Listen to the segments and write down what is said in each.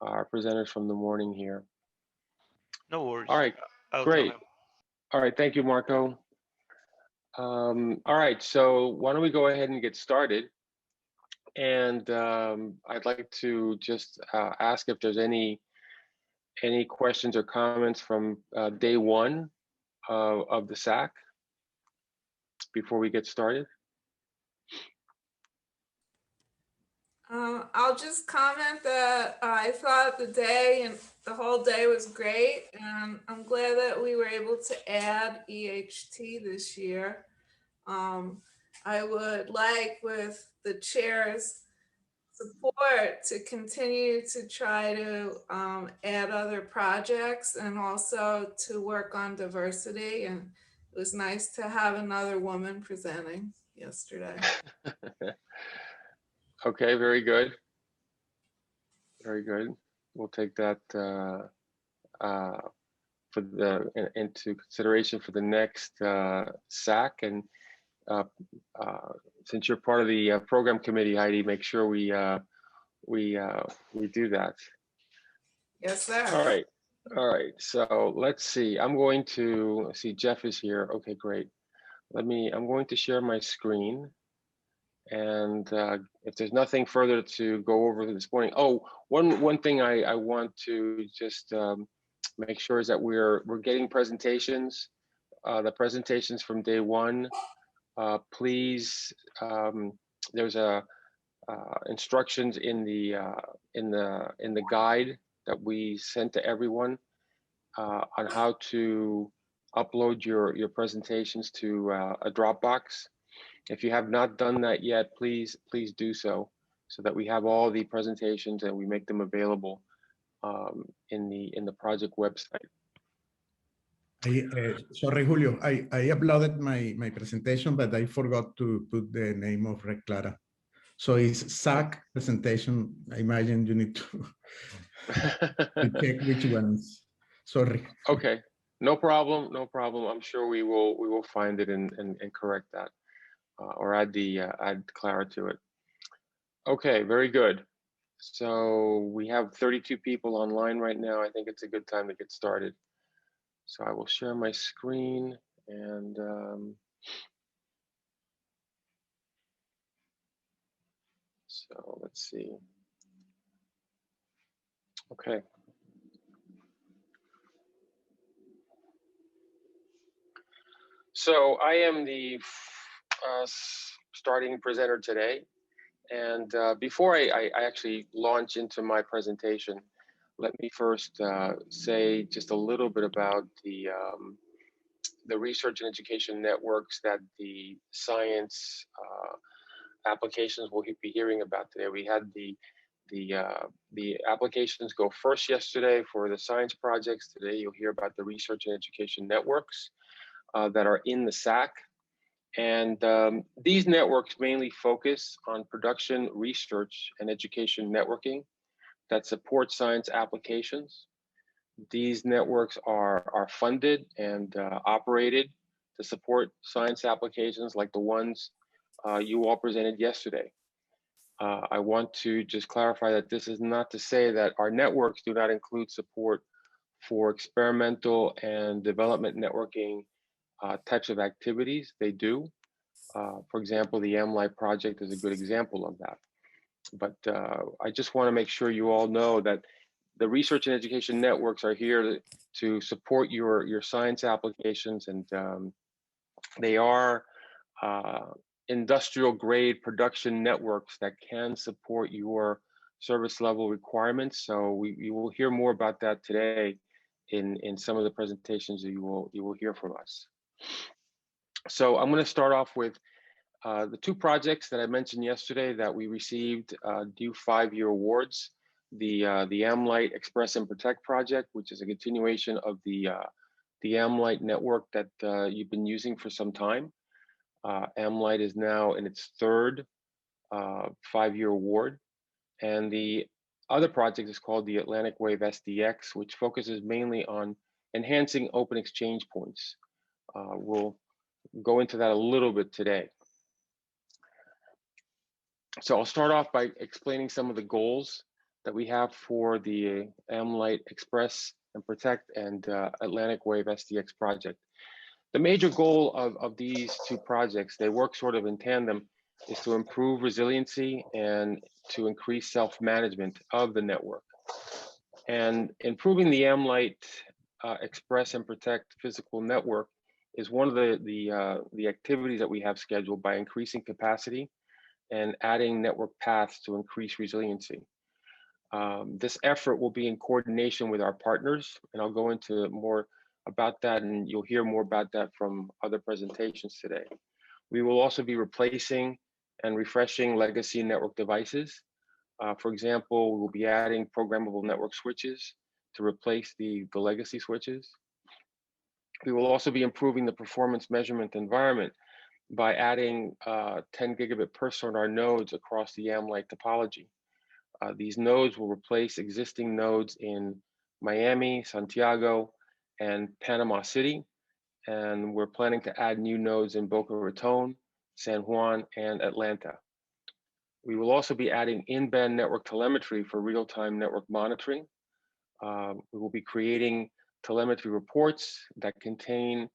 our presenters from the morning here. No worries. All right, I'll tell great. him. All right, thank you, Marco. All right, so why don't we go ahead and get started? And I'd like to just ask if there's any questions or comments from day one of the SAACC before we get started. I'll just comment that I thought the day and the whole day was great, and I'm glad that we were able to add EHT this year. I would like, with the chair's support, to continue to try to add other projects and also to work on diversity. And it was nice to have another woman presenting yesterday. Okay, very good. Very good. We'll take that into consideration for the next SAACC. And since you're part of the program committee, Heidi, make sure we do that. Yes, sir. All right. So let's see. I'm going to see Jeff is here. Okay, great. I'm going to share my screen. And if there's nothing further to go over this morning, one thing I want to just make sure is that we're getting presentations, the presentations from day one. Please, there's instructions in the guide that we sent to everyone on how to upload your presentations to a Dropbox. If you have not done that yet, please do so that we have all the presentations and we make them available in the project website. Sorry, Julio, I uploaded my presentation, but I forgot to put the name of Red Clara. So it's SAACC presentation. I imagine you need to check which ones. Sorry. Okay, no problem. I'm sure we will find it and correct that. Or add Clara to it. Okay, very good. So we have 32 people online right now. I think it's a good time to get started. So I will share my screen and so let's see. Okay. So I am the starting presenter today. And before I actually launch into my presentation, let me first say just a little bit about the research and education networks that the science applications will be hearing about today. We had the applications go first yesterday for the science projects. Today you'll hear about the research and education networks that are in the SAACC. And these networks mainly focus on production, research, and education networking that support science applications. These networks are funded and operated to support science applications like the ones you all presented yesterday. I want to just clarify that this is not to say that our networks do not include support for experimental and development networking types of activities. They do. For example, the AmLite project is a good example of that. But I just want to make sure you all know that the research and education networks are here to support your science applications, and they are industrial grade production networks that can support your service level requirements. So you will hear more about that today in some of the presentations that you will hear from us. So I'm going to start off with the two projects that I mentioned yesterday that we received due 5-year awards. The AmLite Express and Protect project, which is a continuation of the AmLite network that you've been using for some time. AmLite is now in its third 5-year award. And the other project is called the Atlantic Wave SDX, which focuses mainly on enhancing open exchange points. We'll go into that a little bit today. So I'll start off by explaining some of the goals that we have for the AmLite Express and Protect and Atlantic Wave SDX project. The major goal of these two projects, they work sort of in tandem, is to improve resiliency and to increase self-management of the network. And improving the AmLite Express and Protect physical network is one of the activities that we have scheduled by increasing capacity and adding network paths to increase resiliency. This effort will be in coordination with our partners, and I'll go into more about that, and you'll hear more about that from other presentations today. We will also be replacing and refreshing legacy network devices. For example, we will be adding programmable network switches to replace the legacy switches. We will also be improving the performance measurement environment by adding 10 gigabit per sonar nodes across the AmLite topology. These nodes will replace existing nodes in Miami, Santiago, and Panama City. And we're planning to add new nodes in Boca Raton, San Juan, and Atlanta. We will also be adding in-band network telemetry for real-time network monitoring. We will be creating telemetry reports that contain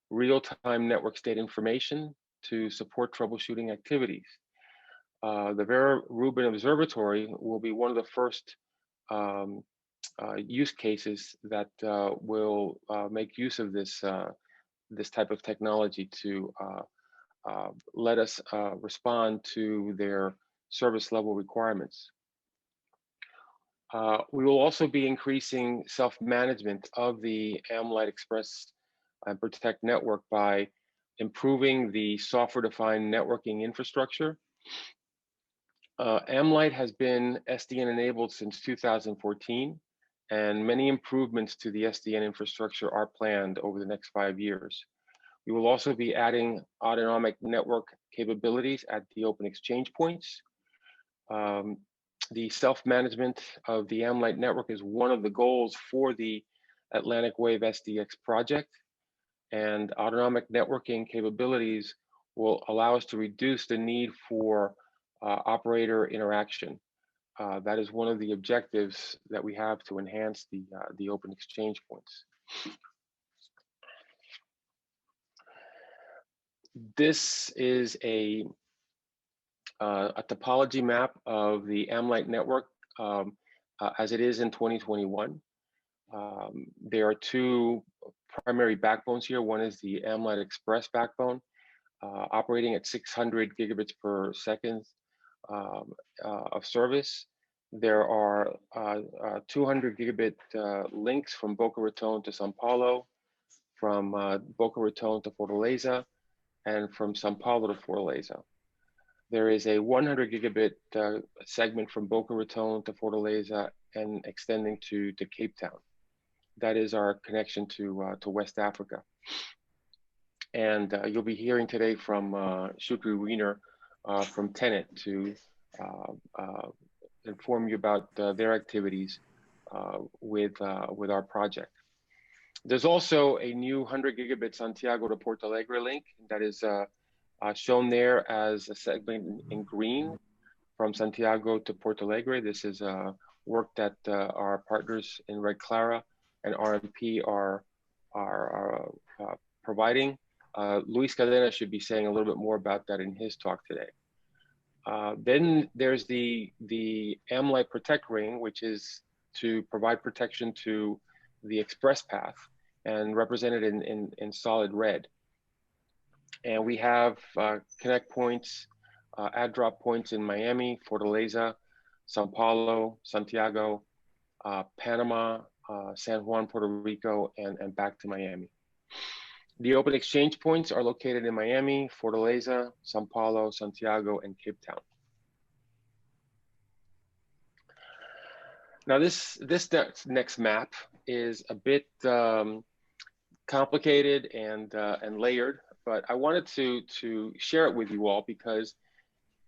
real-time network state information to support troubleshooting activities. The Vera Rubin Observatory will be one of the first use cases that will make use of this this type of technology to let us respond to their service level requirements. We will also be increasing self-management of the AmLite Express and Protect network by improving the software-defined networking infrastructure. AmLite has been SDN enabled since 2014, and many improvements to the SDN infrastructure are planned over the next 5 years. We will also be adding autonomic network capabilities at the open exchange points. The self-management of the AmLite network is one of the goals for the Atlantic Wave SDX project, and autonomic networking capabilities will allow us to reduce the need for operator interaction. That is one of the objectives that we have to enhance the open exchange points. This is a topology map of the AmLite network as it is in 2021. There are two primary backbones here. One is the AmLite Express backbone, operating at 600 gigabits per second of service. There are 200 gigabit links from Boca Raton to Sao Paulo, from Boca Raton to Fortaleza, and from Sao Paulo to Fortaleza. There is a 100 gigabit segment from Boca Raton to Fortaleza and extending to Cape Town. That is our connection to West Africa. And you'll be hearing today from Shukri Wiener from Tenet to inform you about their activities with our project. There's also a new 100 gigabit Santiago to Porto Alegre link that is shown there as a segment in green from Santiago to Porto Alegre. This is work that our partners in Red Clara and RMP are providing. Luis Cadena should be saying a little bit more about that in his talk today. Then there's the AmLite Protect ring, which is to provide protection to the express path and represented in solid red. And we have connect points, add drop points in Miami, Fortaleza, Sao Paulo, Santiago, Panama, San Juan, Puerto Rico, and back to Miami. The open exchange points are located in Miami, Fortaleza, Sao Paulo, Santiago, and Cape Town. Now this next map is a bit complicated and layered, but I wanted to share it with you all because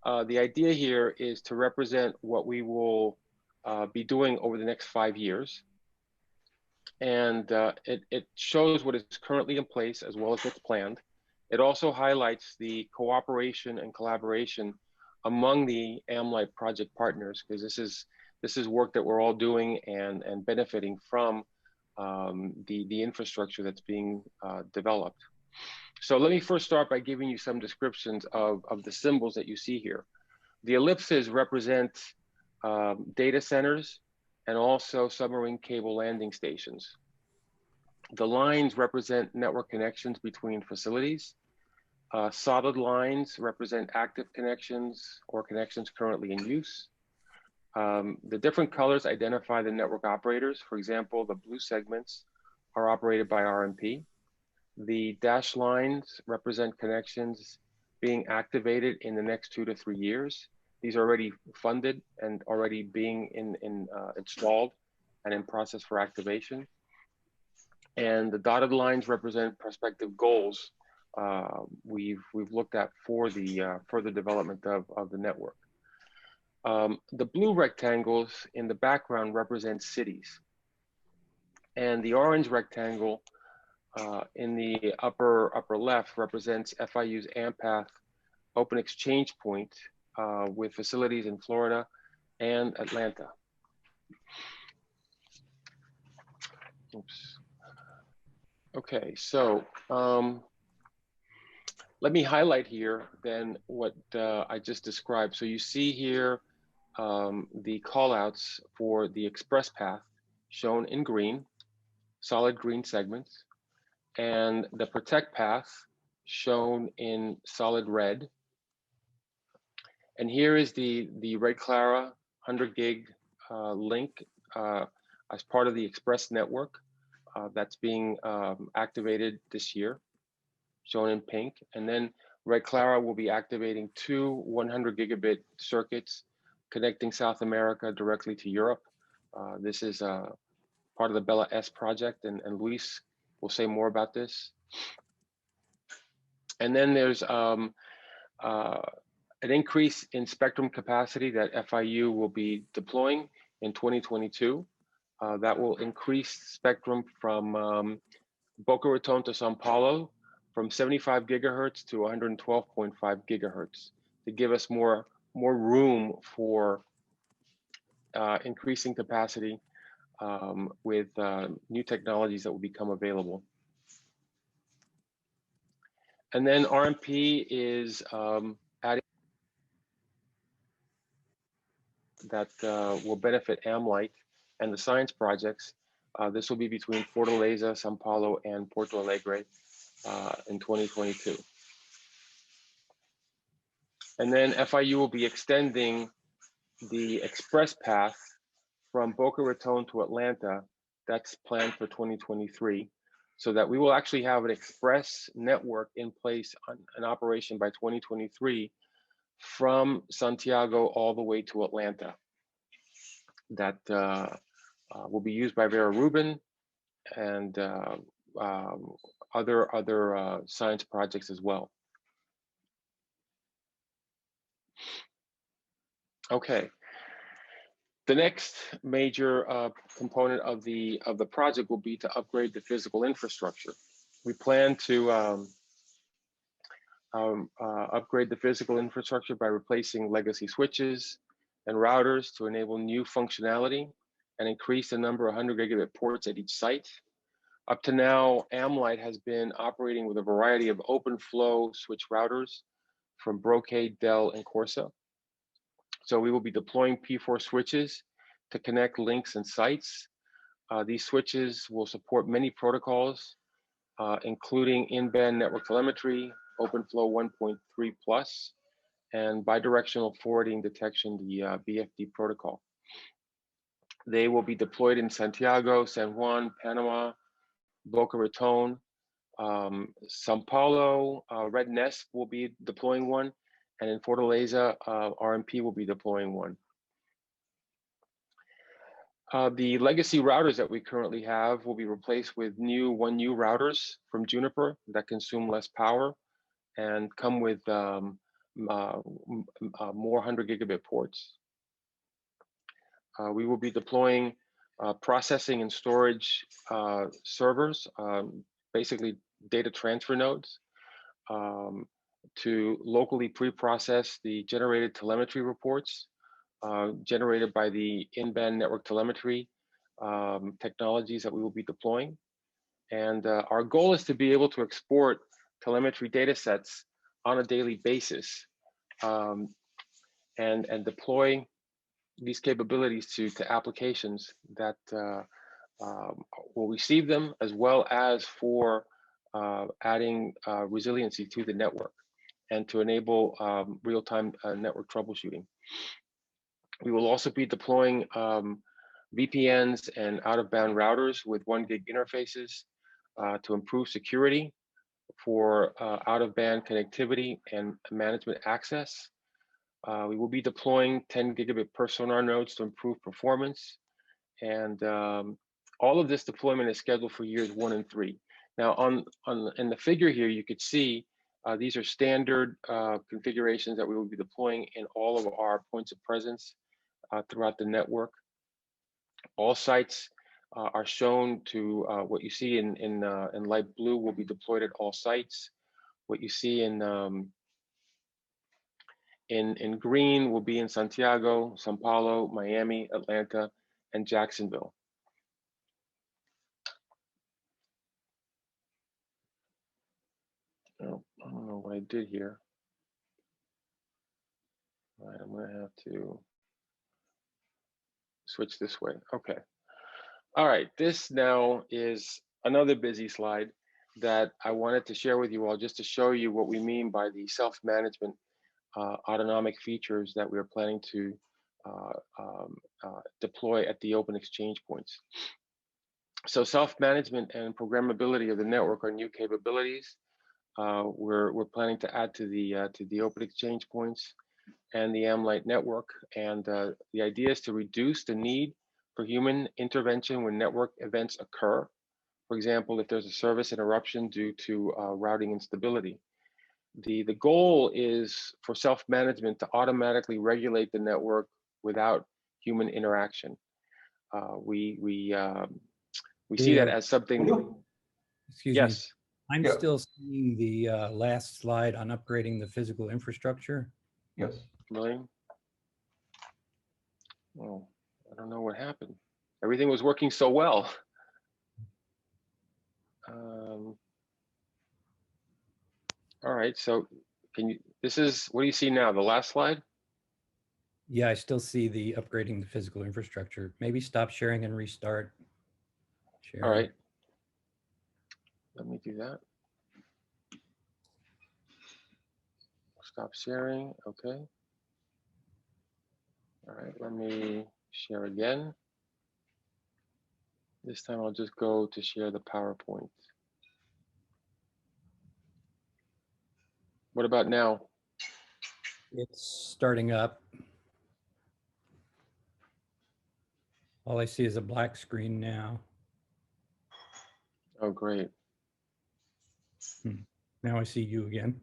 the idea here is to represent what we will be doing over the next 5 years. And it shows what is currently in place as well as what's planned. It also highlights the cooperation and collaboration among the AmLite project partners, because this is work that we're all doing and benefiting from the infrastructure that's being developed. So let me first start by giving you some descriptions of the symbols that you see here. The ellipses represent data centers and also submarine cable landing stations. The lines represent network connections between facilities. Solid lines represent active connections or connections currently in use. The different colors identify the network operators. For example, the blue segments are operated by RMP. The dashed lines represent connections being activated in the next 2 to 3 years. These are already funded and already being installed and in process for activation. And the dotted lines represent prospective goals we've looked at for the development of the network. The blue rectangles in the background represent cities, and the orange rectangle in the upper left represents FIU's AMPATH open exchange point with facilities in Florida and Atlanta. Oops. Okay, so let me highlight here then what I just described. So you see here the callouts for the express path shown in green, solid green segments, and the protect path shown in solid red. And here is the Red Clara 100 gig link as part of the express network that's being activated this year, shown in pink. And then Red Clara will be activating 2 100 gigabit circuits connecting South America directly to Europe. This is part of the Bella S project, and Luis will say more about this. And then there's an increase in spectrum capacity that FIU will be deploying in 2022. That will increase spectrum from Boca Raton to Sao Paulo from 75 gigahertz to 112.5 gigahertz to give us more room for increasing capacity with new technologies that will become available. And then RMP is adding that will benefit AmLight and the science projects. This will be between Fortaleza, Sao Paulo, and Porto Alegre in 2022. And then FIU will be extending the express path from Boca Raton to Atlanta. That's planned for 2023, so that we will actually have an express network in place in operation by 2023 from Santiago all the way to Atlanta. That will be used by Vera Rubin and other science projects as well. Okay. The next major component of the project will be to upgrade the physical infrastructure. We plan to upgrade the physical infrastructure by replacing legacy switches and routers to enable new functionality and increase the number of 100 gigabit ports at each site. Up to now, AmLight has been operating with a variety of open flow switch routers from Brocade, Dell, and Corsa. So we will be deploying P4 switches to connect links and sites. These switches will support many protocols, including in-band network telemetry, OpenFlow 1.3 plus, and bidirectional forwarding detection, the BFD protocol. They will be deployed in Santiago, San Juan, Panama, Boca Raton, Sao Paulo. Red Nest will be deploying one, and in Fortaleza, RMP will be deploying one. The legacy routers that we currently have will be replaced with 1U routers from Juniper that consume less power and come with more 100 gigabit ports. We will be deploying processing and storage servers, basically data transfer nodes, to locally pre-process the generated telemetry reports generated by the in-band network telemetry technologies that we will be deploying. And our goal is to be able to export telemetry data sets on a daily basis and deploy these capabilities to applications that will receive them, as well as for adding resiliency to the network and to enable real-time network troubleshooting. We will also be deploying VPNs and out-of-band routers with 1 gig interfaces to improve security for out-of-band connectivity and management access. We will be deploying 10 gigabit per sonar nodes to improve performance. And all of this deployment is scheduled for years 1 and 3. Now, in the figure here, you could see these are standard configurations that we will be deploying in all of our points of presence throughout the network. All sites are shown to what you see in light blue will be deployed at all sites. What you see in green will be in Santiago, Sao Paulo, Miami, Atlanta, and Jacksonville. Oh, I don't know what I did here. All right, I'm gonna have to switch this way. Okay. All right, this now is another busy slide that I wanted to share with you all, just to show you what we mean by the self-management autonomic features that we are planning to deploy at the open exchange points. So self-management and programmability of the network are new capabilities. We're planning to add to the open exchange points and the AmLite network. And the idea is to reduce the need for human intervention when network events occur. For example, if there's a service interruption due to routing instability. The goal is for self-management to automatically regulate the network without human interaction. We see that as something. Excuse yes. me. I'm still seeing the last slide on upgrading the physical infrastructure. Yes. Really? Well, I don't know what happened. Everything was working so well. All right, so can you, what do you see now? The last slide? Yeah, I still see the upgrading the physical infrastructure. Maybe stop sharing and restart. Sharing. All right. Let me do that. Stop sharing, okay. All right, let me share again. This time I'll just go to share the PowerPoint. What about now? It's starting up. All I see is a black screen now. Oh, great. Now I see you again.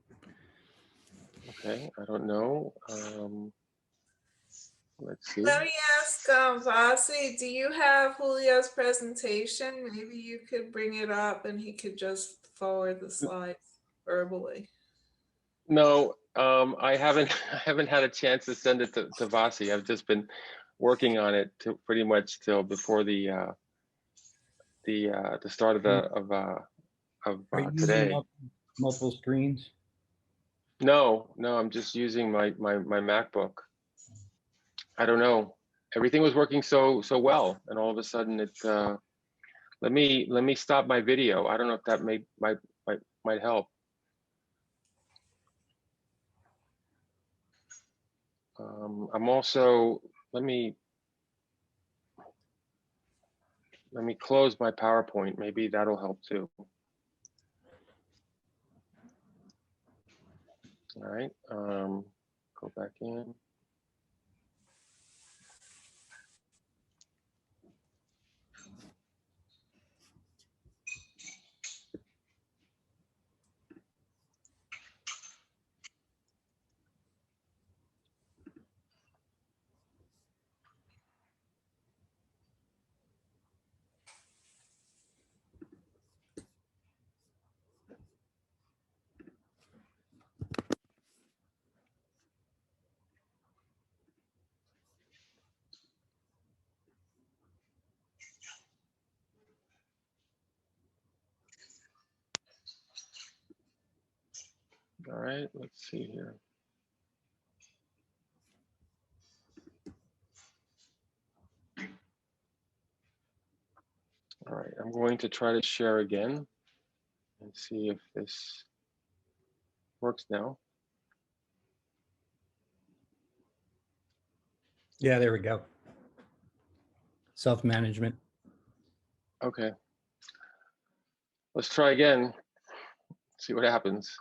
Okay, I don't know. Let's see. Let me ask Vasi, do you have Julio's presentation? Maybe you could bring it up and he could just forward the slides verbally. No, I haven't had a chance to send it to Vasi. I've just been working on it pretty much till before the start of today. Multiple screens? No, I'm just using my MacBook. I don't know. Everything was working so well, and all of a sudden it. Let me stop my video. I don't know if that might help. I'm also let me close my PowerPoint. Maybe that'll help too. All right. Go back in. right, let's see here. All right, I'm going to try to share again and see if this works now. Yeah, there we go. Self-management. Okay. Let's try again, see what happens.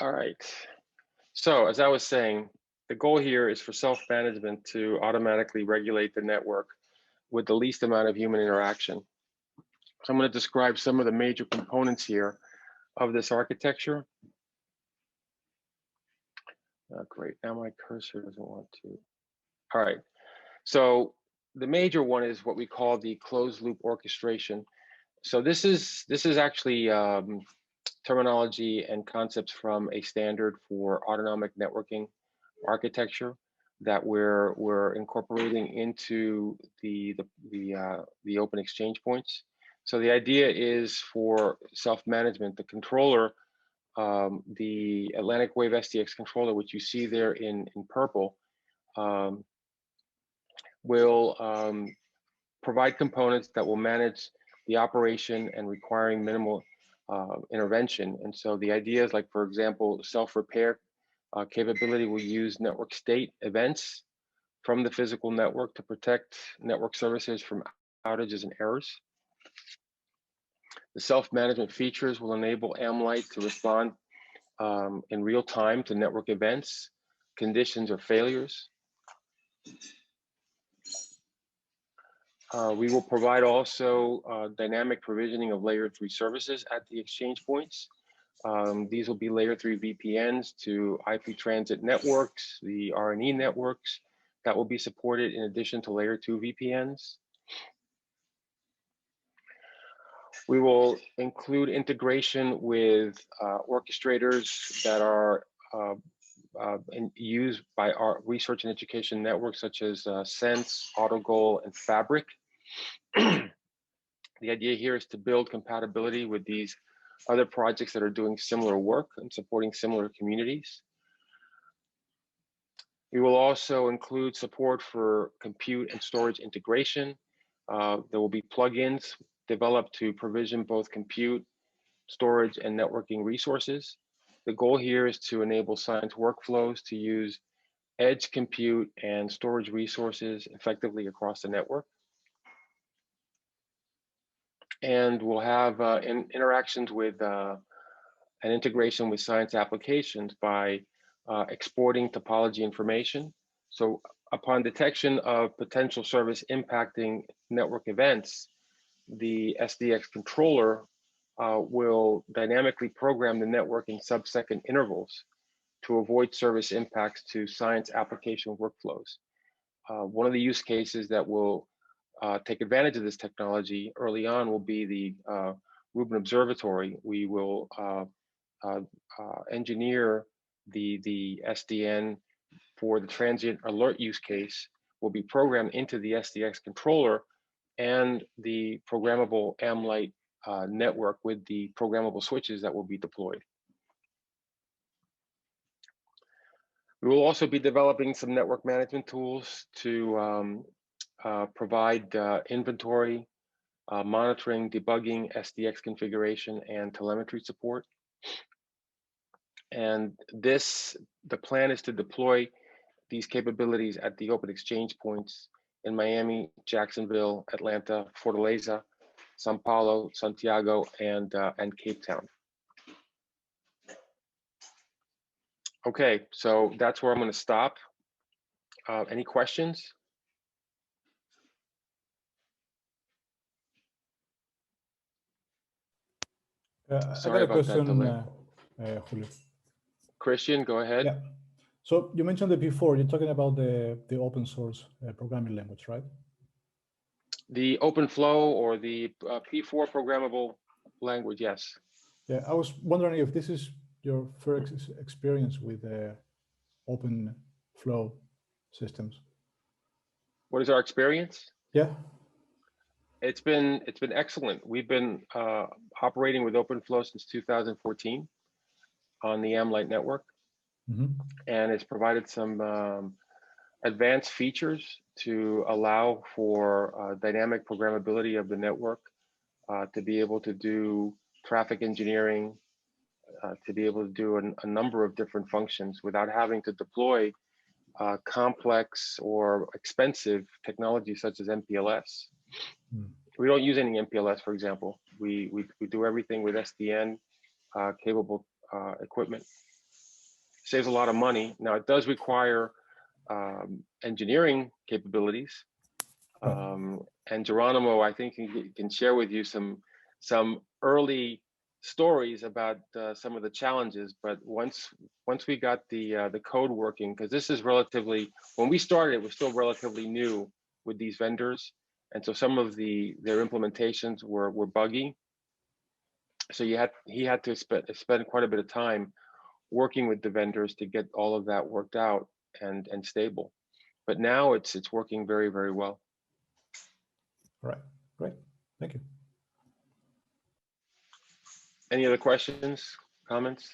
All right. So as I was saying, the goal here is for self-management to automatically regulate the network with the least amount of human interaction. So I'm going to describe some of the major components here of this architecture. Great, now my cursor doesn't want to. All right, so the major one is what we call the closed loop orchestration. So this is actually terminology and concepts from a standard for autonomic networking architecture that we're incorporating into the open exchange points. So the idea is for self-management, the controller, the Atlantic Wave SDX controller, which you see there in purple, will provide components that will manage the operation and requiring minimal intervention. And so the idea is, like, for example, self-repair capability will use network state events from the physical network to protect network services from outages and errors. The self-management features will enable AmLite to respond in real time to network events, conditions, or failures. We will provide also dynamic provisioning of layer 3 services at the exchange points. These will be layer 3 VPNs to IP transit networks, the RNE networks that will be supported in addition to layer 2 VPNs. We will include integration with orchestrators that are used by our research and education networks, such as Sense, AutoGoal, and Fabric. The idea here is to build compatibility with these other projects that are doing similar work and supporting similar communities. We will also include support for compute and storage integration. There will be plugins developed to provision both compute, storage, and networking resources. The goal here is to enable science workflows to use edge compute and storage resources effectively across the network. And we'll have interactions with and integration with science applications by exporting topology information. So upon detection of potential service impacting network events, the SDX controller will dynamically program the network in sub-second intervals to avoid service impacts to science application workflows. One of the use cases that will take advantage of this technology early on will be the Rubin Observatory. We will engineer the SDN for the transient alert use case will be programmed into the SDX controller and the programmable AmLite network with the programmable switches that will be deployed. We will also be developing some network management tools to provide inventory, monitoring, debugging, SDX configuration, and telemetry support. And the plan is to deploy these capabilities at the open exchange points in Miami, Jacksonville, Atlanta, Fortaleza, Sao Paulo, Santiago, and Cape Town. Okay, so that's where I'm going to stop. Any questions? I got Sorry a about that question, delay. Julio. Christian, go ahead. Yeah. So you mentioned it before. You're talking about the open source programming language, right? The OpenFlow or the P4 programmable language, yes. Yeah, I was wondering if this is your first experience with open flow systems. What is our experience? Yeah. It's been excellent. We've been operating with OpenFlow since 2014 on the AmLite network, and it's provided some advanced features to allow for dynamic programmability of the network, to be able to do traffic engineering, to be able to do a number of different functions without having to deploy complex or expensive technology such as MPLS. We don't use any MPLS, for example. We do everything with SDN capable equipment. Saves a lot of money. Now it does require engineering capabilities, and Geronimo, I think, can share with you some early stories about some of the challenges. But once we got the code working, because this is relatively, when we started, it was still relatively new with these vendors, and so some of their implementations were buggy. So he had to spend quite a bit of time working with the vendors to get all of that worked out and stable. But now it's working very, very well. All right, great, thank you. Any other questions, comments?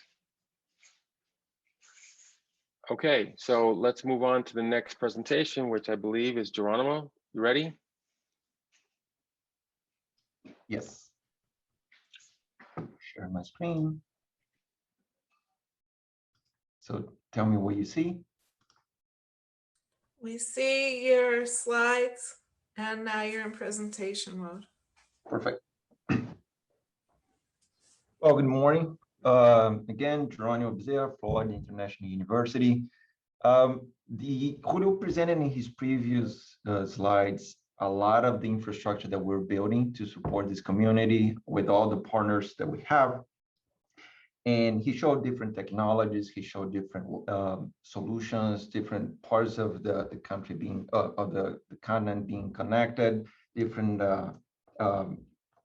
Okay, so let's move on to the next presentation, which I believe is Geronimo. You ready? Yes. Share my screen. So tell me what you see. We see your slides, and now you're in presentation mode. Perfect. Well, good morning. Again, Geronimo Bezerra, Florida International University. Julio presented in his previous slides a lot of the infrastructure that we're building to support this community with all the partners that we have. And he showed different technologies, he showed different solutions, different parts of the country being, of the continent being connected, different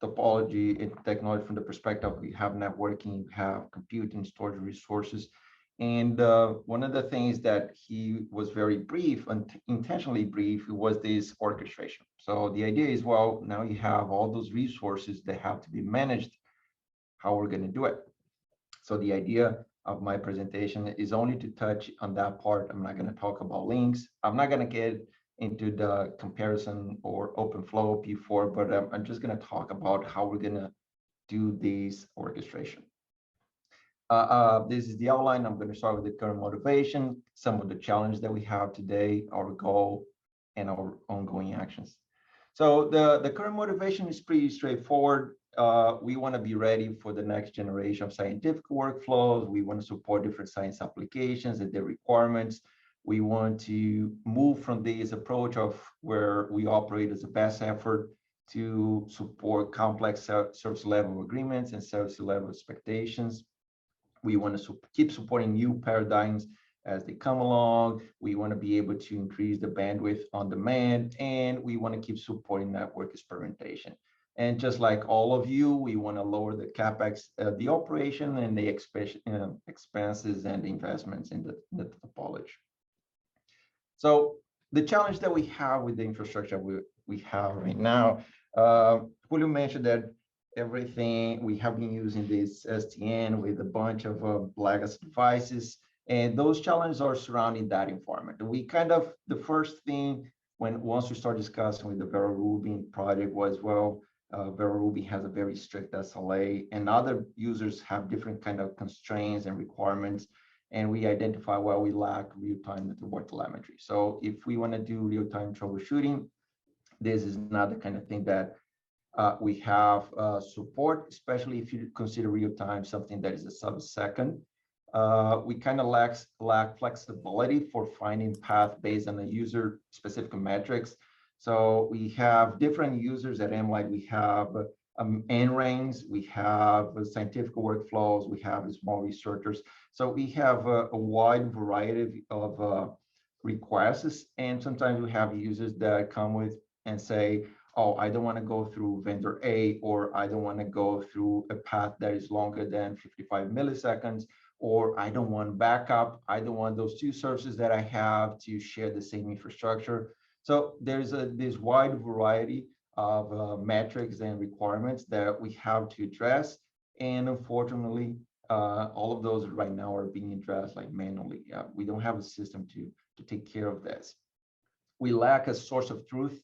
topology and technology from the perspective. We have networking, we have computing, storage resources. And one of the things that he was very brief and intentionally brief was this orchestration. So the idea is, well, now you have all those resources that have to be managed, how we're going to do it. So the idea of my presentation is only to touch on that part. I'm not going to talk about links. I'm not going to get into the comparison or OpenFlow P4, but I'm just going to talk about how we're going to do this orchestration. This is the outline. I'm going to start with the current motivation, some of the challenges that we have today, our goal, and our ongoing actions. So the current motivation is pretty straightforward. We want to be ready for the next generation of scientific workflows. We want to support different science applications and their requirements. We want to move from this approach of where we operate as a best effort to support complex service level agreements and service level expectations. We want to keep supporting new paradigms as they come along. We want to be able to increase the bandwidth on demand, and we want to keep supporting network experimentation. And just like all of you, we want to lower the CapEx, the operation and the expenses and the investments in the topology. So the challenge that we have with the infrastructure we have right now, Julio mentioned that everything we have been using this SDN with a bunch of legacy devices, and those challenges are surrounding that environment. We kind of, the first thing once we start discussing with the Vera Rubin project was, well, Vera Rubin has a very strict SLA, and other users have different kind of constraints and requirements. And we identify, well, we lack real-time network telemetry. So if we want to do real-time troubleshooting, this is not the kind of thing that we have support, especially if you consider real-time something that is a sub-second. We kind of lack flexibility for finding path based on the user-specific metrics. So we have different users at AmLite. We have N-rings, we have scientific workflows, we have small researchers. So we have a wide variety of requests, and sometimes we have users that come with and say, oh, I don't want to go through vendor A, or I don't want to go through a path that is longer than 55 milliseconds, or I don't want backup. I don't want those two services that I have to share the same infrastructure. So there's this wide variety of metrics and requirements that we have to address. And unfortunately, all of those right now are being addressed like manually. We don't have a system to take care of this. We lack a source of truth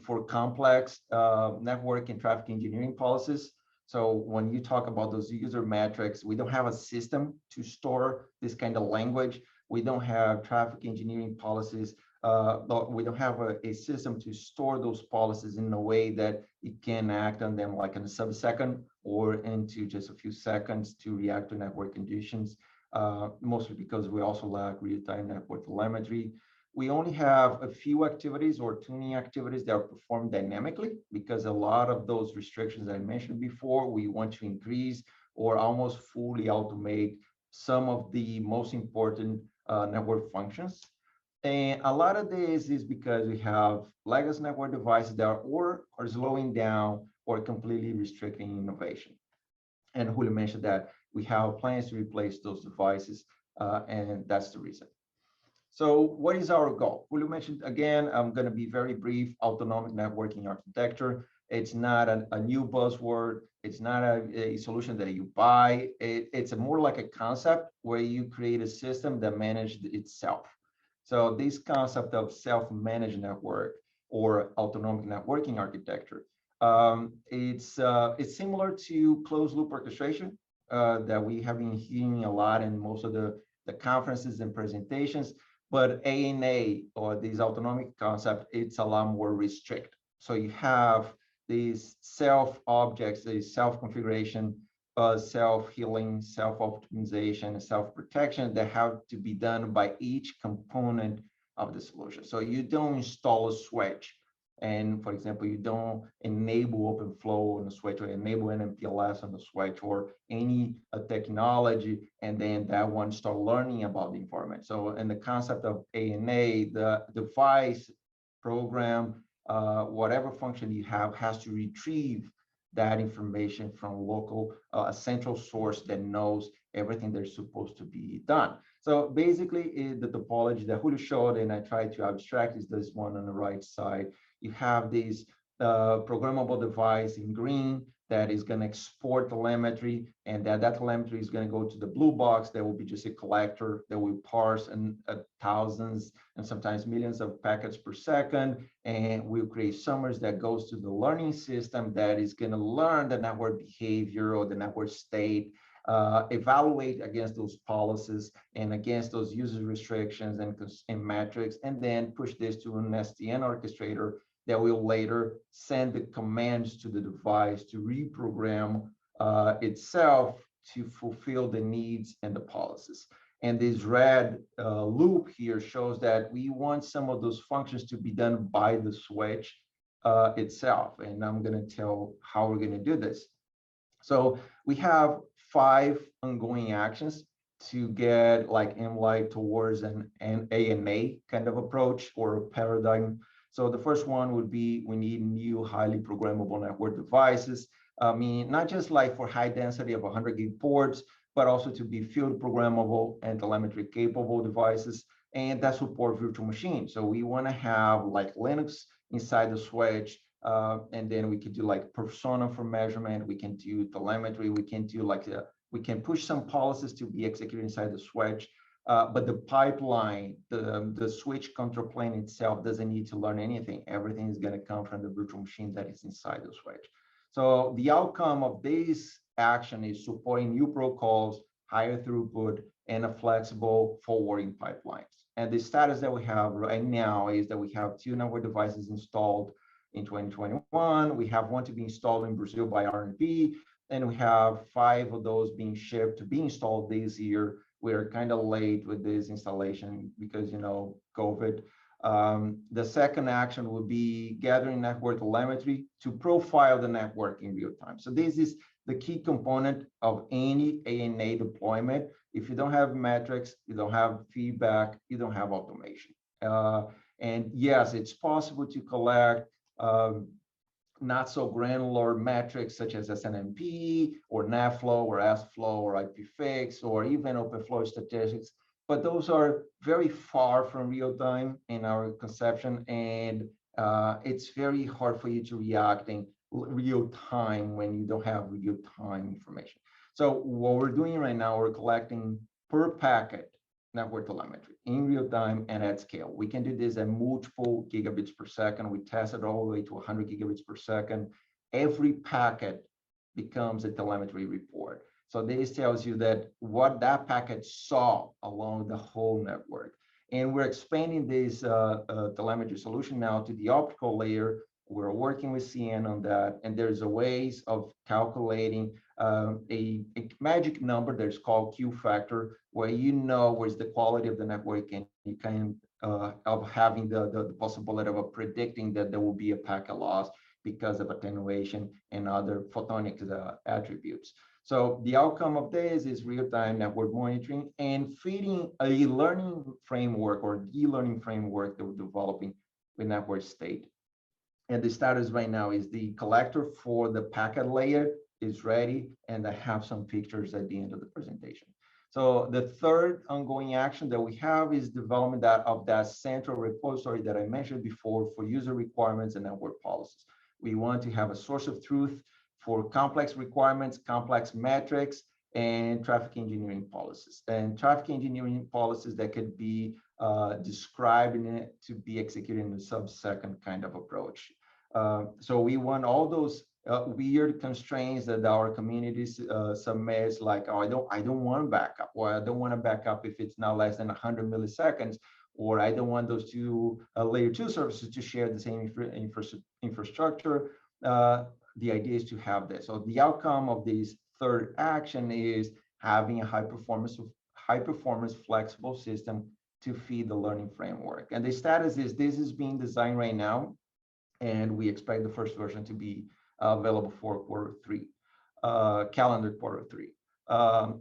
for complex network and traffic engineering policies. So when you talk about those user metrics, we don't have a system to store this kind of language. We don't have traffic engineering policies. We don't have a system to store those policies in a way that it can act on them like in a sub-second or into just a few seconds to react to network conditions, mostly because we also lack real-time network telemetry. We only have a few activities or tuning activities that are performed dynamically, because a lot of those restrictions I mentioned before, we want to increase or almost fully automate some of the most important network functions. And a lot of this is because we have legacy network devices that are slowing down or completely restricting innovation. And Julio mentioned that we have plans to replace those devices, and that's the reason. So what is our goal? Julio mentioned, again, I'm going to be very brief, autonomic networking architecture. It's not a new buzzword. It's not a solution that you buy. It's more like a concept where you create a system that manages itself. So this concept of self-managed network or autonomic networking architecture, it's similar to closed loop orchestration that we have been hearing a lot in most of the conferences and presentations. But ANA, or this autonomic concept, it's a lot more restricted. So you have these self-objects, these self-configuration, self-healing, self-optimization, self-protection that have to be done by each component of the solution. So you don't install a switch. And for example, you don't enable OpenFlow on the switch or enable an MPLS on the switch or any technology, and then that one start learning about the environment. So in the concept of ANA, the device, program, whatever function you have has to retrieve that information from local, a central source that knows everything that's supposed to be done. So basically, the topology that Julio showed, and I tried to abstract, is this one on the right side. You have this programmable device in green that is going to export telemetry, and that telemetry is going to go to the blue box. That will be just a collector that will parse thousands and sometimes millions of packets per second, and we'll create summaries that goes to the learning system that is going to learn the network behavior or the network state, evaluate against those policies and against those user restrictions and metrics, and then push this to an SDN orchestrator that will later send the commands to the device to reprogram itself to fulfill the needs and the policies. And this red loop here shows that we want some of those functions to be done by the switch itself. And I'm going to tell how we're going to do this. So we have 5 ongoing actions to get like MLIght towards an ANA kind of approach or paradigm. So the first one would be we need new highly programmable network devices. I mean, not just like for high density of 100 gig ports, but also to be field programmable and telemetry capable devices, and that support virtual machines. So we want to have like Linux inside the switch, and then we could do like persona for measurement. We can do telemetry. We can do like we can push some policies to be executed inside the switch. But the pipeline, the switch control plane itself doesn't need to learn anything. Everything is going to come from the virtual machine that is inside the switch. So the outcome of this action is supporting new protocols, higher throughput, and a flexible forwarding pipelines. And the status that we have right now is that we have 2 network devices installed in 2021. We have one to be installed in Brazil by R&B, and we have 5 of those being shipped to be installed this year. We're kind of late with this installation because, you know, COVID. The second action would be gathering network telemetry to profile the network in real time. So this is the key component of any ANA deployment. If you don't have metrics, you don't have feedback, you don't have automation. And yes, it's possible to collect not so granular metrics such as SNMP or NetFlow or SFlow or IPFix or even OpenFlow statistics, but those are very far from real time in our conception, and it's very hard for you to react in real time when you don't have real time information. So what we're doing right now, we're collecting per packet network telemetry in real time and at scale. We can do this at multiple gigabits per second. We tested all the way to 100 gigabits per second. Every packet becomes a telemetry report. So this tells you that what that packet saw along the whole network. And we're expanding this telemetry solution now to the optical layer. We're working with CN on that, and there's a ways of calculating a magic number that's called Q factor, where you know where's the quality of the network, and you kind of having the possibility of predicting that there will be a packet loss because of attenuation and other photonic attributes. So the outcome of this is real-time network monitoring and feeding a learning framework or e-learning framework that we're developing with network state. And the status right now is the collector for the packet layer is ready, and I have some pictures at the end of the presentation. So the third ongoing action that we have is development of that central repository that I mentioned before for user requirements and network policies. We want to have a source of truth for complex requirements, complex metrics, and traffic engineering policies. And traffic engineering policies that could be described in it to be executed in a sub-second kind of approach. So we want all those weird constraints that our communities submits, like, oh, I don't want backup, or I don't want to back up if it's not less than 100 milliseconds, or I don't want those two layer 2 services to share the same infrastructure. The idea is to have this. So the outcome of this third action is having a high performance flexible system to feed the learning framework. And the status is this is being designed right now, and we expect the first version to be available for calendar quarter 3.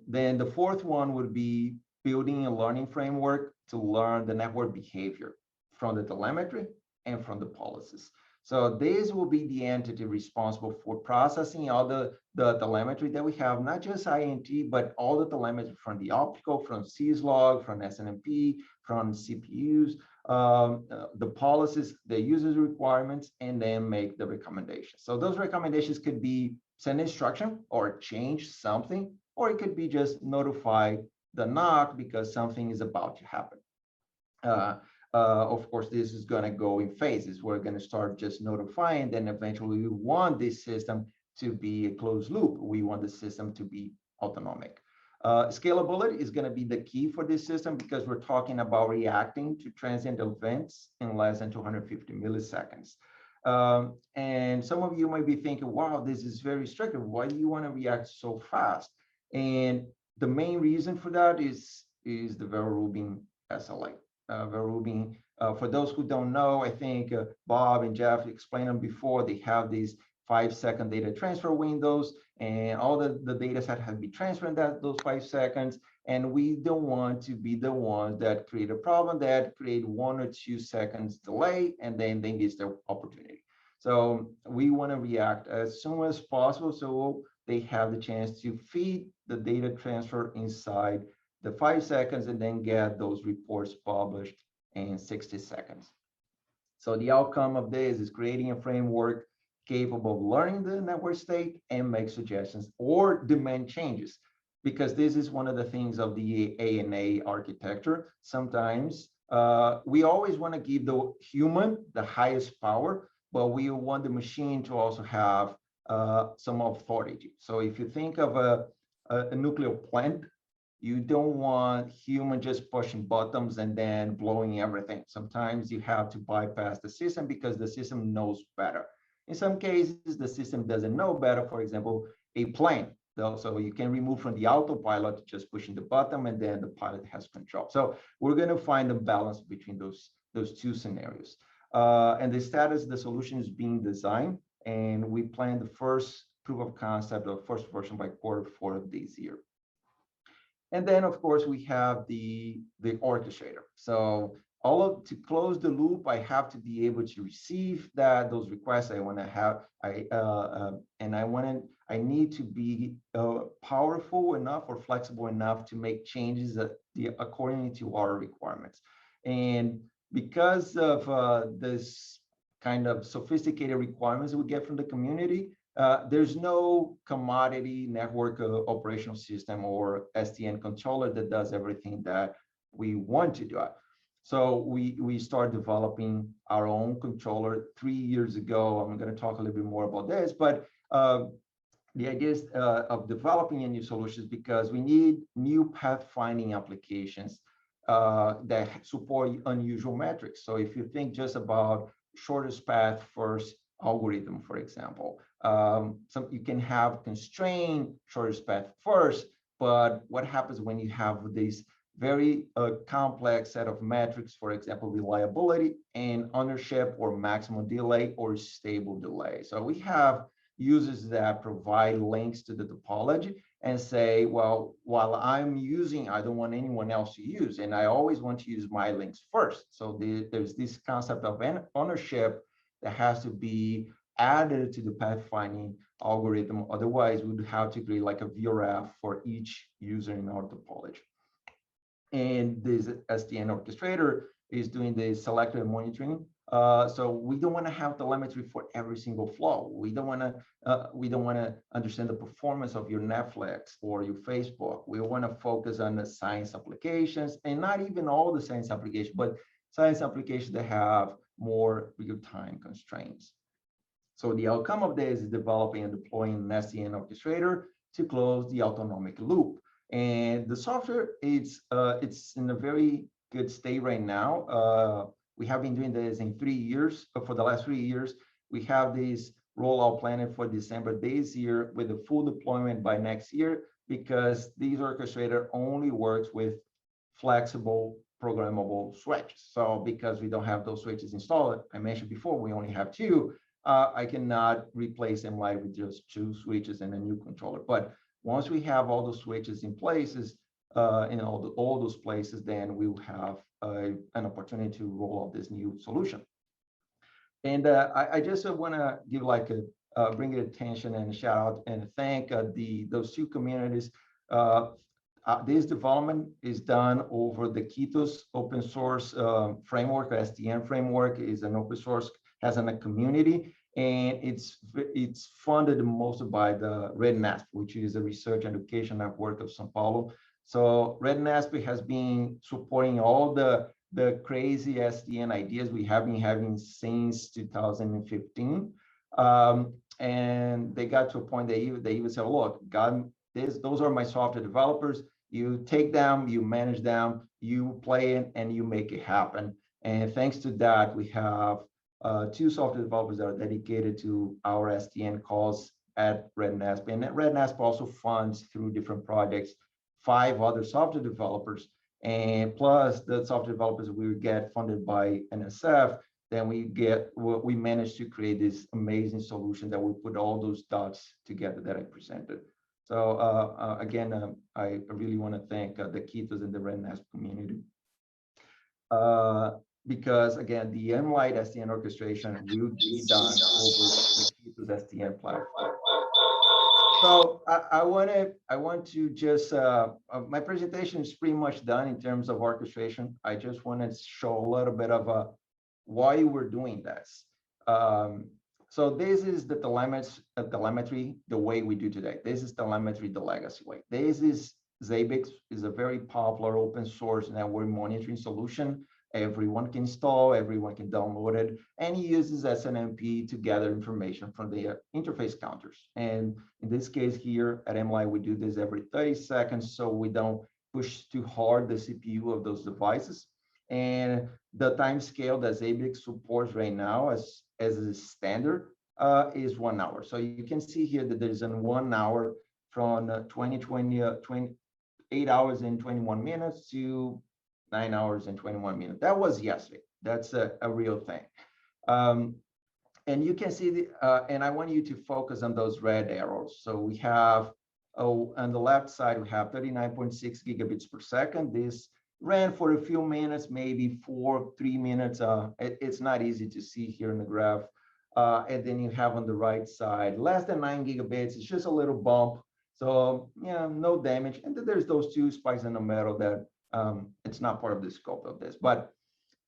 Then the fourth one would be building a learning framework to learn the network behavior from the telemetry and from the policies. So this will be the entity responsible for processing all the telemetry that we have, not just INT, but all the telemetry from the optical, from syslog, from SNMP, from CPUs, the policies, the user's requirements, and then make the recommendations. So those recommendations could be send instruction or change something, or it could be just notify the NOC because something is about to happen. Of course, this is going to go in phases. We're going to start just notifying, then eventually we want this system to be a closed loop. We want the system to be autonomic. Scalability is going to be the key for this system because we're talking about reacting to transient events in less than 250 milliseconds. And some of you might be thinking, wow, this is very restrictive. Why do you want to react so fast? And the main reason for that is the Vera Rubin SLA. Vera Rubin, for those who don't know, I think Bob and Jeff explained them before. They have these 5-second data transfer windows, and all the data set has to be transferred in those 5 seconds. And we don't want to be the ones that create a problem that create 1 or 2 seconds delay, and then they miss their opportunity. So we want to react as soon as possible so they have the chance to feed the data transfer inside the 5 seconds and then get those reports published in 60 seconds. So the outcome of this is creating a framework capable of learning the network state and make suggestions or demand changes, because this is one of the things of the ANA architecture. Sometimes we always want to give the human the highest power, but we want the machine to also have some authority. So if you think of a nuclear plant, you don't want human just pushing buttons and then blowing everything. Sometimes you have to bypass the system because the system knows better. In some cases, the system doesn't know better. For example, a plane. So you can remove from the autopilot just pushing the button and then the pilot has control. So we're going to find a balance between those two scenarios. And the status, the solution is being designed, and we plan the first proof of concept of first version by quarter 4 of this year. And then, of course, we have the orchestrator. So to close the loop, I have to be able to receive those requests. I want to have, I need to be powerful enough or flexible enough to make changes according to our requirements. And because of this kind of sophisticated requirements we get from the community. There's no commodity network operational system or SDN controller that does everything that we want to do. So we start developing our own controller 3 years ago. I'm going to talk a little bit more about this, but the idea is, of developing a new solutions because we need new pathfinding applications that support unusual metrics. So if you think just about shortest path first algorithm, for example, you can have constrained shortest path first, but what happens when you have these very complex set of metrics, for example, reliability and ownership or maximum delay or stable delay. So we have users that provide links to the topology and say, well, while I'm using, I don't want anyone else to use, and I always want to use my links first. So there's this concept of ownership that has to be added to the pathfinding algorithm. Otherwise, we would have to create like a VRF for each user in our topology. And this SDN orchestrator is doing the selective monitoring. So we don't want to have telemetry for every single flow. We don't want to understand the performance of your Netflix or your Facebook. We want to focus on the science applications, and not even all the science applications, but science applications that have more real-time constraints. So the outcome of this is developing and deploying an SDN orchestrator to close the autonomic loop. And the software, it's in a very good state right now. We have been doing this in 3 years. For the last 3 years, we have this rollout planned for December this year with a full deployment by next year, because these orchestrator only works with flexible programmable switches. So because we don't have those switches installed, I mentioned before, we only have 2. I cannot replace them like with just 2 switches and a new controller. But once we have all those switches in places, in all those places, then we will have an opportunity to roll out this new solution. And I just want to give like bring your attention and shout out and thank those 2 communities. This development is done over the Kitos open source framework. SDN framework is an open source, has a community, and it's funded mostly by the RedNASP, which is a research and education network of São Paulo. So RedNASP has been supporting all the crazy SDN ideas we have been having since 2015. And they got to a point they even said, look, those are my software developers. You take them, you manage them, you play it, and you make it happen. And thanks to that, we have 2 software developers that are dedicated to our SDN calls at RedNASP. And RedNASP also funds through different projects 5 other software developers, and plus the software developers we get funded by NSF. Then we managed to create this amazing solution that we put all those dots together that I presented. So again, I really want to thank the Kitos and the RedNASP community. Because again, the MLite SDN orchestration will be done over the Kitos SDN platform. So I want to just, my presentation is pretty much done in terms of orchestration. I just want to show a little bit of why we're doing this. So this is the telemetry, the way we do today. This is telemetry the legacy way. This is SAACC, is a very popular open source network monitoring solution. Everyone can install, everyone can download it, and it uses SNMP to gather information from the interface counters. And in this case here at MLite, we do this every 30 seconds, so we don't push too hard the CPU of those devices. And the time scale that SAACC supports right now as a standard is 1 hour. So you can see here that there's a 1 hour from 8 hours and 21 minutes to 9 hours and 21 minutes. That was yesterday. That's a real thing. And you can see and I want you to focus on those red arrows. So we have, on the left side, we have 39.6 gigabits per second. This ran for a few minutes, maybe 3 minutes. It's not easy to see here in the graph. And then you have on the right side, less than 9 gigabits. It's just a little bump. So yeah, no damage. And then there's those 2 spikes in the middle that it's not part of the scope of this. But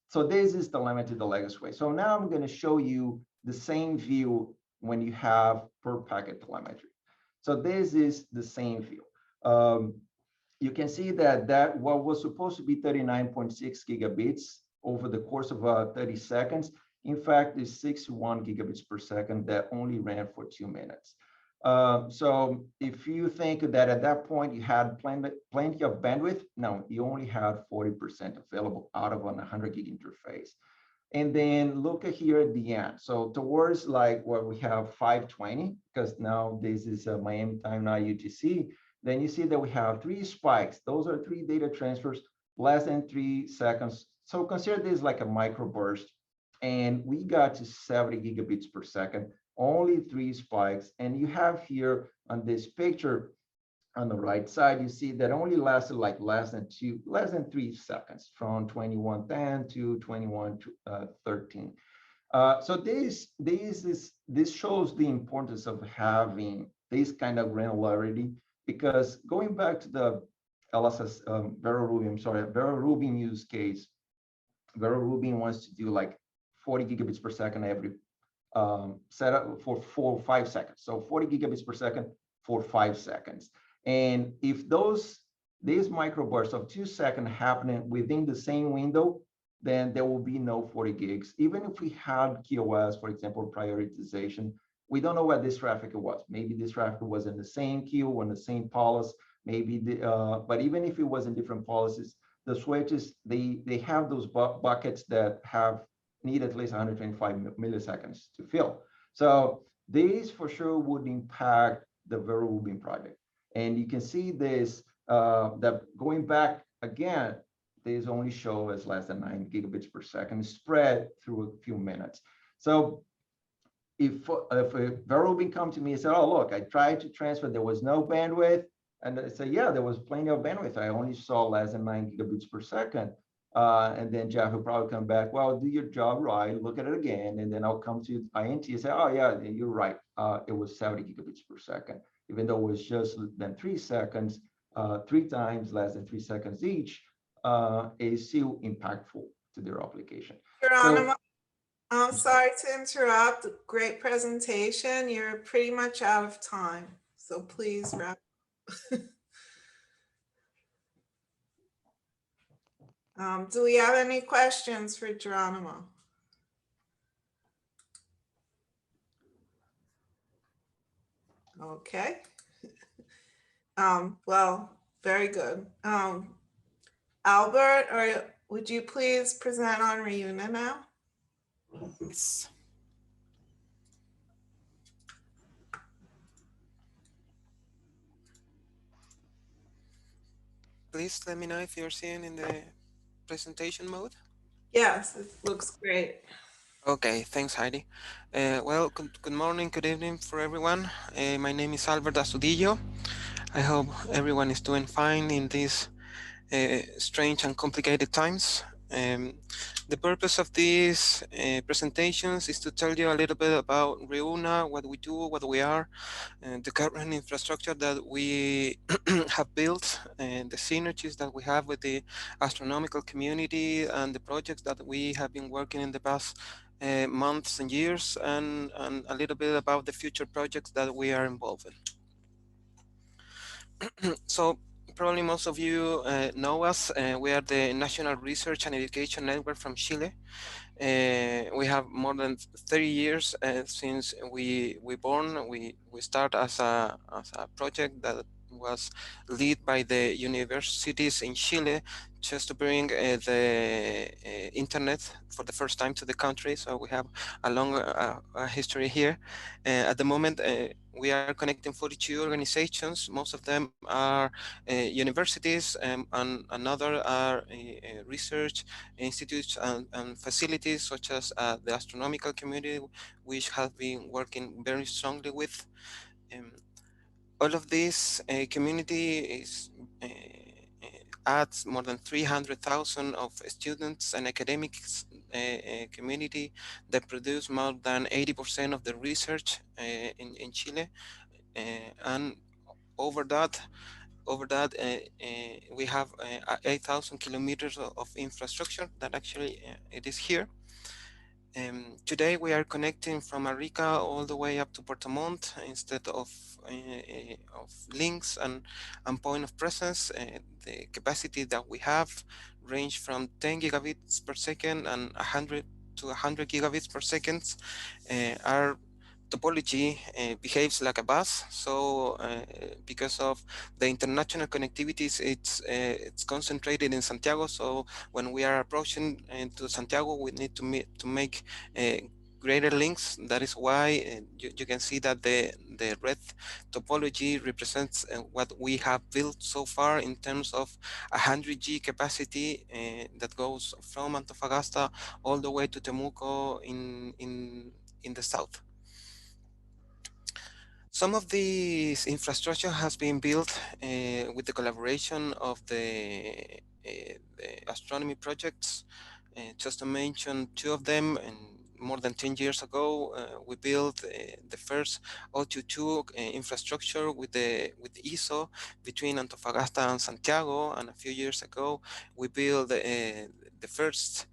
So this is telemetry the legacy way. So now I'm going to show you the same view when you have per packet telemetry. So this is the same view. You can see that what was supposed to be 39.6 gigabits over the course of 30 seconds, in fact, is 61 gigabits per second that only ran for 2 minutes. So if you think that at that point you had plenty of bandwidth, no, you only had 40% available out of an 100 gig interface. And then look at here at the end. So towards like where we have 520, because now this is Miami time, not UTC, then you see that we have 3 spikes. Those are 3 data transfers, less than 3 seconds. So consider this like a microburst. And we got to 70 gigabits per second, only 3 spikes. And you have here on this picture, on the right side, you see that only lasted like less than 3 seconds, from 2110 to 2113. So this shows the importance of having this kind of granularity, because going back to the LSS Vera Rubin use case, Vera Rubin wants to do like 40 gigabits per second every setup for 4 or 5 seconds. So 40 gigabits per second for 5 seconds. And if these microbursts of 2 seconds happening within the same window, then there will be no 40 gigs. Even if we had QoS, for example, prioritization, we don't know what this traffic was. Maybe this traffic was in the same queue or in the same policy. Maybe, but even if it was in different policies, the switches, they have those buckets that need at least 125 milliseconds to fill. So these for sure would impact the Vera Rubin project. And you can see this, that going back again, these only show as less than 9 gigabits per second spread through a few minutes. So if Vera Rubin come to me and say, oh, look, I tried to transfer, there was no bandwidth. And I say, yeah, there was plenty of bandwidth. I only saw less than 9 gigabits per second. And then Jeff will probably come back, well, do your job right, look at it again. And then I'll come to INT and say, oh, yeah, you're right. It was 70 gigabits per second, even though it was just than 3 seconds, 3 times less than 3 seconds each, is still impactful to their application. Geronimo, I'm sorry to interrupt. Great presentation. You're pretty much out of time. So please wrap. Do we have any questions for Geronimo? Okay. Well, very good. Albert, would you please present on Reuna now? Yes. Please let me know if you're seeing in the presentation mode. Yes, it looks great. Okay, thanks, Heidi. Well, good morning, good evening for everyone. My name is Albert Astudillo. I hope everyone is doing fine in these strange and complicated times. The purpose of these presentations is to tell you a little bit about Reuna, what we do, what we are, and the current infrastructure that we have built, and the synergies that we have with the astronomical community, and the projects that we have been working in the past months and years, and a little bit about the future projects that we are involved in. So probably most of you know us. We are the National Research and Education Network from Chile. We have more than 30 years since we born. We start as a project that was led by the universities in Chile just to bring the internet for the first time to the country. So we have a long history here. At the moment, we are connecting 42 organizations. Most of them are universities, and another are research institutes and facilities, such as the astronomical community, which have been working very strongly with. All of this community is adds more than 300,000 of students and academics community that produce more than 80% of the research in Chile. And over that, over that, we have 8,000 kilometers of infrastructure that actually it is here. Today we are connecting from Arica all the way up to Puerto Montt instead of links and point of presence. The capacity that we have range from 10 gigabits per second and 100 to 100 gigabits per second. Our topology behaves like a bus, so because of the international connectivities, it's concentrated in Santiago. So when we are approaching to Santiago, we need to make greater links. That is why you can see that the red topology represents what we have built so far in terms of 100G capacity that goes from Antofagasta all the way to Temuco in the south. Some of this infrastructure has been built with the collaboration of the astronomy projects. Just to mention two of them, and more than 10 years ago, we built the first O22 infrastructure with ISO between Antofagasta and Santiago, and a few years ago, we built the first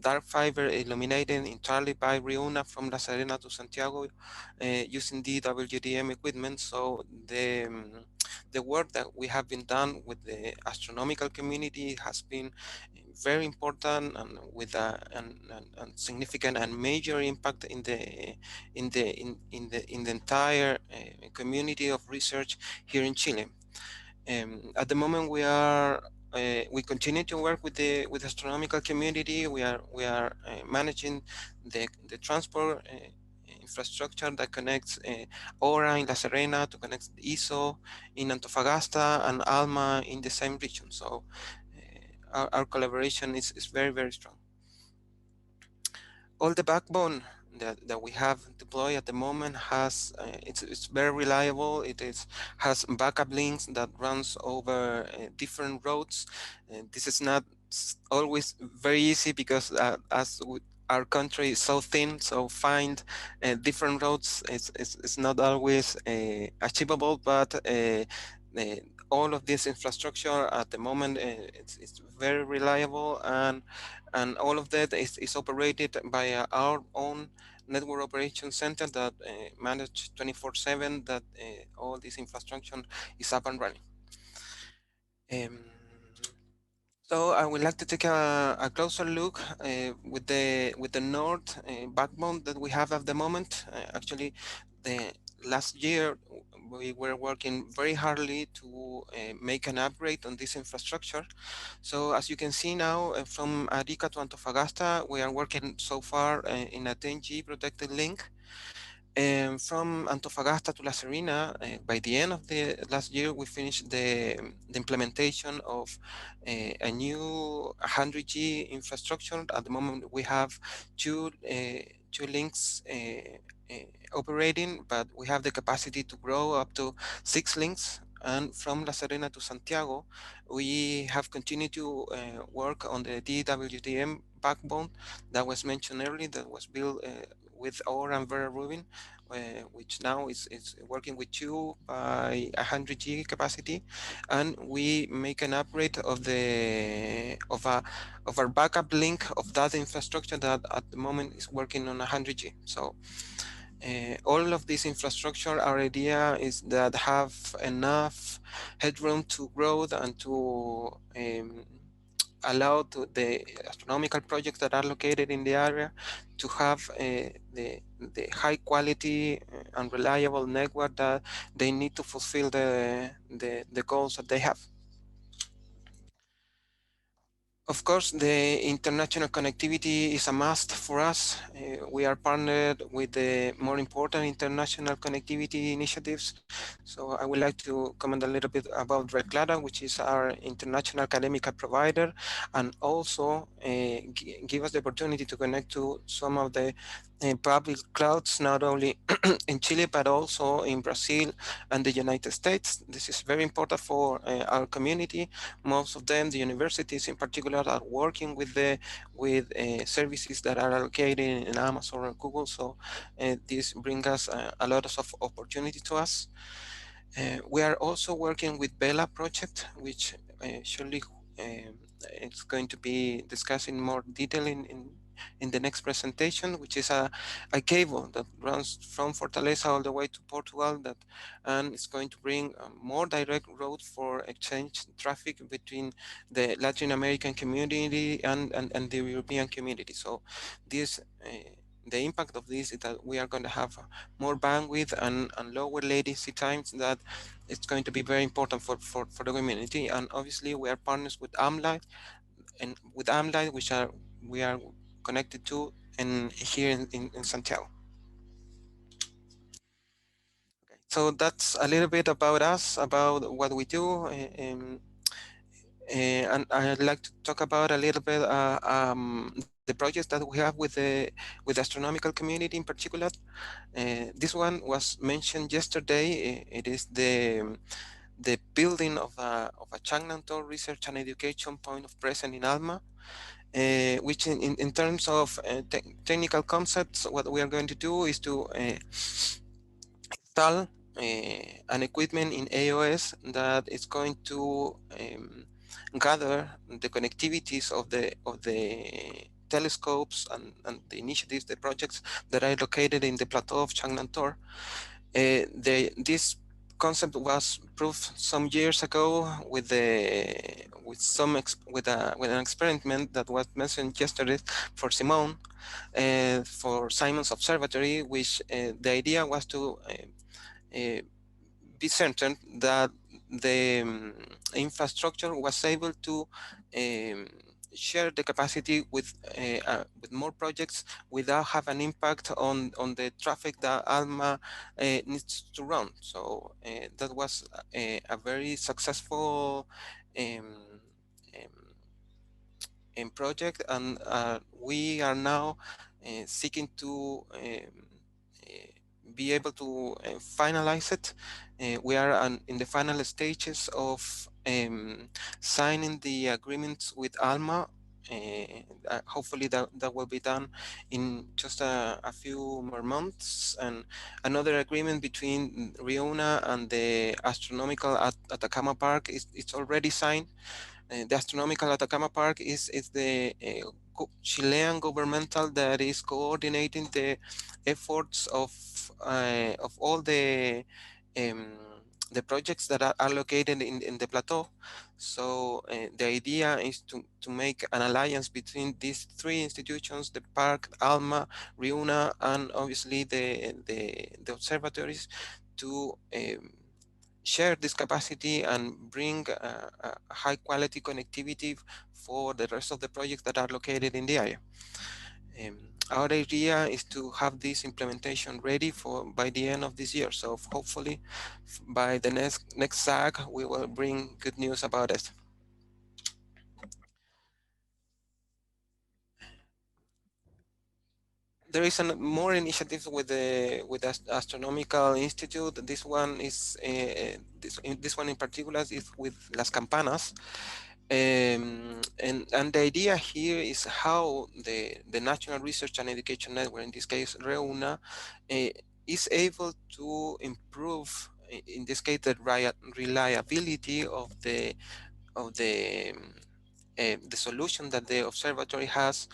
dark fiber illuminated entirely by Reuna from La Serena to Santiago using DWDM equipment. So the work that we have been done with the astronomical community has been very important and with a significant and major impact in the entire community of research here in Chile. At the moment, we continue to work with the astronomical community. We are managing the transport infrastructure that connects Ora in La Serena to connect ISO in Antofagasta and Alma in the same region. So our collaboration is very, very strong. All the backbone that we have deployed at the moment has it's very reliable. Has backup links that runs over different roads. This is not always very easy because our country is so thin, so find different roads is not always achievable, but all of this infrastructure at the moment it's very reliable, and all of that is operated by our own network operation center that manage 24/7 that all this infrastructure is up and running. So I would like to take a closer look with the node backbone that we have at the moment. Actually, the last year we were working very hardly to make an upgrade on this infrastructure. So as you can see now, from Arica to Antofagasta, we are working so far in a 10G protected link. And from Antofagasta to La Serena, by the end of the last year, we finished the implementation of a new 100G infrastructure. At the moment, we have two links operating, but we have the capacity to grow up to 6 links. And from La Serena to Santiago, we have continued to work on the DWDM backbone that was mentioned earlier, that was built with Ora and Vera Rubin, which now is working with 2 by 100G capacity, and we make an upgrade of our backup link of that infrastructure that at the moment is working on 100G. So all of this infrastructure, our idea is that have enough headroom to grow and to allow to the astronomical projects that are located in the area to have the high quality and reliable network that they need to fulfill the goals that they have. Of course, the international connectivity is a must for us. We are partnered with the more important international connectivity initiatives. So I would like to comment a little bit about Red Clara, which is our international academic provider, and also give us the opportunity to connect to some of the public clouds, not only in Chile, but also in Brazil and the United States. This is very important for our community. Most of them, the universities in particular, are working with services that are allocated in Amazon or Google. So this brings us a lot of opportunity to us. We are also working with Bella project, which surely it's going to be discussed in more detail in the next presentation, which is a cable that runs from Fortaleza all the way to Portugal, and it's going to bring a more direct route for exchange traffic between the Latin American community and the European community. So this the impact of this is that we are going to have more bandwidth and lower latency times. That it's going to be very important for the community. And obviously we are partners with AmLight, and with AmLight, which we are connected to and here in Santiago. Okay. So that's a little bit about us, about what we do. And I'd like to talk about a little bit the projects that we have with the astronomical community in particular. This one was mentioned yesterday. It is the building of a Changnantor research and education point of presence in Alma, which in terms of technical concepts, what we are going to do is to install an equipment in AOS that is going to gather the connectivities of the telescopes and the initiatives, the projects that are located in the plateau of Changnantor. This concept was proved some years ago with an experiment that was mentioned yesterday for Simone, for Simon's Observatory, which the idea was to be certain that the infrastructure was able to share the capacity with more projects without have an impact on the traffic that Alma needs to run. So that was a very successful project, and we are now seeking to be able to finalize it. We are in the final stages of signing the agreements with Alma. Hopefully that will be done in just a few more months, and another agreement between Riona and the astronomical at Atacama Park it's already signed. The astronomical Atacama Park is the Chilean governmental that is coordinating the efforts of all the projects that are located in the plateau. So the idea is to make an alliance between these three institutions: the park, Alma, Riuna, and obviously the observatories, to share this capacity and bring a high quality connectivity for the rest of the projects that are located in the area. Our idea is to have this implementation ready by the end of this year. So hopefully by the next SAACC, we will bring good news about it. There is more initiatives with the Astronomical Institute. This one is this one in particular is with Las Campanas, and the idea here is how the National Research and Education Network, in this case REUNA, is able to improve, in this case, the reliability of the solution that the observatory has,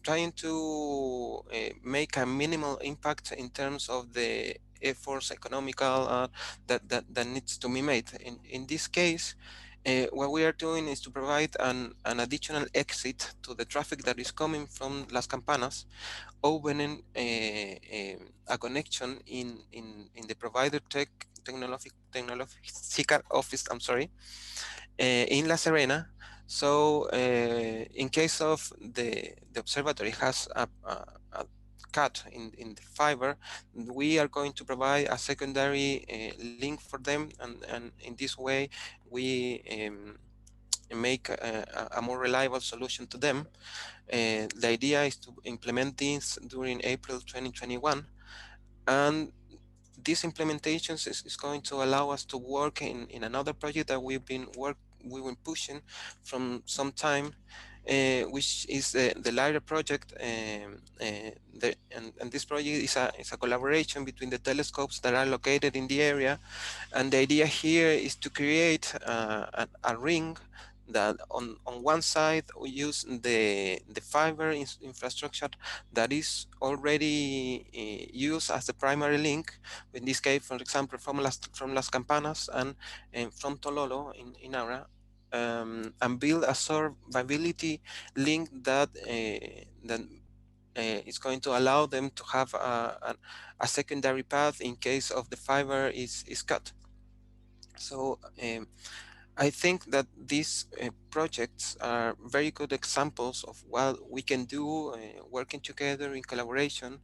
trying to make a minimal impact in terms of the efforts economical that needs to be made. In this case, what we are doing is to provide an additional exit to the traffic that is coming from Las Campanas, opening a connection in the provider technological office, I'm sorry, in La Serena. So in case of the observatory has a cut in the fiber, we are going to provide a secondary link for them, and in this way we make a more reliable solution to them. The idea is to implement this during April 2021, and this implementation is going to allow us to work in another project that we've been pushing from some time, which is the LIDAR project. And this project is a collaboration between the telescopes that are located in the area. And the idea here is to create a ring that on one side we use the fiber infrastructure that is already used as the primary link. In this case, for example, from Las Campanas and from Tololo in Aura, and build a survivability link that is going to allow them to have a secondary path in case of the fiber is cut. So I think that these projects are very good examples of what we can do working together in collaboration,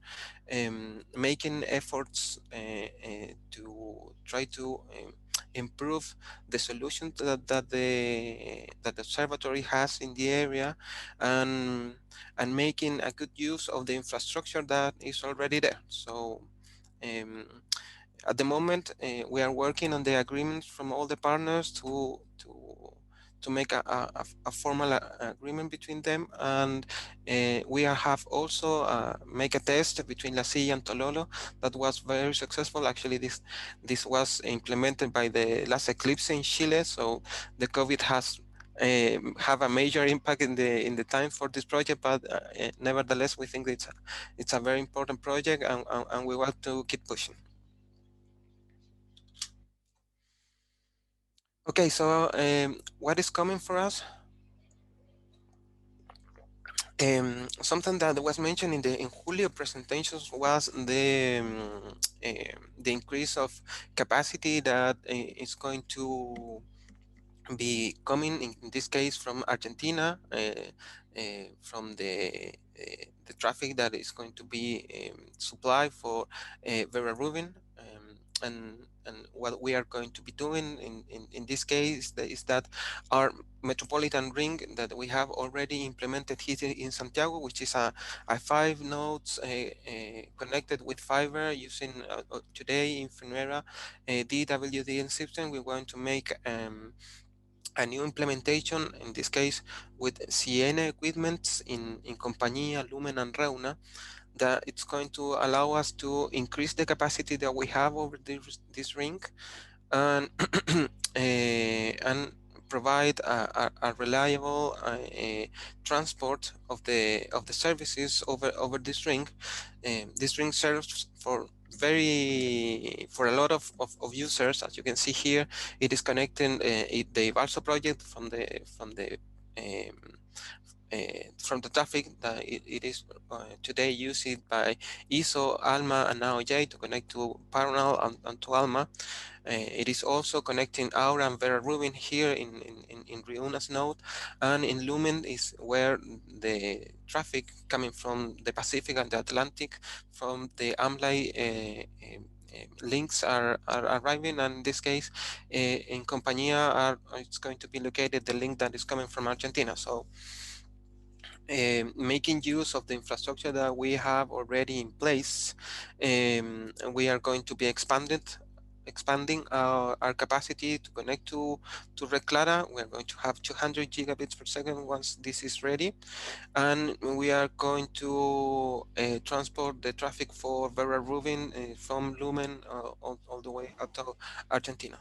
making efforts to try to improve the solution that the observatory has in the area, and making a good use of the infrastructure that is already there. So at the moment, we are working on the agreements from all the partners to make a formal agreement between them, and we have also make a test between La Silla and Tololo that was very successful. Actually, this was implemented by the last eclipse in Chile, so the COVID has have a major impact in the time for this project, but nevertheless, we think it's a very important project, and we want to keep pushing. Okay, so what is coming for us? Something that was mentioned in Julio presentations was the increase of capacity that is going to be coming in this case from Argentina, from the traffic that is going to be supplied for Vera Rubin, and what we are going to be doing in this case is that our metropolitan ring that we have already implemented here in Santiago, which is a 5 nodes connected with fiber using today in Primera DWDM system. We're going to make a new implementation, in this case with Siena equipment in Compañía, Lumen and Reuna, that it's going to allow us to increase the capacity that we have over this ring, and and provide a reliable transport of the services over this ring. This ring serves for a lot of users. As you can see here, it is connecting the Balso project from the traffic that it is today used by ISO, ALMA, and now J to connect to Paranal and to ALMA. It is also connecting Aura and Vera Rubin here in Riuna's node, and in Lumen is where the traffic coming from the Pacific and the Atlantic from the AMLAI links are arriving, and in this case in Compañía it's going to be located the link that is coming from Argentina. So making use of the infrastructure that we have already in place, we are going to be expanding our capacity to connect to Red Clara. We are going to have 200 gigabits per second once this is ready, and we are going to transport the traffic for Vera Rubin from Lumen all the way up to Argentina.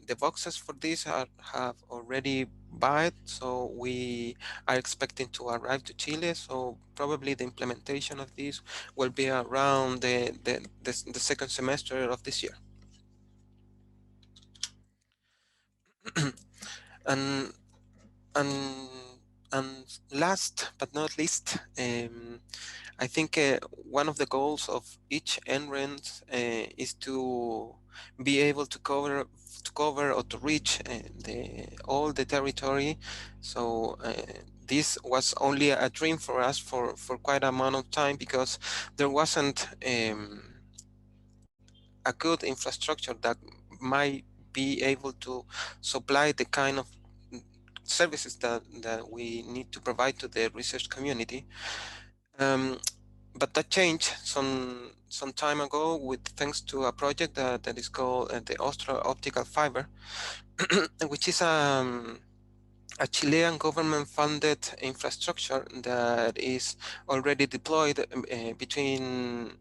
The boxes for this have already bought, so we are expecting to arrive to Chile. So probably the implementation of this will be around the second semester of this year. and last but not least, I think one of the goals of each NREN is to be able to cover or to reach all the territory. So this was only a dream for us for quite an amount of time, because there wasn't a good infrastructure that might be able to supply the kind of services that we need to provide to the research community. But that changed some time ago thanks to a project that is called the Austro Optical Fiber, which is a Chilean government-funded infrastructure that is already deployed between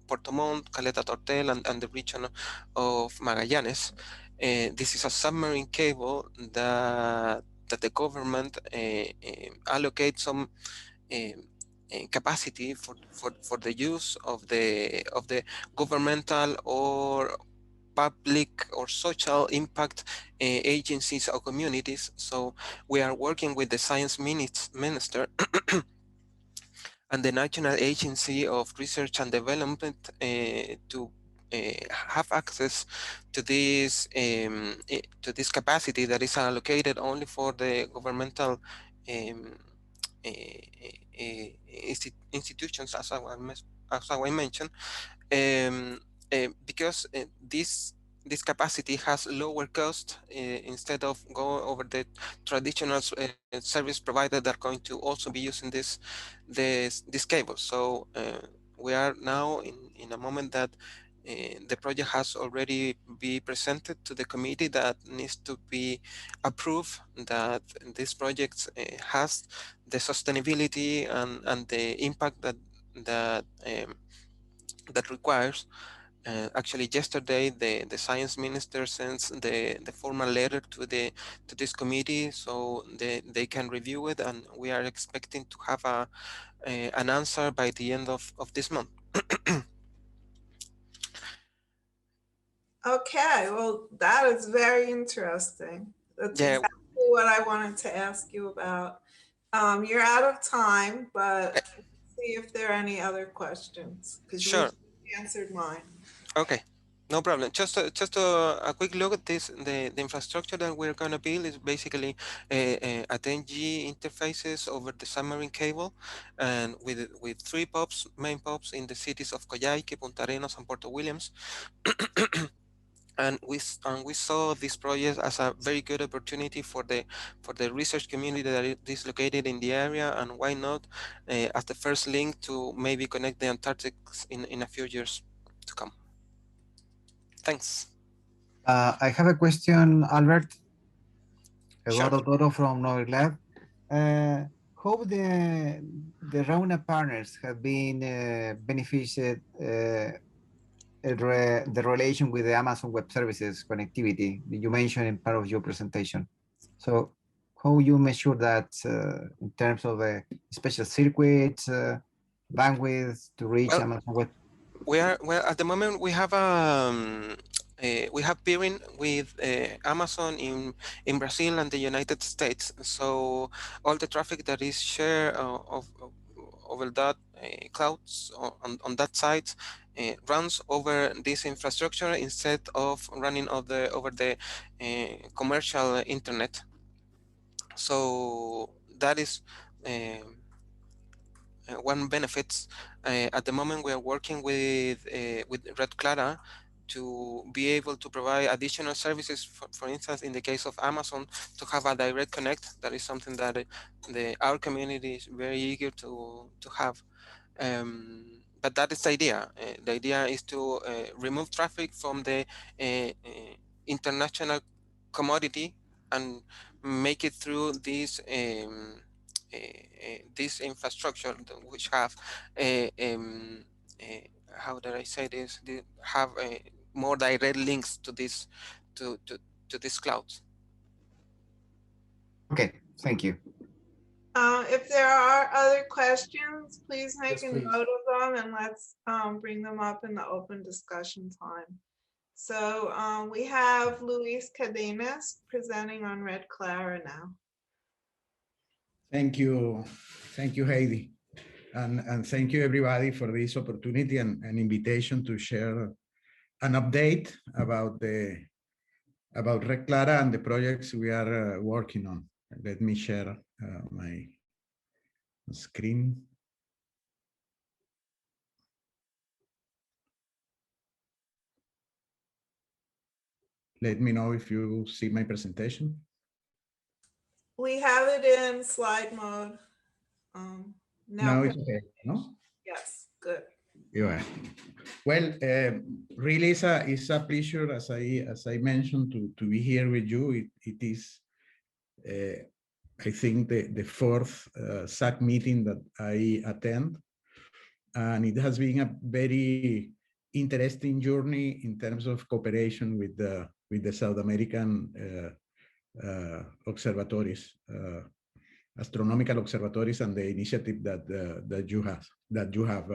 Puerto Montt, Caleta Tortel, and the region of Magallanes. This is a submarine cable that the government allocates some capacity for the use of the governmental or public or social impact agencies or communities. So we are working with the science minister and the National Agency of Research and Development to have access to this capacity that is allocated only for the governmental institutions, as I mentioned, because this capacity has lower cost instead of going over the traditional service provider that are going to also be using this cable. So we are now in a moment that the project has already been presented to the committee that needs to be approved, that this project has the sustainability and the impact that requires. Actually, yesterday the science minister sends the formal letter to this committee, so they can review it, and we are expecting to have an answer by the end of this month. Okay, well, that is very interesting. That's exactly what I wanted to ask you about. You're out of time, but let's see if there are any other questions, because Sure. you answered mine. Okay, no problem. Just a quick look at this. The infrastructure that we're going to build is basically a 10G interfaces over the submarine cable, and with 3 POPs, main POPs in the cities of Coyhaique, Punta Arenas, and Puerto Williams. And we saw this project as a very good opportunity for the research community that is located in the area, and why not as the first link to maybe connect the Antarctic in a few years to come. Thanks. I have a question, Albert. Sure. Eduardo Toro from Novel Lab. How the RAUNA partners have been benefited the relation with the Amazon Web Services connectivity that you mentioned in part of your presentation. So how you measure that in terms of special circuits, bandwidth to reach Amazon Web? Well, at the moment we have peering with Amazon in Brazil and the United States. So all the traffic that is shared over that clouds on that site runs over this infrastructure instead of running over the commercial internet. So that is one benefits. At the moment, we are working with Red Clara to be able to provide additional services. For instance, in the case of Amazon, to have a direct connect. That is something that our community is very eager to have. But that is the idea. The idea is to remove traffic from the international commodity and make it through this infrastructure, which have how did I say this? They have more direct links to this to these clouds. Okay, thank you. If there are other questions, please make a note of them, and let's bring them up in the open discussion time. So we have Luis Cadenas presenting on Red Clara now. Thank you, Heidi, and thank you everybody for this opportunity and invitation to share an update about Red Clara and the projects we are working on. Let me share my screen. Let me know if you see my presentation. We have it in slide mode. Now it's okay, no? Yes, good. Yeah. Well, really it's a pleasure, as I mentioned, to be here with you. It is I think the fourth SAACC meeting that I attend, and it has been a very interesting journey in terms of cooperation with the South American observatories, astronomical observatories, and the initiative that you have,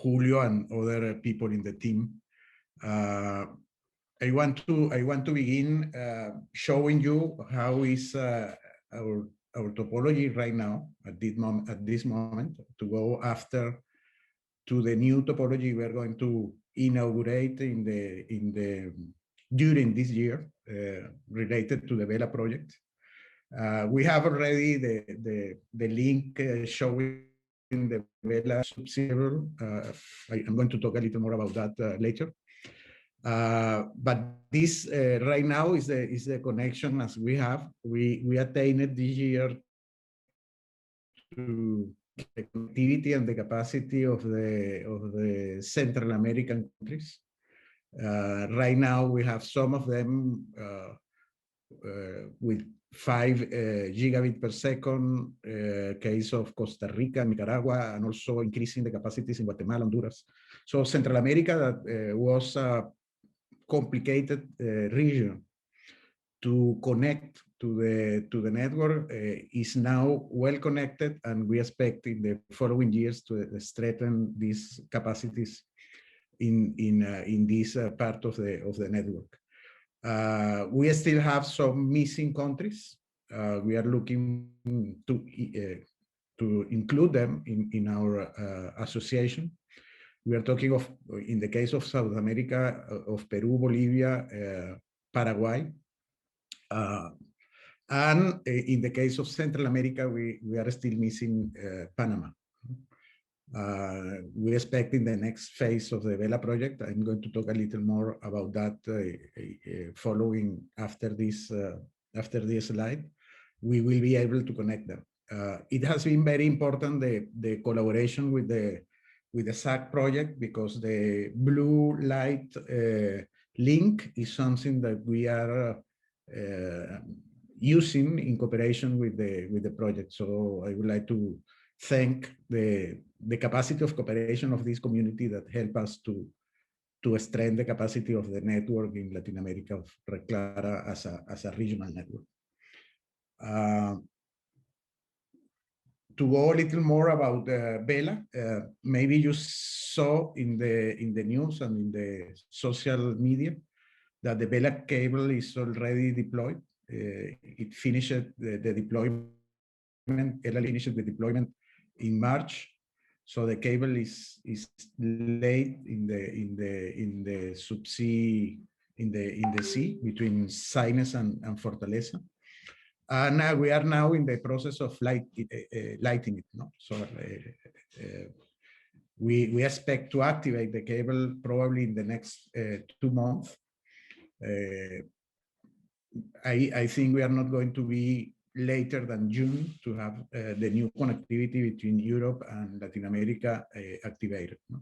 Julio and other people in the team. I want to begin showing you how is our topology right now at this moment, to go after to the new topology we're going to inaugurate during this year, related to the Vela project. We have already the link showing the Vela subserial. I'm going to talk a little more about that later. But this right now is the connection as we have. We attained this year to the connectivity and the capacity of the Central American countries. Right now we have some of them with 5 gigabit per second, case of Costa Rica, Nicaragua, and also increasing the capacities in Guatemala, Honduras. So Central America, that was a complicated region to connect to the network, is now well connected, and we expect in the following years to strengthen these capacities in this part of the network. We still have some missing countries. We are looking to include them in our association. We are talking of, in the case of South America, of Peru, Bolivia, Paraguay. And in the case of Central America, we are still missing Panama. We expect in the next phase of the Vela project, I'm going to talk a little more about that following after this slide, we will be able to connect them. It has been very important, the collaboration with the SAACC project, because the blue light link is something that we are using in cooperation with the project. So I would like to thank the capacity of cooperation of this community that help us to strengthen the capacity of the network in Latin America of Red Clara as a regional network. To go a little more about Vela, maybe you saw in the news and in the social media that the Vela cable is already deployed. It finished the deployment. Vela finished the deployment in March, so the cable is laid in the subsea in the sea between Saines and Fortaleza. And we are now in the process of lighting it. No? So we expect to activate the cable probably in the next 2 months. I think we are not going to be later than June to have the new connectivity between Europe and Latin America activated. No?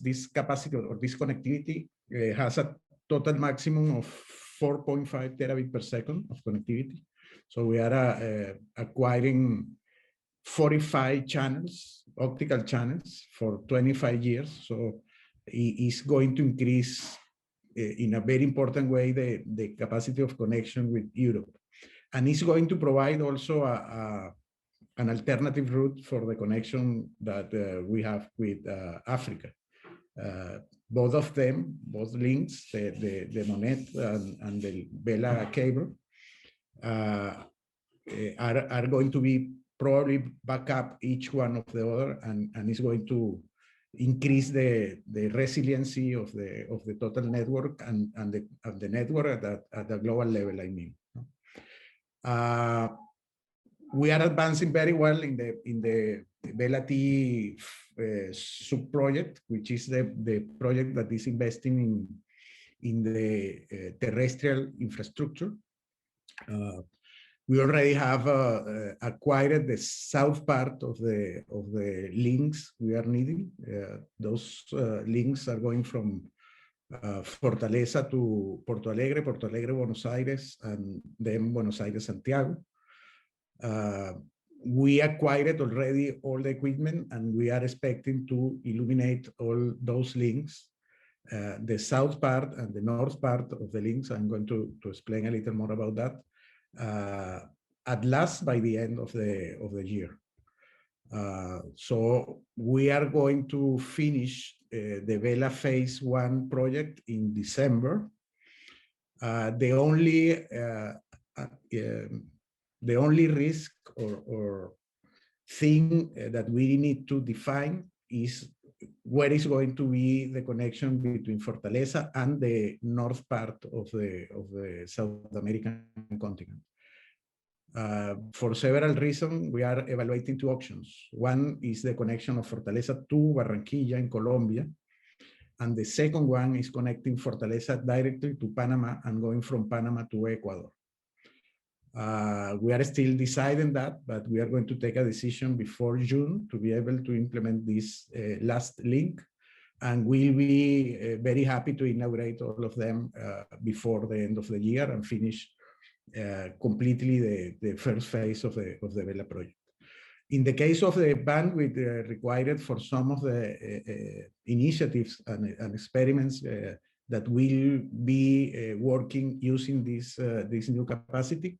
This capacity or this connectivity has a total maximum of 4.5 terabit per second of connectivity. So we are acquiring 45 channels, optical channels, for 25 years. So it is going to increase in a very important way the capacity of connection with Europe. And it's going to provide also an alternative route for the connection that we have with Africa. Both of them, both links, the Monet and the Vela cable, are going to be probably back up each one of the other, and is going to increase the resiliency of the total network and the network at the global level, I mean. We are advancing very well in the Vela T sub-project, which is the project that is investing in the terrestrial infrastructure. We already have acquired the south part of the links we are needing. Those links are going from Fortaleza to Porto Alegre, Porto Alegre, Buenos Aires, and then Buenos Aires, Santiago. We acquired already all the equipment, and we are expecting to illuminate all those links, the south part and the north part of the links. I'm going to explain a little more about that at last by the end of the year. So we are going to finish the Vela Phase 1 project in December. The only risk or thing that we need to define is where is going to be the connection between Fortaleza and the north part of the South American continent. For several reasons, we are evaluating two options. One is the connection of Fortaleza to Barranquilla in Colombia, and the second one is connecting Fortaleza directly to Panama and going from Panama to Ecuador. We are still deciding that, but we are going to take a decision before June to be able to implement this last link, and we'll be very happy to inaugurate all of them before the end of the year and finish completely the first phase of the Vela project. In the case of the bandwidth required for some of the initiatives and experiments that will be working using this new capacity,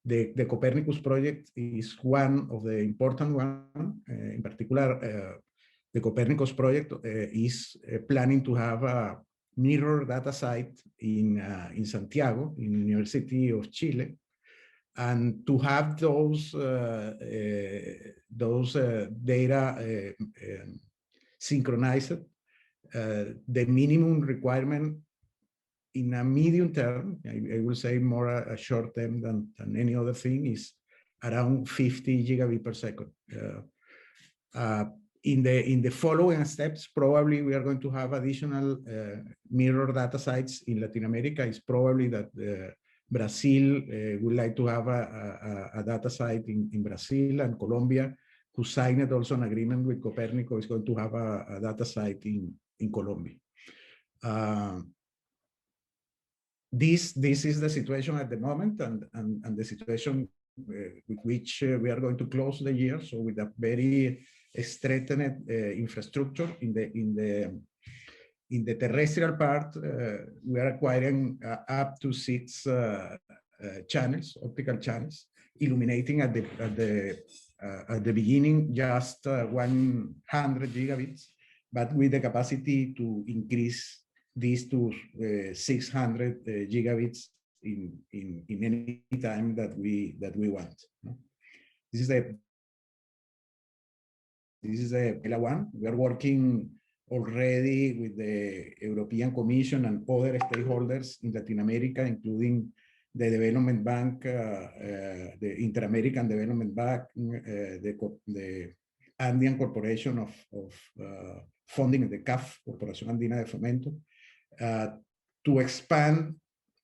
the Copernicus project is one of the important ones. In particular, the Copernicus project is planning to have a mirror data site in Santiago, in the University of Chile, and to have those data synchronized. The minimum requirement in a medium term, I will say more a short term than any other thing, is around 50 gigabit per second. In the following steps, probably we are going to have additional mirror data sites in Latin America. It's probably that Brazil would like to have a data site in Brazil, and Colombia, who signed also an agreement with Copernicus, is going to have a data site in Colombia. This is the situation at the moment, and the situation with which we are going to close the year. So with a very strengthened infrastructure in the terrestrial part, we are acquiring up to 6 channels, optical channels, illuminating at the beginning just 100 gigabits, but with the capacity to increase these to 600 gigabits in any time that we want. This is the Vela 1. We are working already with the European Commission and other stakeholders in Latin America, including the Development Bank, the Inter-American Development Bank, the Andean Corporation of Funding, the CAF, Corporación Andina de Fomento, to expand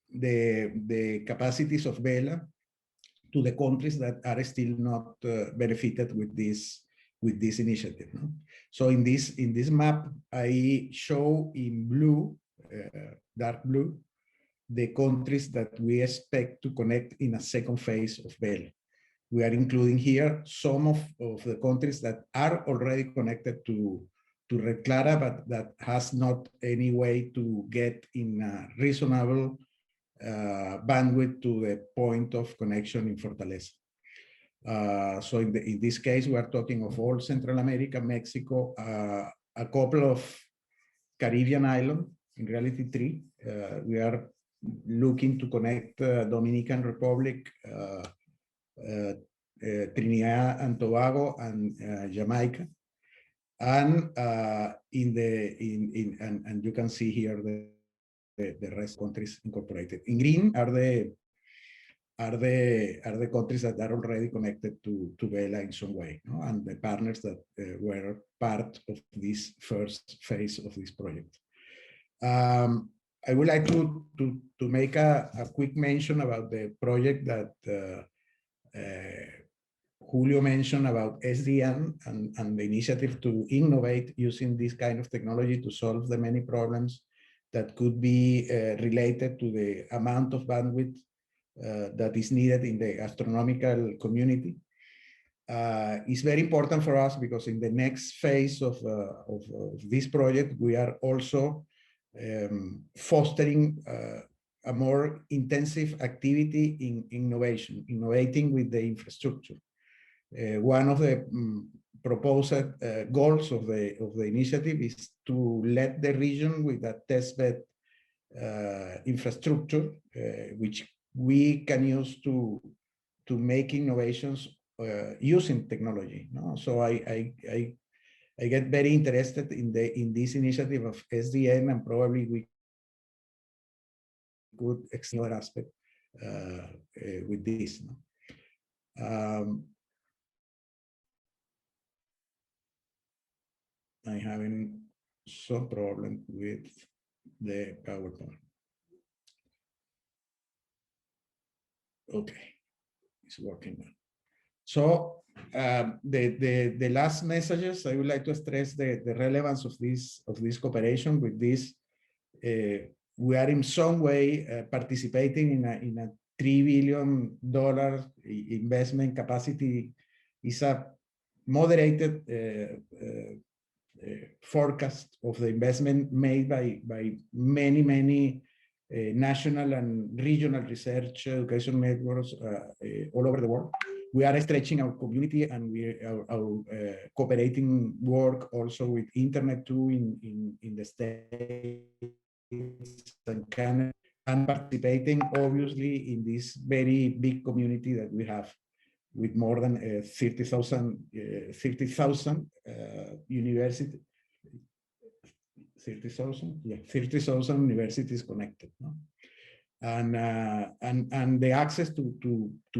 the capacities of Vela to the countries that are still not benefited with this initiative. No? So in this map, I show in blue, dark blue, the countries that we expect to connect in a second phase of Vela. We are including here some of the countries that are already connected to Red Clara, but that has not any way to get in a reasonable bandwidth to the point of connection in Fortaleza. So in this case, we are talking of all Central America, Mexico, a couple of Caribbean islands, in reality 3. We are looking to connect Dominican Republic, Trinidad and Tobago, and Jamaica. And and you can see here the rest countries incorporated. In green are the countries that are already connected to Vela in some way, no? And the partners that were part of this first phase of this project. I would like to make a quick mention about the project that Julio mentioned about SDN and the initiative to innovate using this kind of technology to solve the many problems that could be related to the amount of bandwidth that is needed in the astronomical community. It's very important for us because in the next phase of this project, we are also fostering a more intensive activity in innovation, innovating with the infrastructure. One of the proposed goals of the initiative is to let the region with a testbed infrastructure, which we can use to make innovations using technology. No? So I get very interested in this initiative of SDN, and probably we could explore another aspect with this. No? I'm having some problem with the PowerPoint. Okay, it's working now. So the last messages, I would like to stress the relevance of this cooperation with this. We are in some way participating in a $3 billion investment capacity. Is a moderated forecast of the investment made by many national and regional research education networks all over the world. We are stretching our community, and our cooperating work also with Internet too in the States and Canada, and participating obviously in this very big community that we have with more than 30,000 universities. 30,000 universities connected, no? And the access to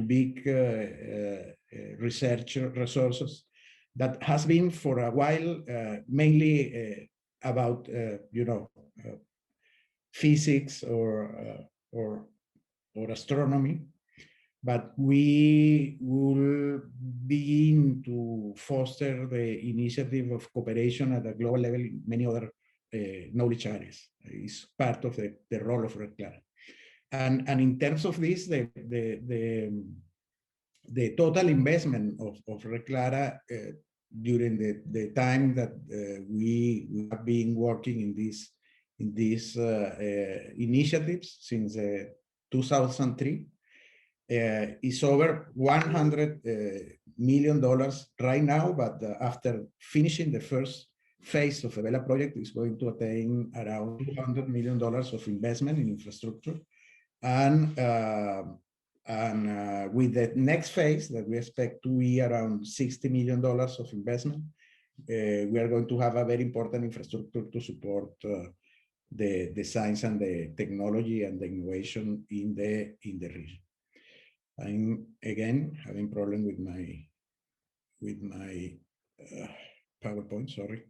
big research resources that has been for a while mainly about physics or astronomy, but we will begin to foster the initiative of cooperation at a global level in many other knowledge areas. It's part of the role of Red Clara. And in terms of this, the total investment of Red Clara during the time that we have been working in these initiatives since 2003 is over $100 million right now, but after finishing the first phase of the Vela project is going to attain around $200 million of investment in infrastructure. And with the next phase that we expect to be around $60 million of investment, we are going to have a very important infrastructure to support the science and the technology and the innovation in the region. I'm again having problem with my PowerPoint. Sorry,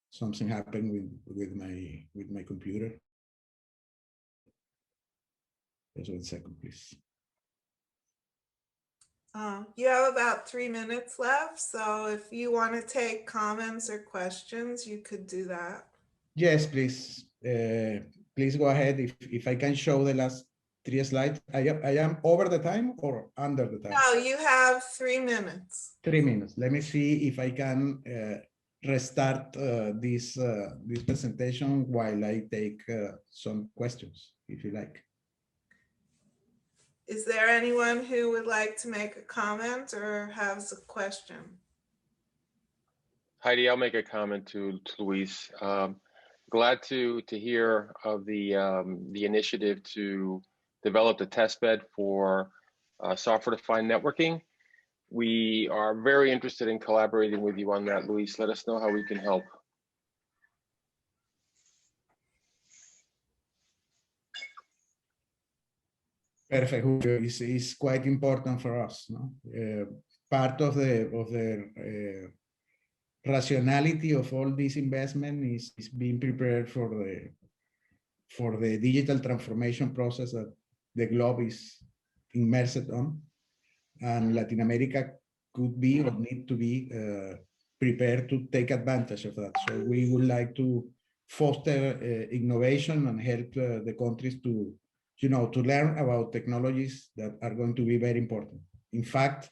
something happened with my computer. Just 1 second, please. You have about 3 minutes left, so if you want to take comments or questions, you could do that. Yes, please. Please go ahead. If I can show the last 3 slides. I am over the time or under the time? No, you have 3 minutes. 3 minutes. Let me see if I can restart this presentation while I take some questions, if you like. Is there anyone who would like to make a comment or has a question? Heidi, I'll make a comment to Luis. Glad to hear of the initiative to develop the testbed for software-defined networking. We are very interested in collaborating with you on that, Luis. Let us know how we can help. Perfect. It's quite important for us. No? Part of the rationality of all this investment is being prepared for the digital transformation process that the globe is immersed on, and Latin America could be or need to be prepared to take advantage of that. So we would like to foster innovation and help the countries to, to learn about technologies that are going to be very important. In fact,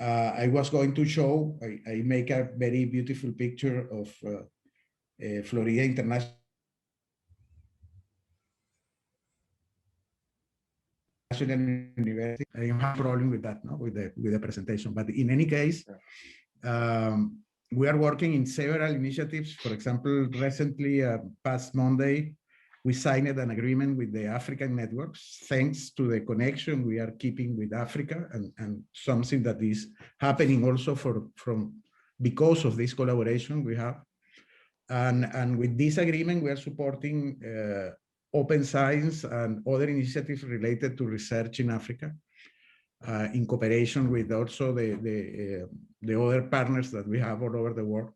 I was going to show, I make a very beautiful picture of Florida International University. I don't have a problem with that, no, with the presentation. But in any case, we are working in several initiatives. For example, recently, past Monday, we signed an agreement with the African networks, thanks to the connection we are keeping with Africa, and something that is happening also because of this collaboration we have. And with this agreement, we are supporting open science and other initiatives related to research in Africa, in cooperation with also the other partners that we have all over the world.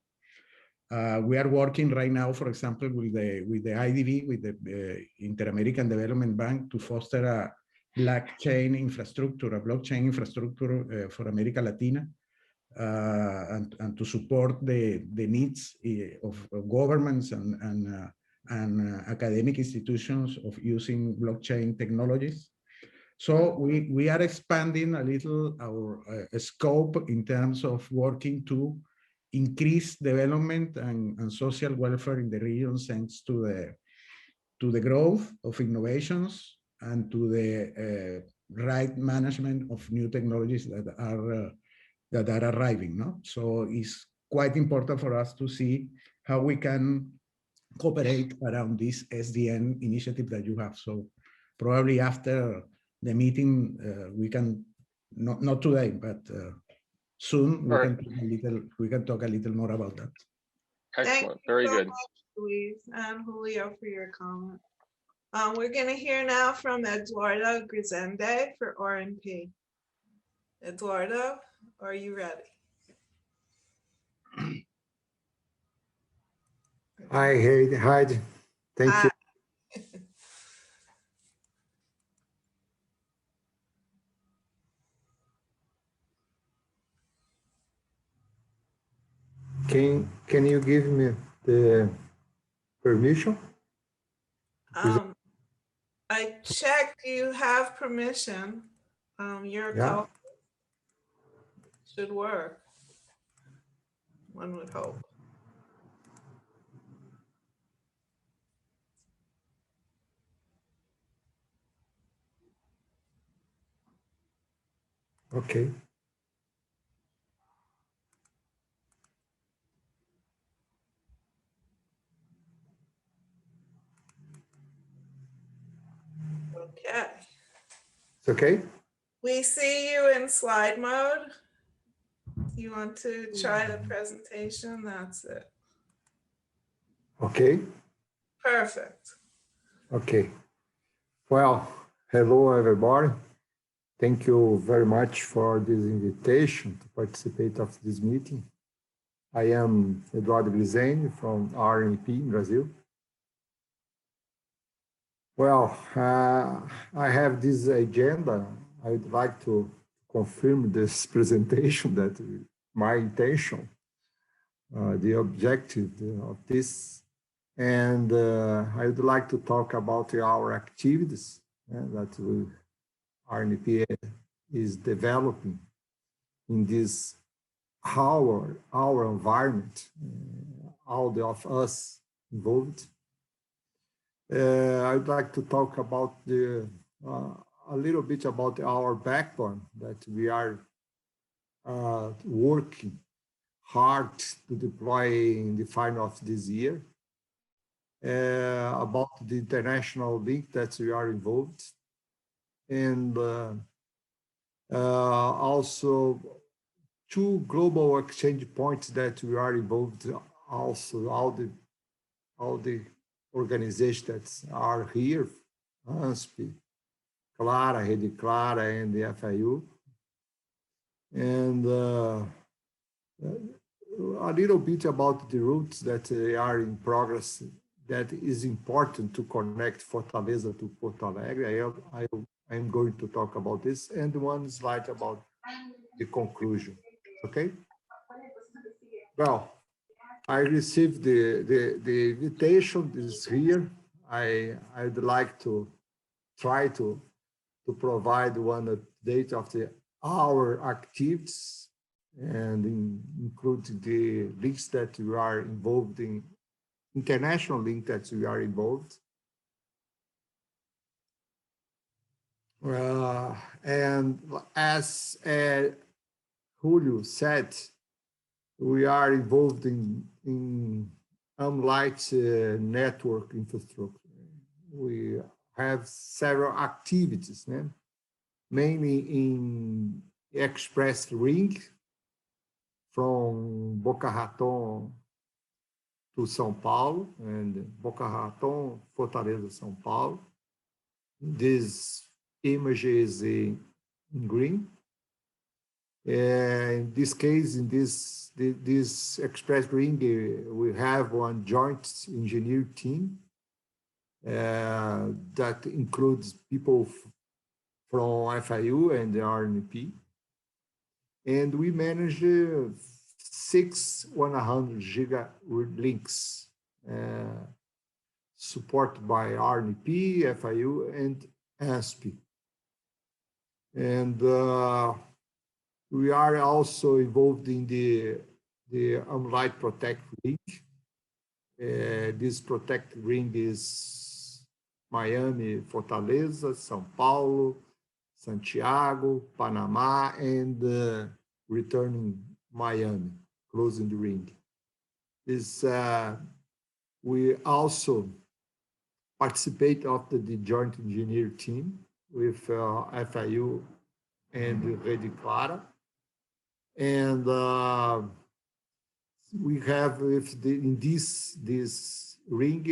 We are working right now, for example, with the IDB, with the Inter-American Development Bank, to foster a blockchain infrastructure for America Latina, and to support the needs of governments and academic institutions of using blockchain technologies. So we are expanding a little our scope in terms of working to increase development and social welfare in the region, thanks to the growth of innovations and to the right management of new technologies that are arriving. No? So it's quite important for us to see how we can cooperate around this SDN initiative that you have. So probably after the meeting, we can, not today, but soon we can talk a little more about that. Excellent, very good. Much, Luis and Julio, for your comment. We're going to hear now from Eduardo Grisende for RNP. Eduardo, are you ready? Hi, Heidi. Thank you. Can you give me the permission? I checked, you have permission. Your call should work. One would hope. Okay. Okay. It's okay? We see you in slide mode. You want to try the presentation? That's it. Okay. Perfect. Okay. Well, hello, everybody. Thank you very much for this invitation to participate of this meeting. I am Eduardo Grisende from RNP in Brazil. Well, I have this agenda. I would like to confirm this presentation that my intention, the objective of this, and I would like to talk about our activities that RNP is developing in this our environment, all of us involved. I'd like to talk about a little bit about our backbone that we are working hard to deploy in the final of this year, about the international link that we are involved, and also 2 global exchange points that we are involved. Also, all the organizations that are here, ANSP, Clara, Rede Clara, and the FIU, and a little bit about the routes that are in progress. That is important to connect Fortaleza to Porto Alegre. I'm going to talk about this, and one slide about the conclusion. Okay. Well, I received the invitation is here. I'd like to try to provide one update of our activities and include the links that we are involved in, international link that we are involved. And as Julio said, we are involved in unlight network infrastructure. We have several activities, mainly in express ring from Boca Raton to São Paulo and Boca Raton, Fortaleza, São Paulo. This image is in green. In this case, in this express ring, we have one joint engineer team that includes people from FIU and the RNP. And we manage 6 100 giga links supported by RNP, FIU, and ASP. And we are also involved in the Unlight Protect ring. This Protect ring is Miami, Fortaleza, São Paulo, Santiago, Panama, and returning Miami, closing the ring. We also participate of the joint engineer team with FIU and Rede Clara. And we have in this ring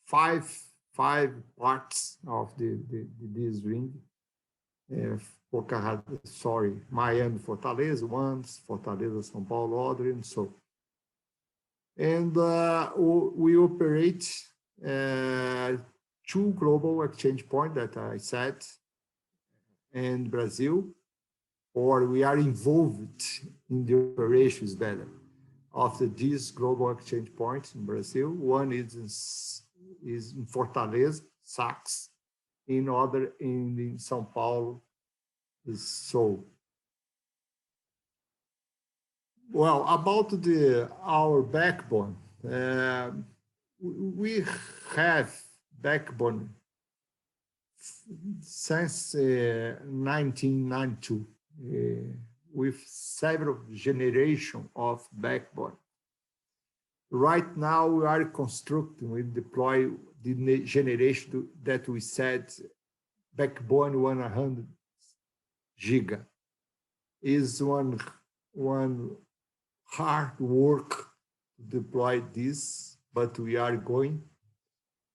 5 parts of this ring. Miami, Fortaleza, once, Fortaleza, São Paulo, other, and so. And we operate 2 global exchange points that I said in Brazil, or we are involved in the operations better of these global exchange points in Brazil. One is in Fortaleza, SAACC, in other in São Paulo is so. Well, about our backbone, we have backbone since 1992 with several generations of backbone. Right now, we are constructing, we deploy the generation that we said backbone 100 giga is one hard work to deploy this, but we are going.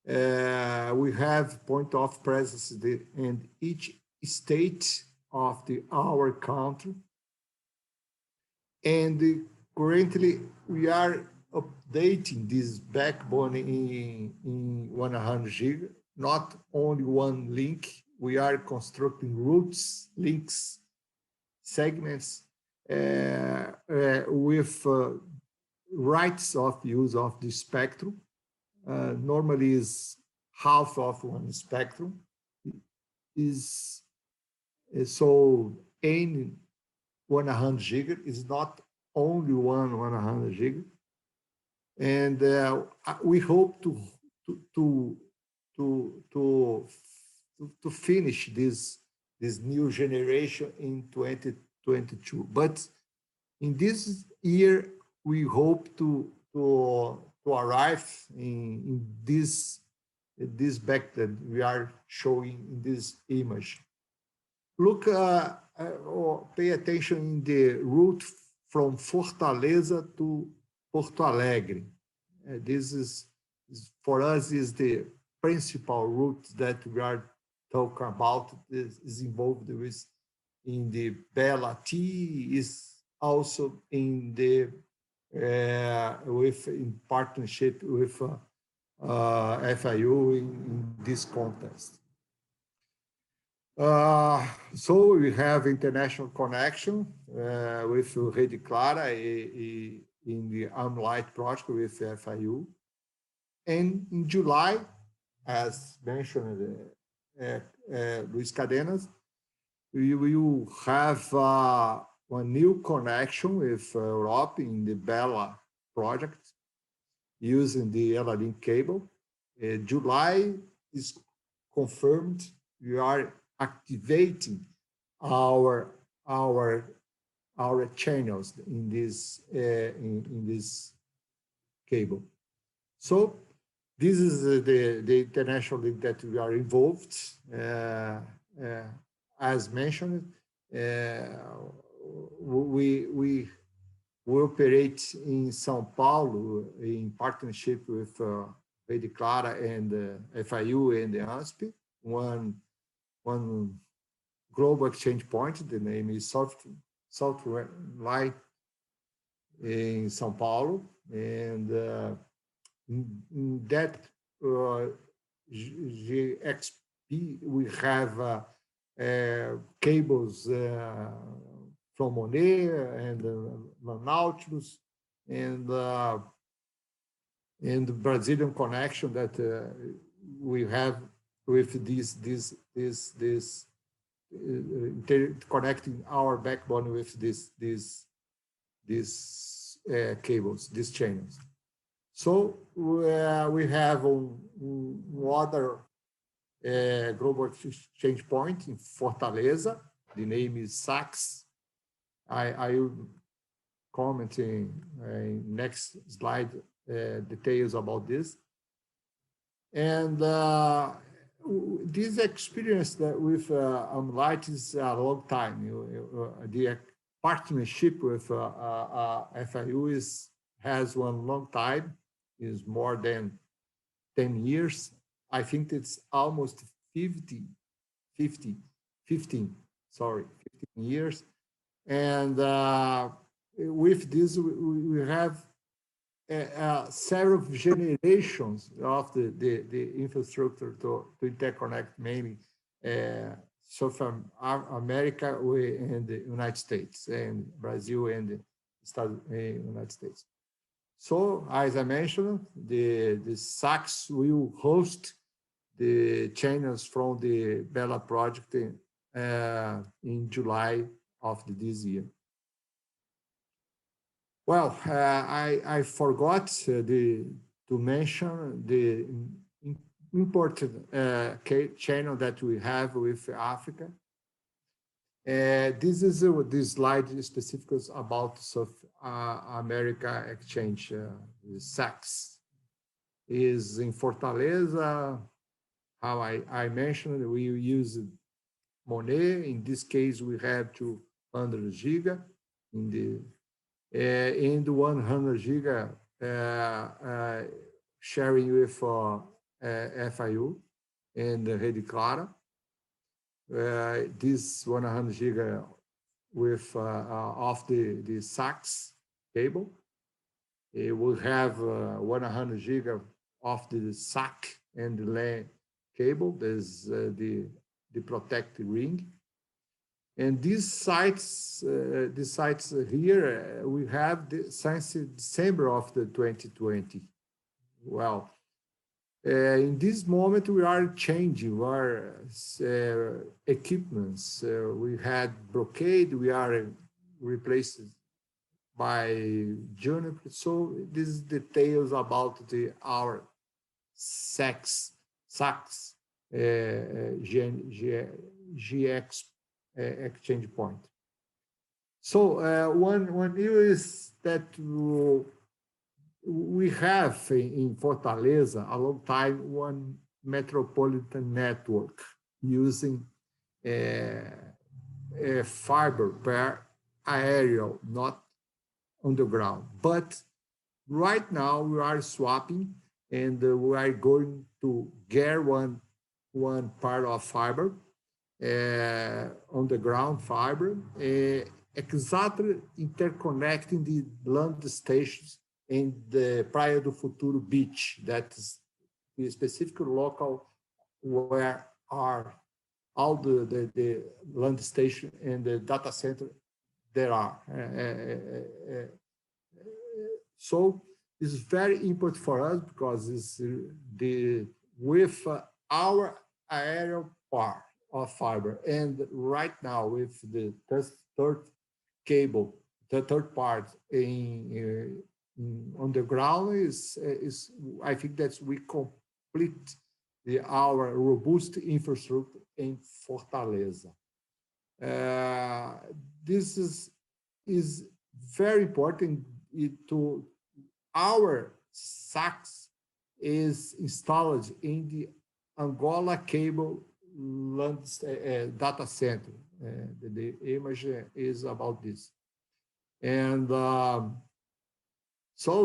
We have point of presence in each state of our country. And currently we are updating this backbone in 100 gig, not only one link. We are constructing routes, links, segments with rights of use of the spectrum. Normally is half of one spectrum. So any 100 gig is not only one 100 gig. And we hope to finish this new generation in 2022. But in this year, we hope to arrive in this back that we are showing in this image. Look, pay attention in the route from Fortaleza to Porto Alegre. This is for us is the principal route that we are talking about. This is involved with in the Bela T, is also in the in partnership with FIU in this contest. So we have international connection with Rede Clara, in the Light project with FIU. And in July, as mentioned, Luis Cadenas, we will have one new connection with Europe in the Bella project using the LR-Link cable. July is confirmed. We are activating our channels in this cable. So this is the international link that we are involved. As mentioned, we operate in São Paulo in partnership with Rede Clara and FIU and the ANSP, one global exchange point. The name is Software Light in São Paulo, and in that GXP we have cables from Monet and Nautilus and the Brazilian connection that we have with this connecting our backbone with these cables, these channels. So we have another global exchange point in Fortaleza. The name is SAACC. I will comment in next slide details about this. And this experience that with Light is a long time. The partnership with FIU has one long time, is more than 10 years. I think it's almost 15 years. And with this, we have several generations of the infrastructure to interconnect mainly South America and the United States, and Brazil and the United States. So, as I mentioned, the SAACC will host the channels from the Bella project in July of this year. Well, I forgot to mention the important channel that we have with Africa. This is this slide specifics about South America exchange. SAACC is in Fortaleza. How I mentioned, we use Monet. In this case, we have 200 giga in the and 100 giga sharing with FIU and Rede Clara. This 100 giga with of the SAACC cable. We have 100 giga of the SAACC and the LAN cable. There's the protected ring. And these sites here, we have since December of the 2020. Well, in this moment, we are changing our equipments. We had Brocade, we are replaced by Juniper. So this is details about our SAACC GX exchange point. So one news that we have in Fortaleza a long time one metropolitan network using a fiber per aerial, not on the ground. But right now we are swapping and we are going to get one part of fiber on the ground fiber, exactly interconnecting the land stations in the Praia do Futuro beach. That is the specific local where are all the land station and the data center there are. So it's very important for us because it's with our aerial part of fiber, and right now with the third cable, the third part on the ground is I think that we complete our robust infrastructure in Fortaleza. This is very important to our SAACC is installed in the Angola cable data center. The image is about this. And so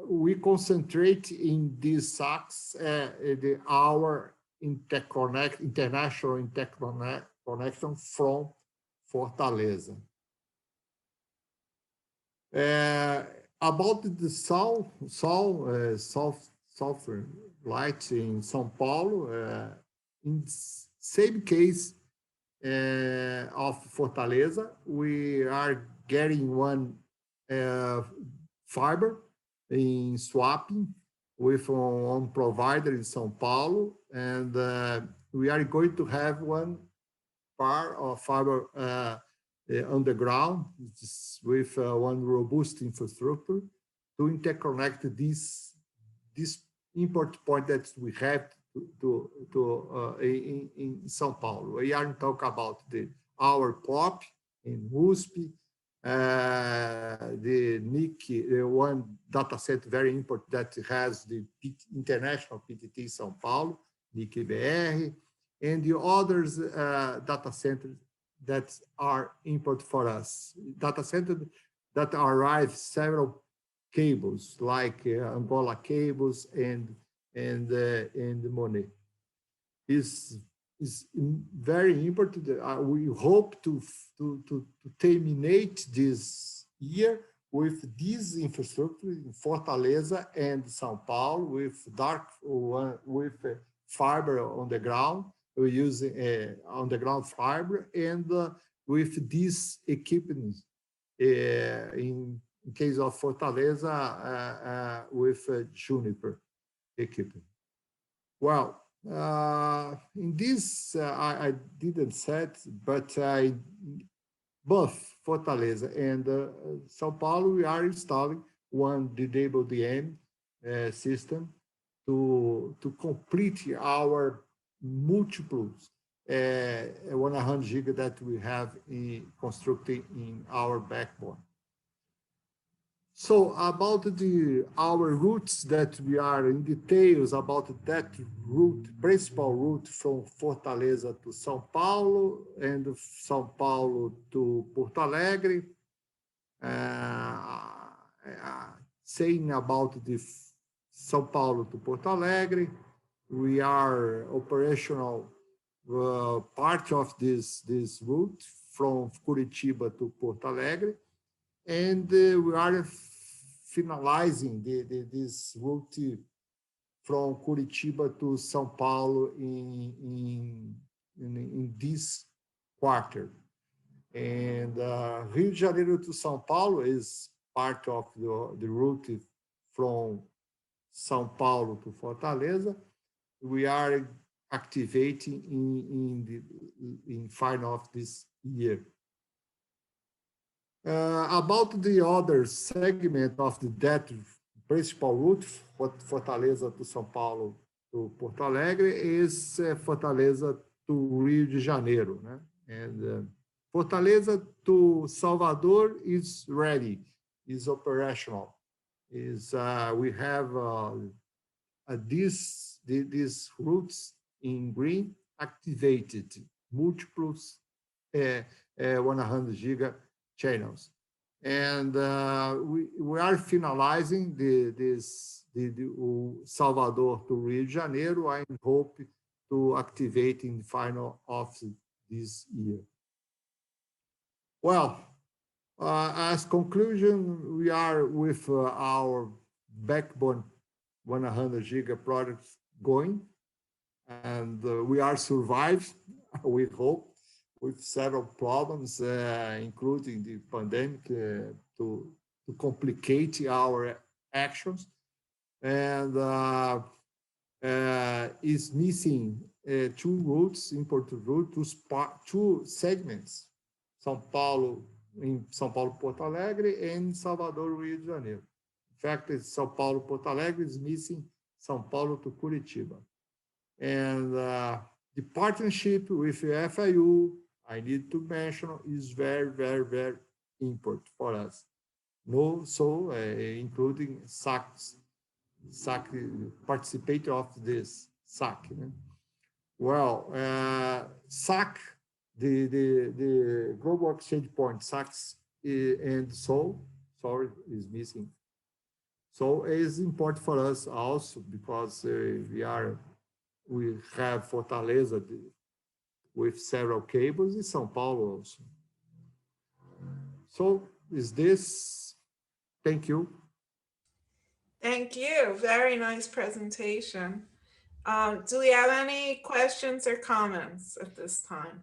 we concentrate in these SAACC, our international interconnection from Fortaleza. About the sulfur light in São Paulo, in same case of Fortaleza, we are getting one fiber in swapping with one provider in São Paulo, and we are going to have one part of fiber underground with one robust infrastructure to interconnect this import point that we have in São Paulo. We are talking about our POP in USP, the NIC, one data set very important that has the international PTT São Paulo, NIC-BR, and the others data centers that are important for us. Data centers that arrive several cables like Angola cables and Monet. Is very important. We hope to terminate this year with this infrastructure in Fortaleza and São Paulo with fiber on the ground. We're using underground fiber and with this equipment in case of Fortaleza with Juniper equipment. Well, in this I didn't set, but both Fortaleza and São Paulo we are installing one DWDM system to complete our multiples 100 gig that we have constructed in our backbone. So about our routes that we are in details about that route, principal route from Fortaleza to São Paulo and São Paulo to Porto Alegre. Saying about the São Paulo to Porto Alegre, we are operational part of this route from Curitiba to Porto Alegre, and we are finalizing this route from Curitiba to São Paulo in this quarter. And Rio de Janeiro to São Paulo is part of the route from São Paulo to Fortaleza. We are activating in final of this year. About the other segment of that principal route, Fortaleza to São Paulo to Porto Alegre, is Fortaleza to Rio de Janeiro, né? And Fortaleza to Salvador is ready, is operational. We have these routes in green activated, multiples 100 giga channels, and we are finalizing the Salvador to Rio de Janeiro. I hope to activate in the final of this year. Well, as conclusion, we are with our backbone 100 giga products going, and we are survived, we hope, with several problems, including the pandemic to to complicate our actions, and is missing two routes, important routes, two segments, São Paulo, in São Paulo, Porto Alegre, and Salvador, Rio de Janeiro. In fact, it's São Paulo, Porto Alegre is missing São Paulo to Curitiba. And the partnership with FIU, I need to mention, is very, very, very important for us. Including SAACC participate of this SAACC. Well, SAACC, the global exchange point, SAACC and Seoul, sorry, is missing. So it is important for us also because we have Fortaleza with several cables in São Paulo also. So is this, thank you. Thank you. Very nice presentation. Do we have any questions or comments at this time?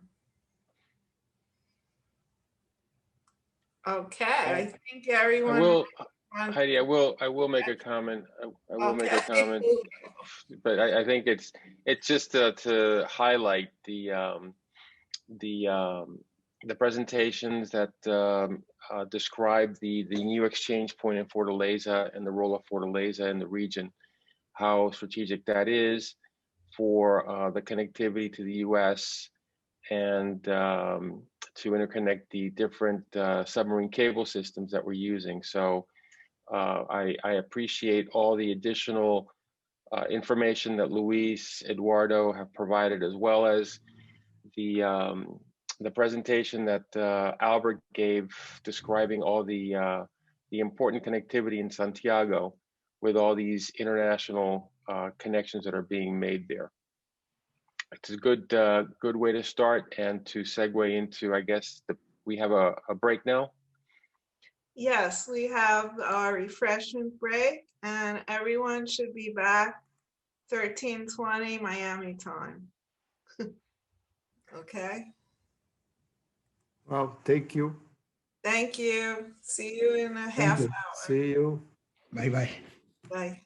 Okay, I think everyone. Heidi, I will make a comment. I will make a comment, but I think it's just to highlight the presentations that describe the new exchange point in Fortaleza and the role of Fortaleza in the region, how strategic that is for the connectivity to the U.S. and to interconnect the different submarine cable systems that we're using. So I appreciate all the additional information that Luis, Eduardo have provided, as well as the presentation that Albert gave describing all the important connectivity in Santiago with all these international connections that are being made there. It's a good way to start and to segue into, I guess, we have a break now. Yes, we have our refreshment break, and everyone should be back 13:20 Miami time. Okay. Well, thank you. Thank you. See you in a half hour. See you. Bye-bye. Bye.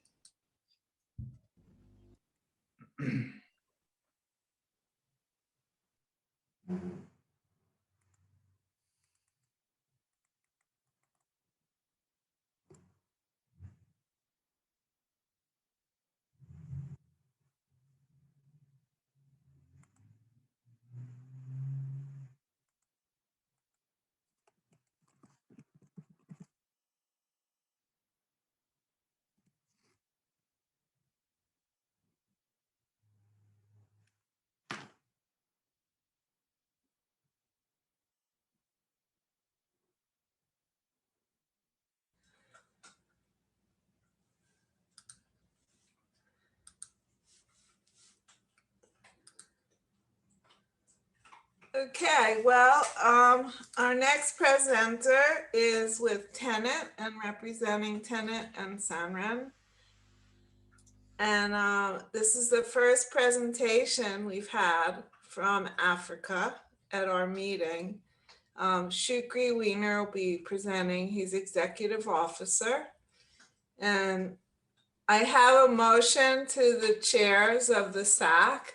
Okay, well, our next presenter is with Tenet and representing Tenet and Sanren. And this is the first presentation we've had from Africa at our meeting. Shukri Wiener will be presenting. He's executive officer. And I have a motion to the chairs of the SAACC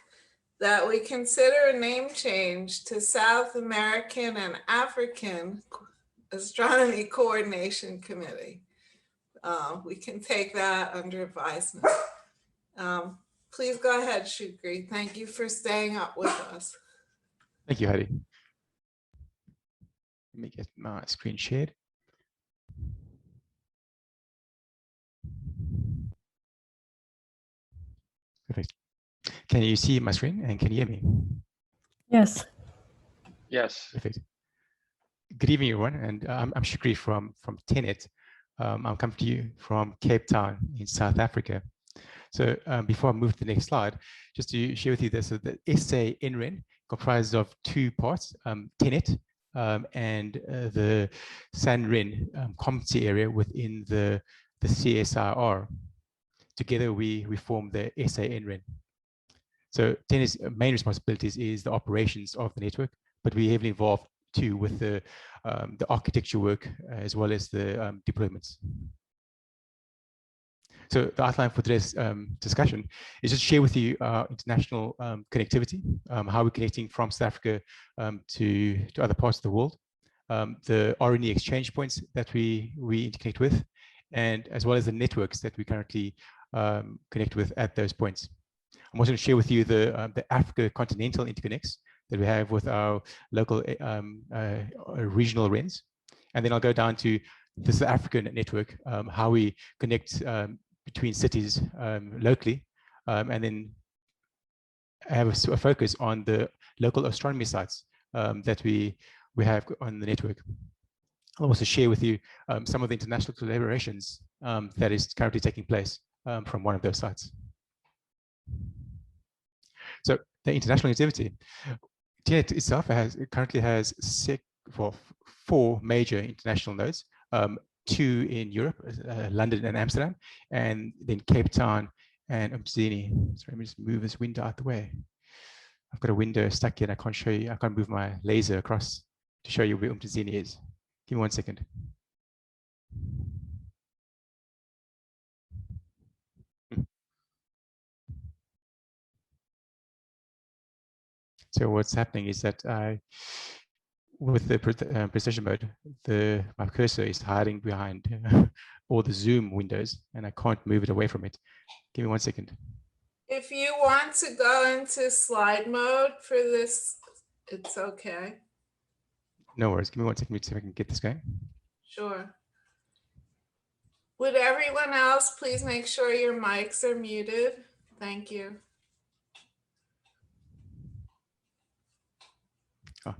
that we consider a name change to South American and African Astronomy Coordination Committee. We can take that under advisement. Please go ahead, Shukri. Thank you for staying up with us. Thank you, Heidi. Let me get my screen shared. Perfect. Can you see my screen and can you hear me? Yes. Yes. Perfect. Good evening, everyone. And I'm Shukri from Tenet. I'm coming to you from Cape Town in South Africa. So before I move to the next slide, just to share with you this, so the SAACC comprises of two parts, Tenet and the Sanren competency area within the CSIR. Together we form the SAACC. So Tenet's main responsibilities is the operations of the network, but we're heavily involved too with the architecture work as well as the deployments. So the outline for today's discussion is just share with you international connectivity, how we're connecting from South Africa to other parts of the world, the RNE exchange points that we interconnect with, and as well as the networks that we currently connect with at those points. I'm also going to share with you the Africa continental interconnects that we have with our local regional RENs. And then I'll go down to the South African network, how we connect between cities locally, and then have a focus on the local astronomy sites that we have on the network. I'll also share with you some of the international collaborations that is currently taking place from one of those sites. So the international activity, TNET itself currently has 4 major international nodes, 2 in Europe, London and Amsterdam, and then Cape Town and Umzini. So let me just move this window out the way. I've got a window stuck here and I can't show you, I can't move my laser across to show you where Umzini is. Give me 1 second. So what's happening is that with the precision mode, my cursor is hiding behind all the zoom windows and I can't move it away from it. Give me 1 second. If you want to go into slide mode for this, it's okay. No worries. Give me 1 second to see if I can get this going. Sure. Would everyone else please make sure your mics are muted? Thank you. Oh,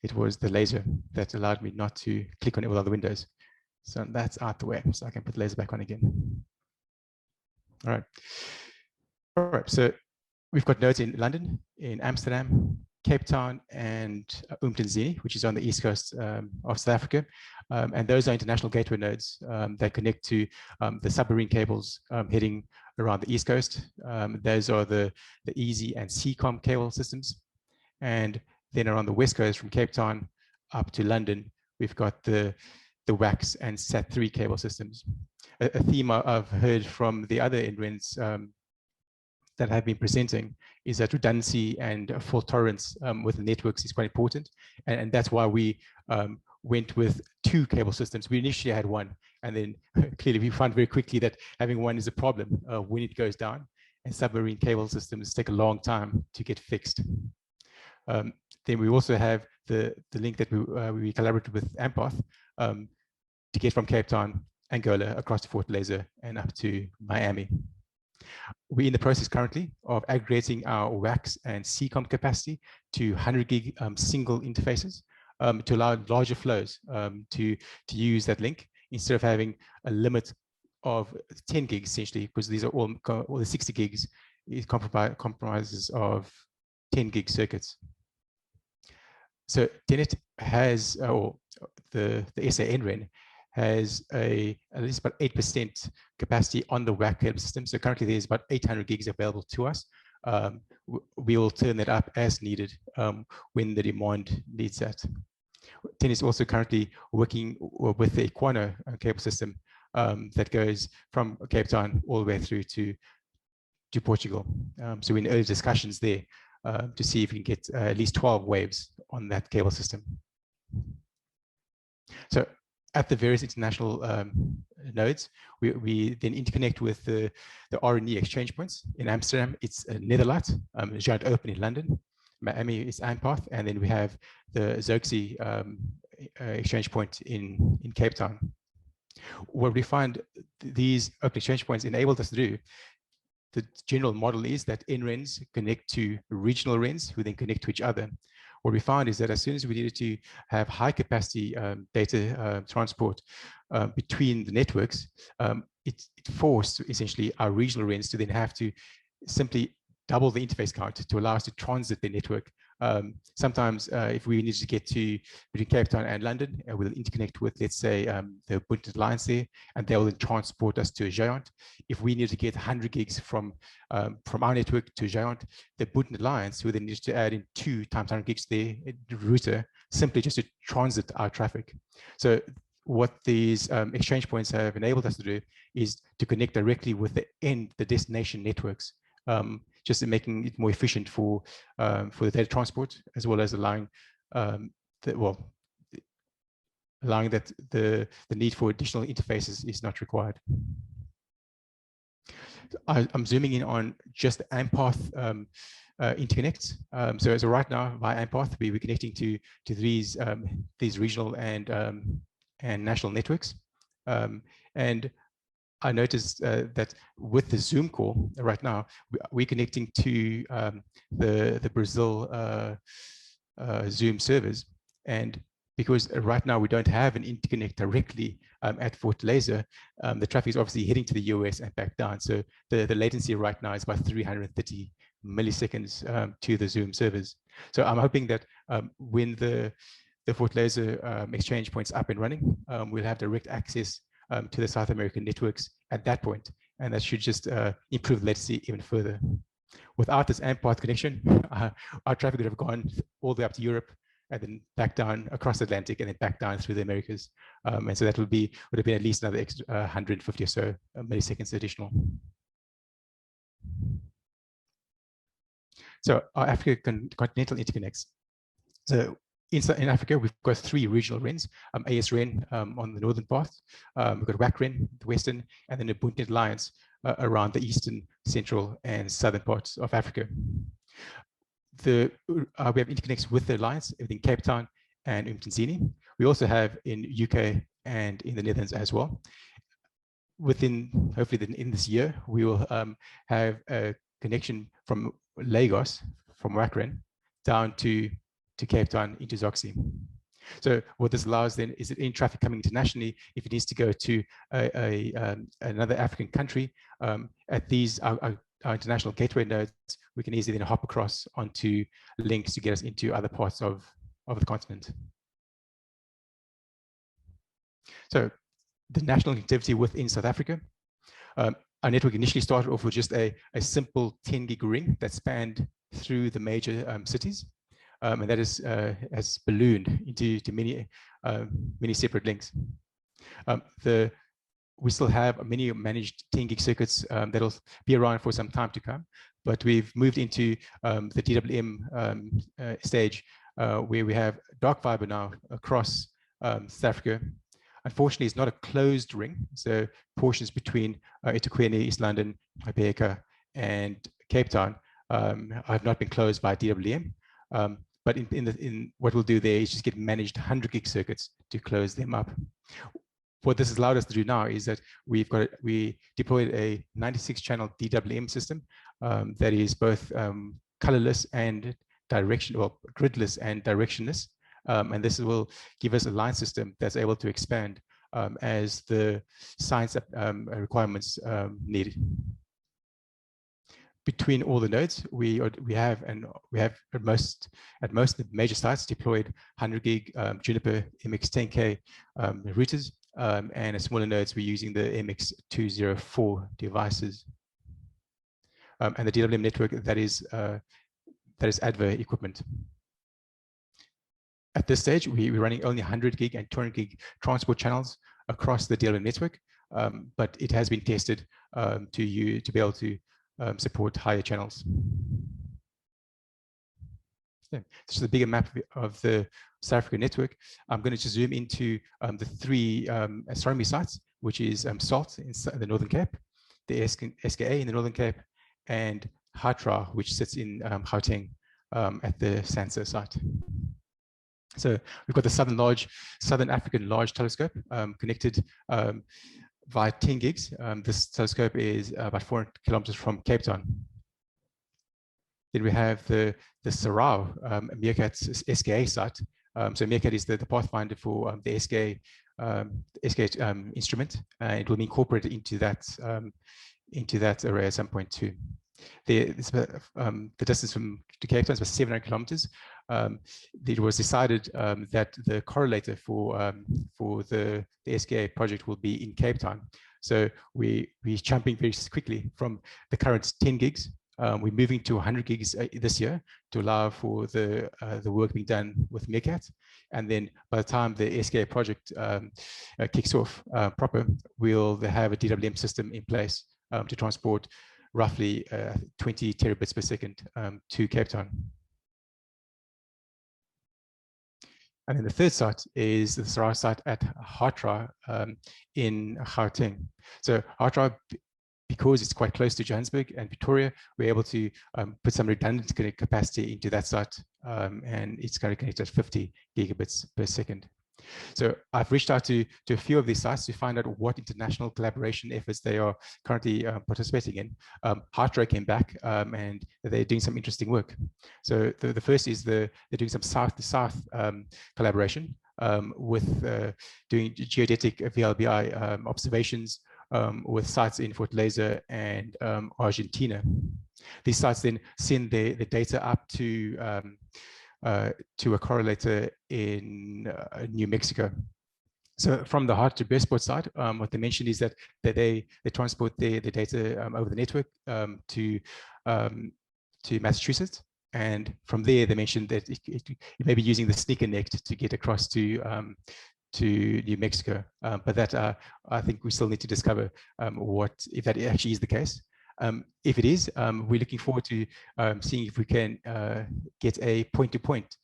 it was the laser that allowed me not to click on it with other windows. So that's out the way, so I can put the laser back on again. All right. All right, so we've got nodes in London, in Amsterdam, Cape Town, and Umzini, which is on the east coast of South Africa. And those are international gateway nodes that connect to the submarine cables heading around the east coast. Those are the EASY and CCOM cable systems. And then around the west coast from Cape Town up to London, we've got the WACS and SAT3 cable systems. A theme I've heard from the other NRENs that have been presenting is that redundancy and fault tolerance with the networks is quite important. And that's why we went with 2 cable systems. We initially had 1, and then clearly we found very quickly that having 1 is a problem when it goes down, and submarine cable systems take a long time to get fixed. Then we also have the link that we collaborated with Ampath to get from Cape Town, Angola, across to Fort Laser and up to Miami. We're in the process currently of aggregating our WACS and CCOM capacity to 100 gig single interfaces to allow larger flows to use that link instead of having a limit of 10 gigs essentially, because these are all the 60 gigs is comprises of 10 gig circuits. So TNET has, or the SA NREN has at least about 8% capacity on the WAC cable system. So currently there's about 800 gigs available to us. We will turn that up as needed when the demand needs that. TNET is also currently working with the Equano cable system that goes from Cape Town all the way through to Portugal. So we're in early discussions there to see if we can get at least 12 waves on that cable system. So at the various international nodes, we then interconnect with the RNE exchange points. In Amsterdam, it's Netherlight, Giant Open in London. Miami is Ampath, and then we have the SAACC exchange point in Cape Town. What we find these open exchange points enabled us to do, the general model is that NRENs connect to regional RENs who then connect to each other. What we found is that as soon as we needed to have high capacity data transport between the networks, it forced essentially our regional RENs to then have to simply double the interface count to allow us to transit the network. Sometimes if we need to get to between Cape Town and London, we'll interconnect with, let's say, the Ubuntu Alliance there, and they will then transport us to a Giant. If we need to get 100 gigs from our network to Giant, the Ubuntu Alliance will then need to add in 2 times 100 gigs there, the router, simply just to transit our traffic. So what these exchange points have enabled us to do is to connect directly with the destination networks, just in making it more efficient for the data transport, as well as allowing allowing that the need for additional interfaces is not required. I'm zooming in on just AMPath interconnects. So right now, via AMPath, we're connecting to these regional and national networks. And I noticed that with the Zoom call right now, we're connecting to the Brazil Zoom servers. And because right now we don't have an interconnect directly at Fortaleza, the traffic is obviously heading to the US and back down. So the latency right now is about 330 milliseconds to the Zoom servers. So I'm hoping that when the Fortaleza exchange point's up and running, we'll have direct access to the South American networks at that point, and that should just improve latency even further. Without this AMPath connection, our traffic would have gone all the way up to Europe and then back down across the Atlantic and then back down through the Americas. And so that would have been at least another extra 150 or so milliseconds additional. So our Africa continental interconnects. So in Africa, we've got 3 regional RENs, ASREN on the northern part, we've got WACREN, the western, and then the Ubuntu Alliance around the eastern, central, and southern parts of Africa. We have interconnects with the Alliance within Cape Town and Umtenzini. We also have in UK and in the Netherlands as well. Hopefully in this year, we will have a connection from Lagos, from WACREN, down to Cape Town into SAACC. So what this allows then is that any traffic coming internationally, if it needs to go to another African country, at these our international gateway nodes, we can easily then hop across onto links to get us into other parts of the continent. So the national connectivity within South Africa. Our network initially started off with just a simple 10 gig ring that spanned through the major cities. And that has ballooned into many separate links. We still have many managed 10 gig circuits that'll be around for some time to come, but we've moved into the DWM stage where we have dark fiber now across South Africa. Unfortunately, it's not a closed ring, so portions between eThekwini, East London, Ibeka, and Cape Town have not been closed by DWM. But in what we'll do there is just get managed 100 gig circuits to close them up. What this has allowed us to do now is that we deployed a 96 channel DWM system that is both colorless and gridless and directionless. And this will give us a line system that's able to expand as the science requirements needed. Between all the nodes, we have at most of the major sites deployed 100 gig Juniper MX10K routers, and at smaller nodes we're using the MX204 devices, and the DWM network that is ADVA equipment. At this stage, we're running only 100 gig and 200 gig transport channels across the DWM network, but it has been tested to be able to support higher channels. Yeah. This is a bigger map of the South African network. I'm going to just zoom into the 3 astronomy sites, which is SALT in the Northern Cape, the SKA in the Northern Cape, and Hatra, which sits in Gauteng at the SANSA site. So we've got the Southern African Large Telescope connected via 10 gigs. This telescope is about 400 kilometers from Cape Town. Then we have the Sarau Meerkat SKA site. So Meerkat is the pathfinder for the SKA instrument, and it will be incorporated into that array at some point too. The distance to Cape Town is about 700 kilometers. It was decided that the correlator for the SKA project will be in Cape Town. So we're jumping very quickly from the current 10 gigs. We're moving to 100 gigs this year to allow for the work being done with Meerkat. And then by the time the SKA project kicks off proper, we'll have a DWM system in place to transport roughly 20 terabits per second to Cape Town. And then the third site is the SAACC site at Hatra in Gauteng. So Hatra, because it's quite close to Johannesburg and Pretoria, we're able to put some redundant capacity into that site, and it's going to connect at 50 gigabits per second. So I've reached out to a few of these sites to find out what international collaboration efforts they are currently participating in. Hatra came back and they're doing some interesting work. So the first is they're doing some south-to-south collaboration with doing geodetic VLBI observations with sites in Fortaleza and Argentina. These sites then send the data up to a correlator in New Mexico. So from the Hart to Bestport side, what they mentioned is that they transport the data over the network to Massachusetts, and from there they mentioned that it may be using the SneakerNect to get across to New Mexico, but that I think we still need to discover if that actually is the case. If it is, we're looking forward to seeing if we can get a point-to-point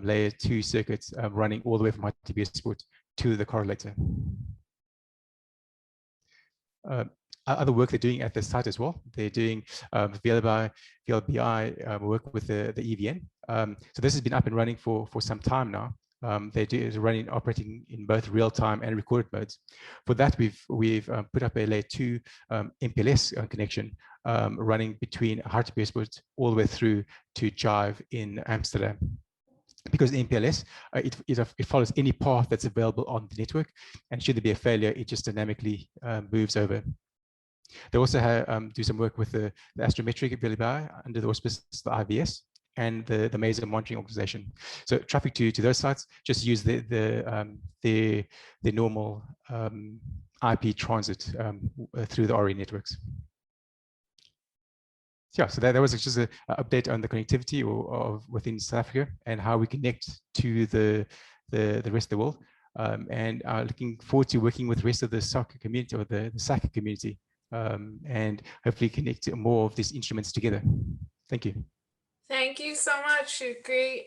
layer 2 circuits running all the way from Bestport to the correlator. Other work they're doing at the site as well. They're doing VLBI work with the EVN. So this has been up and running for some time now. They do operating in both real-time and recorded modes. For that, we've put up a layer 2 MPLS connection running between Hartbeespoort all the way through to Jive in Amsterdam. Because the MPLS, it follows any path that's available on the network, and should there be a failure, it just dynamically moves over. They also do some work with the astrometric VLBI under the auspices of the IVS and the Maser monitoring organization. So traffic to those sites just use the normal IP transit through the RE networks. So yeah, so that was just an update on the connectivity within South Africa and how we connect to the rest of the world, and looking forward to working with the rest of the SAACC community or the SAACC community, and hopefully connect more of these instruments together. Thank you. Thank you so much, Shukri,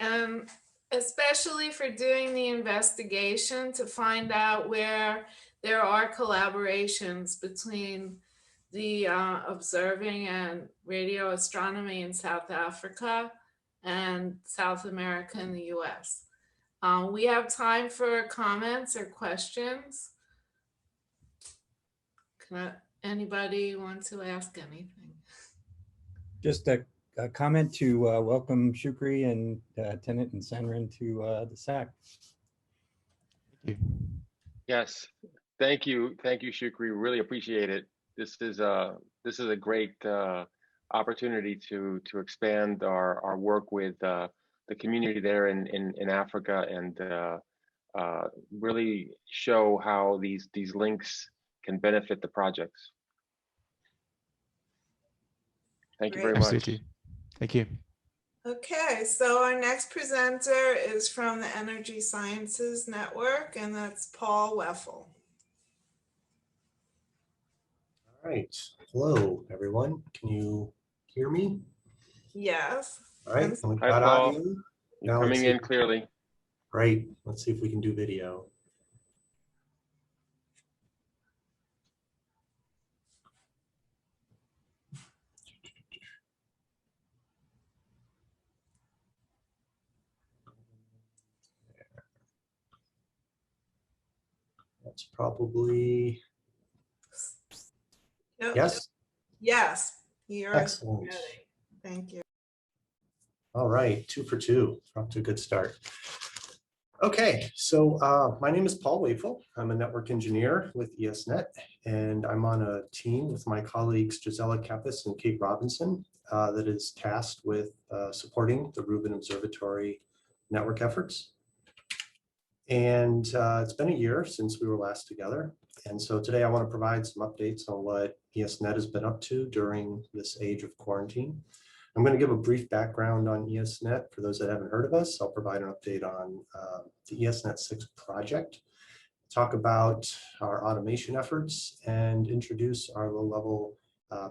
especially for doing the investigation to find out where there are collaborations between the observing and radio astronomy in South Africa and South America and the US. We have time for comments or questions. Anybody want to ask anything? Just a comment to welcome Shukri and Tennant and Sanran to the SAACC. Thank you. Yes, thank you, Shukri. Really appreciate it. This is a great opportunity to expand our work with the community there in Africa, and really show how these links can benefit the projects. Thank you very much. Absolutely. Thank you. Okay, so our next presenter is from the Energy Sciences Network, and that's Paul Weffel. All right. Hello, everyone. Can you hear me? Yes. All right. Hi, Paul. You're coming in clearly. Great. Let's see if we can do video. That's probably, yes? Yes. You're excellent. ready. Thank you. All right, 2 for 2. Off to a good start. Okay, so my name is Paul Weffel. I'm a network engineer with ESNet, and I'm on a team with my colleagues Gisela Kappus and Kate Robinson. that is tasked with supporting the Rubin Observatory network efforts. And it's been a year since we were last together. And so today I want to provide some updates on what ESNet has been up to during this age of quarantine. I'm going to give a brief background on ESNet for those that haven't heard of us. I'll provide an update on the ESNet 6 project, talk about our automation efforts, and introduce our low-level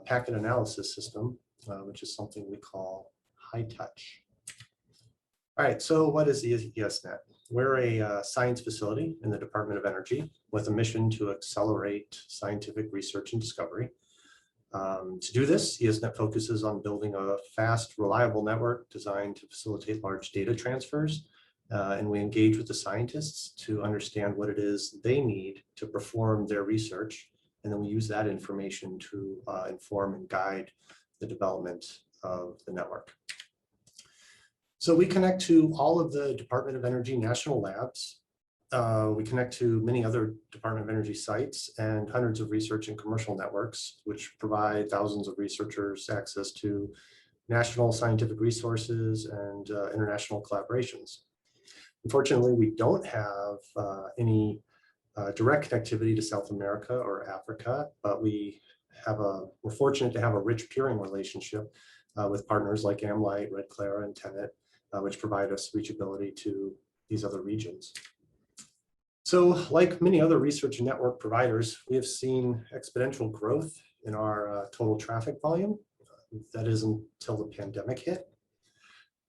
packet analysis system, which is something we call high touch. All right, so what is ESNet? We're a science facility in the Department of Energy with a mission to accelerate scientific research and discovery. To do this, ESNet focuses on building a fast, reliable network designed to facilitate large data transfers. And we engage with the scientists to understand what it is they need to perform their research. And then we use that information to inform and guide the development of the network. So we connect to all of the Department of Energy national labs. We connect to many other Department of Energy sites and hundreds of research and commercial networks, which provide thousands of researchers access to national scientific resources and international collaborations. Unfortunately, we don't have any direct connectivity to South America or Africa, but we're fortunate to have a rich peering relationship with partners like Amlight, Red Clara, and Tenet, which provide us reachability to these other regions. So like many other research and network providers, we have seen exponential growth in our total traffic volume. That is until the pandemic hit.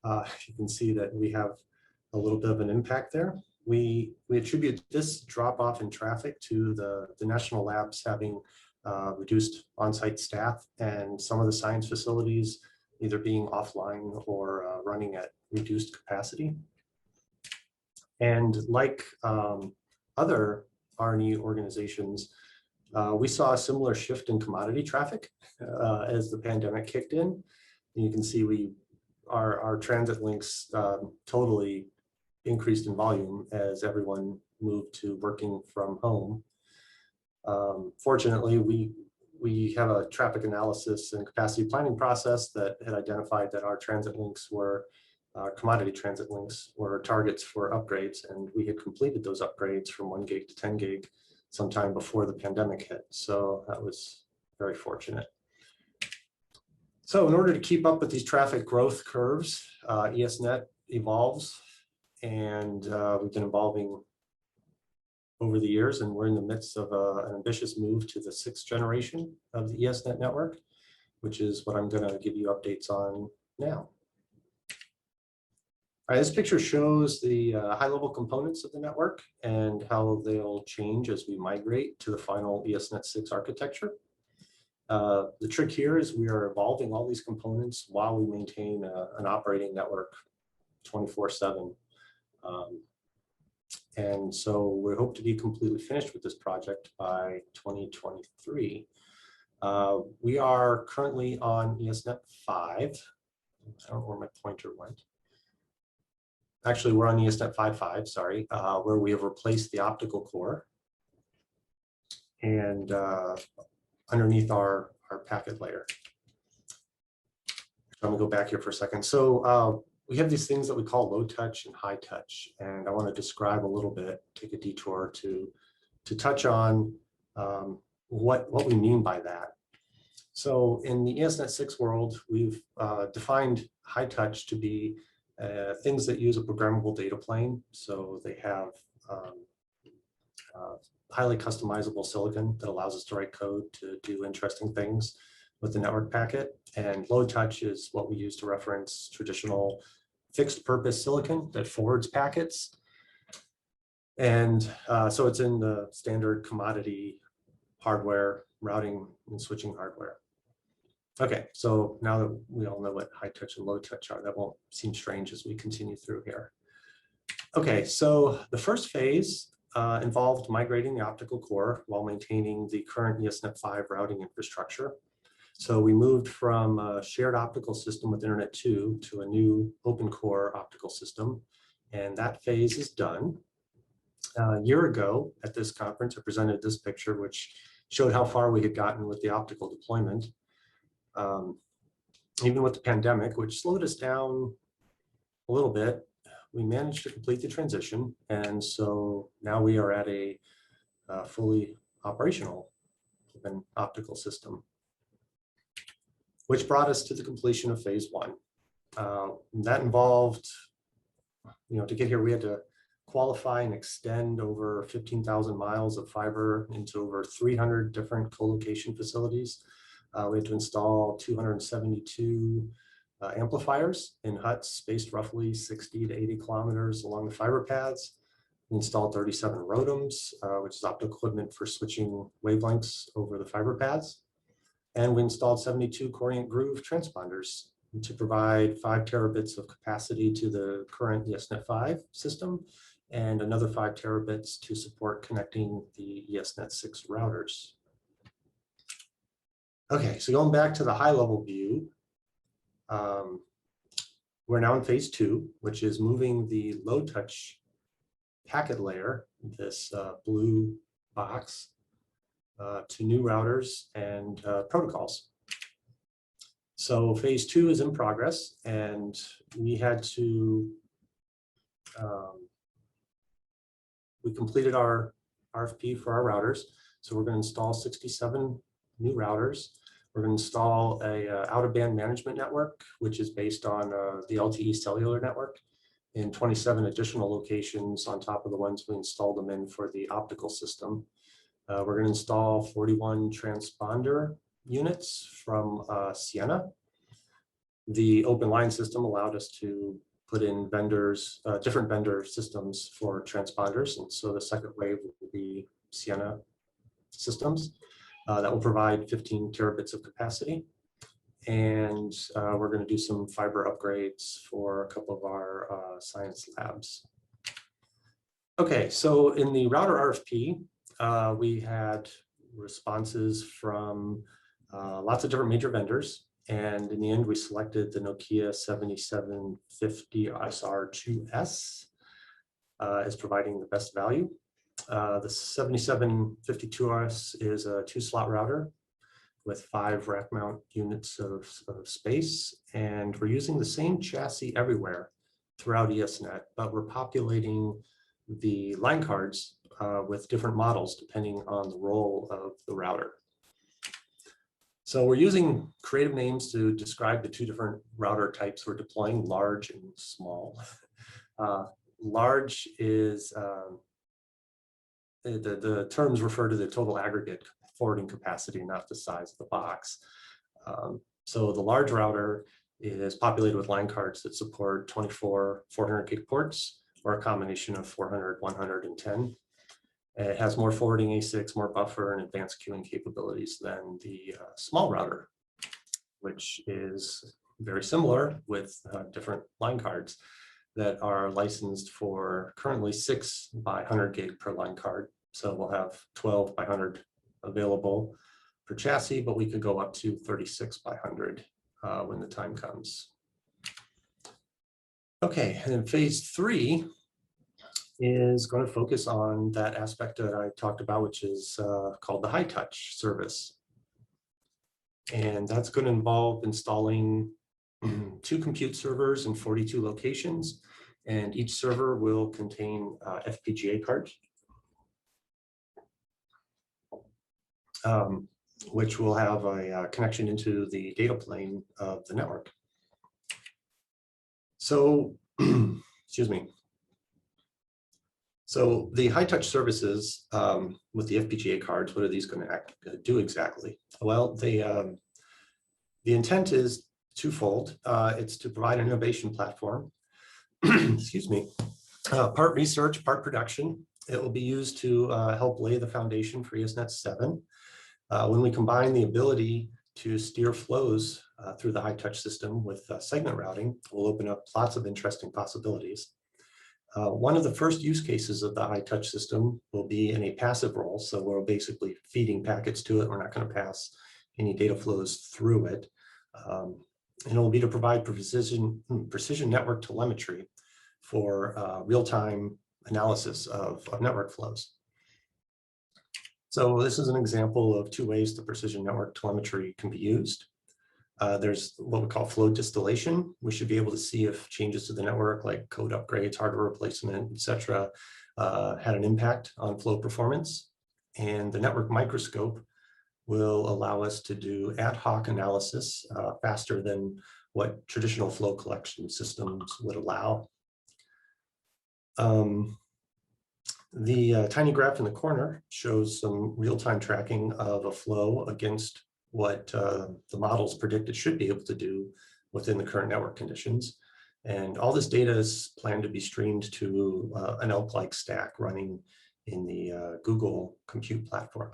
You can see that we have a little bit of an impact there. We attribute this drop off in traffic to the national labs having reduced on-site staff and some of the science facilities either being offline or running at reduced capacity. And like other R&E organizations, we saw a similar shift in commodity traffic as the pandemic kicked in. And you can see our transit links totally increased in volume as everyone moved to working from home. Fortunately, we have a traffic analysis and capacity planning process that had identified that our transit links were commodity transit links were targets for upgrades, and we had completed those upgrades from 1 gig to 10 gig sometime before the pandemic hit. So that was very fortunate. So in order to keep up with these traffic growth curves, ESNet evolves, and we've been evolving over the years, and we're in the midst of an ambitious move to the 6th generation of the ESNet network, which is what I'm going to give you updates on now. All right, this picture shows the high-level components of the network and how they'll change as we migrate to the final ESNet 6 architecture. The trick here is we are evolving all these components while we maintain an operating network 24/7. And so we hope to be completely finished with this project by 2023. We are currently on ESNet 5. I don't know where my pointer went. Actually, we're on ESNet 5.5, sorry, where we have replaced the optical core and underneath our packet layer. So I'm gonna go back here for a second. So we have these things that we call low touch and high touch, and I want to describe a little bit, take a detour to touch on what we mean by that. So in the ESNet 6 world, we've defined high touch to be things that use a programmable data plane. So they have highly customizable silicon that allows us to write code to do interesting things with the network packet. And low touch is what we use to reference traditional fixed purpose silicon that forwards packets. And so it's in the standard commodity hardware, routing and switching hardware. Okay, so now that we all know what high touch and low touch are, that won't seem strange as we continue through here. Okay, so the first phase involved migrating the optical core while maintaining the current ESNet 5 routing infrastructure. So we moved from a shared optical system with Internet 2 to a new open core optical system, and that phase is done. A year ago at this conference, I presented this picture, which showed how far we had gotten with the optical deployment. even with the pandemic, which slowed us down a little bit, we managed to complete the transition. And so now we are at a fully operational open optical system, which brought us to the completion of phase 1. That involved, to get here, we had to qualify and extend over 15,000 miles of fiber into over 300 different co-location facilities. We had to install 272 amplifiers in huts spaced roughly 60 to 80 kilometers along the fiber paths. We installed 37 ROADMs, which is optical equipment for switching wavelengths over the fiber paths. And we installed 72 coherent groove transponders to provide 5 terabits of capacity to the current ESNet 5 system, and another 5 terabits to support connecting the ESNet 6 routers. Okay, so going back to the high level view, we're now in phase 2, which is moving the low touch packet layer, this blue box, to new routers and protocols. So phase 2 is in progress, and we had to, we completed our RFP for our routers. So we're going to install 67 new routers. We're going to install a out-of-band management network, which is based on the LTE cellular network, in 27 additional locations on top of the ones we installed them in for the optical system. We're going to install 41 transponder units from Sienna. The open line system allowed us to put in vendors, different vendor systems for transponders. And so the second wave will be Sienna systems. That will provide 15 terabits of capacity. And we're going to do some fiber upgrades for a couple of our science labs. Okay, so in the router RFP, we had responses from lots of different major vendors. And in the end, we selected the Nokia 7750 SR2S as providing the best value. The 7752S is a 2-slot router with 5 rack mount units of space. And we're using the same chassis everywhere throughout ESNet, but we're populating the line cards with different models depending on the role of the router. So we're using creative names to describe the 2 different router types we're deploying, large and small. Large is, the terms refer to the total aggregate forwarding capacity, not the size of the box. So the large router is populated with line cards that support 24 400 gig ports, or a combination of 400, 100, and 10. It has more forwarding ASICs, more buffer, and advanced queuing capabilities than the small router, which is very similar with different line cards that are licensed for currently 6 by 100 gig per line card. So we'll have 12 by 100 available per chassis, but we could go up to 36 by 100 when the time comes. Okay, and then phase 3 is going to focus on that aspect that I talked about, which is called the high touch service. And that's going to involve installing 2 compute servers in 42 locations, and each server will contain FPGA cards, which will have a connection into the data plane of the network. So, excuse me. So the high touch services with the FPGA cards, what are these going to do exactly? Well, the intent is twofold. It's to provide an innovation platform, excuse me, part research, part production. It will be used to help lay the foundation for ESNet 7. When we combine the ability to steer flows through the high touch system with segment routing, we'll open up lots of interesting possibilities. One of the first use cases of the high touch system will be in a passive role. So we're basically feeding packets to it. We're not going to pass any data flows through it. And it will be to provide precision network telemetry for real-time analysis of network flows. So this is an example of 2 ways the precision network telemetry can be used. There's what we call flow distillation. We should be able to see if changes to the network like code upgrades, hardware replacement, etc., had an impact on flow performance. And the network microscope will allow us to do ad hoc analysis faster than what traditional flow collection systems would allow. The tiny graph in the corner shows some real-time tracking of a flow against what the models predict it should be able to do within the current network conditions. And all this data is planned to be streamed to an ELK-like stack running in the Google Compute platform.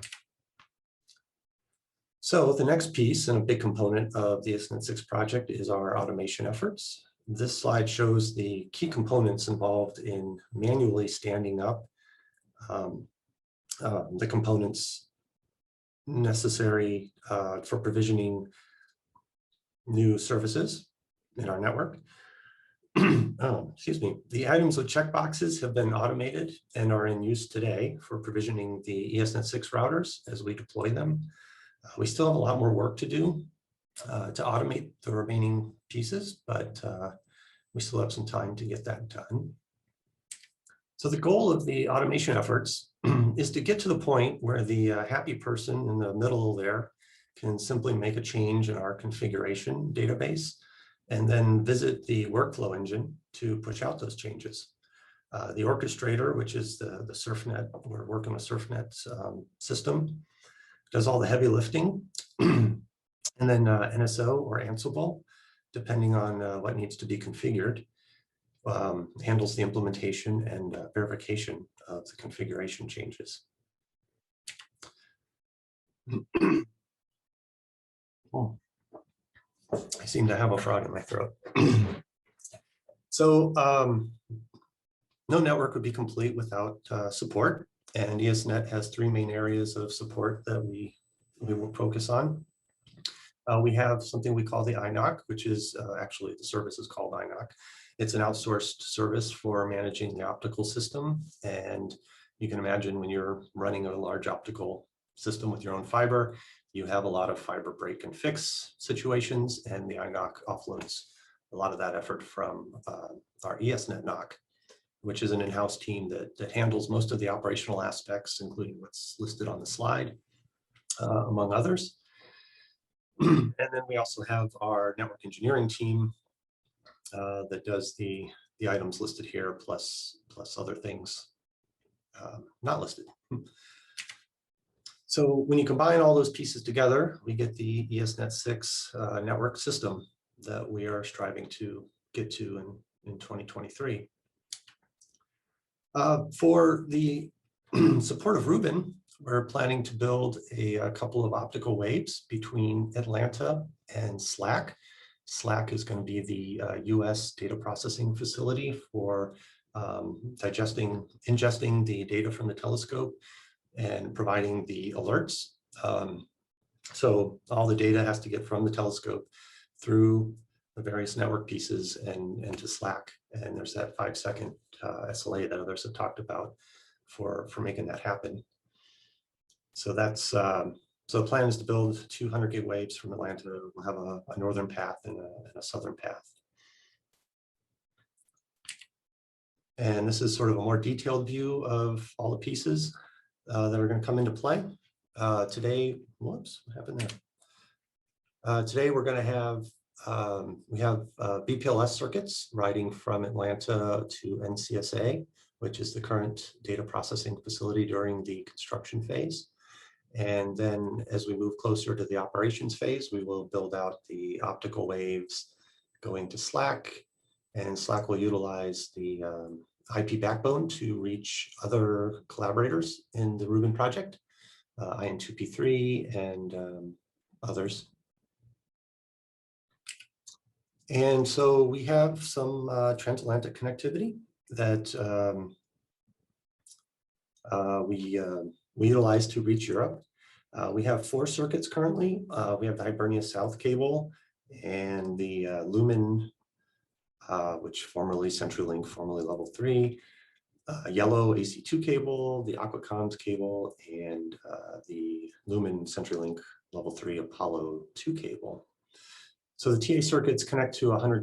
So the next piece and a big component of the ESNet6 project is our automation efforts. This slide shows the key components involved in manually standing up the components necessary for provisioning new services in our network. Excuse me. The items with checkboxes have been automated and are in use today for provisioning the ESNet6 routers as we deploy them. We still have a lot more work to do to automate the remaining pieces, but we still have some time to get that done. So the goal of the automation efforts is to get to the point where the happy person in the middle there can simply make a change in our configuration database and then visit the workflow engine to push out those changes. The orchestrator, which is the SurfNet, we're working with SurfNet's system, does all the heavy lifting. And then NSO or Ansible, depending on what needs to be configured, handles the implementation and verification of the configuration changes. Oh, I seem to have a frog in my throat. So no network would be complete without support, and ESNet has three main areas of support that we will focus on. We have something we call the INOC, which is actually the service is called INOC. It's an outsourced service for managing the optical system. And you can imagine when you're running a large optical system with your own fiber, you have a lot of fiber break and fix situations, and the INOC offloads a lot of that effort from our ESNet NOC, which is an in-house team that handles most of the operational aspects, including what's listed on the slide, among others. And then we also have our network engineering team that does the items listed here, plus other things not listed. So when you combine all those pieces together, we get the ESNet6 network system that we are striving to get to in 2023. For the support of Rubin, we're planning to build a couple of optical waves between Atlanta and SAACC. SAACC is going to be the US data processing facility for ingesting the data from the telescope and providing the alerts. So all the data has to get from the telescope through the various network pieces and to SAACC. And there's that 5-second SLA that others have talked about for making that happen. So that's so the plan is to build 200 gig waves from Atlanta. We'll have a northern path and a southern path. And this is sort of a more detailed view of all the pieces that are going to come into play. Today, whoops, what happened there? Today we're going to have, we have BPLS circuits riding from Atlanta to NCSA, which is the current data processing facility during the construction phase. And then as we move closer to the operations phase, we will build out the optical waves going to SAACC, and SAACC will utilize the IP backbone to reach other collaborators in the Rubin project, IN2P3 and others. And so we have some transatlantic connectivity that we utilize to reach Europe. We have 4 circuits currently. We have the Hibernia South cable and the Lumen, which formerly CenturyLink, formerly Level 3, yellow AC2 cable, the Aquacomms cable, and the Lumen CenturyLink Level 3 Apollo 2 cable. So the TA circuits connect to a 100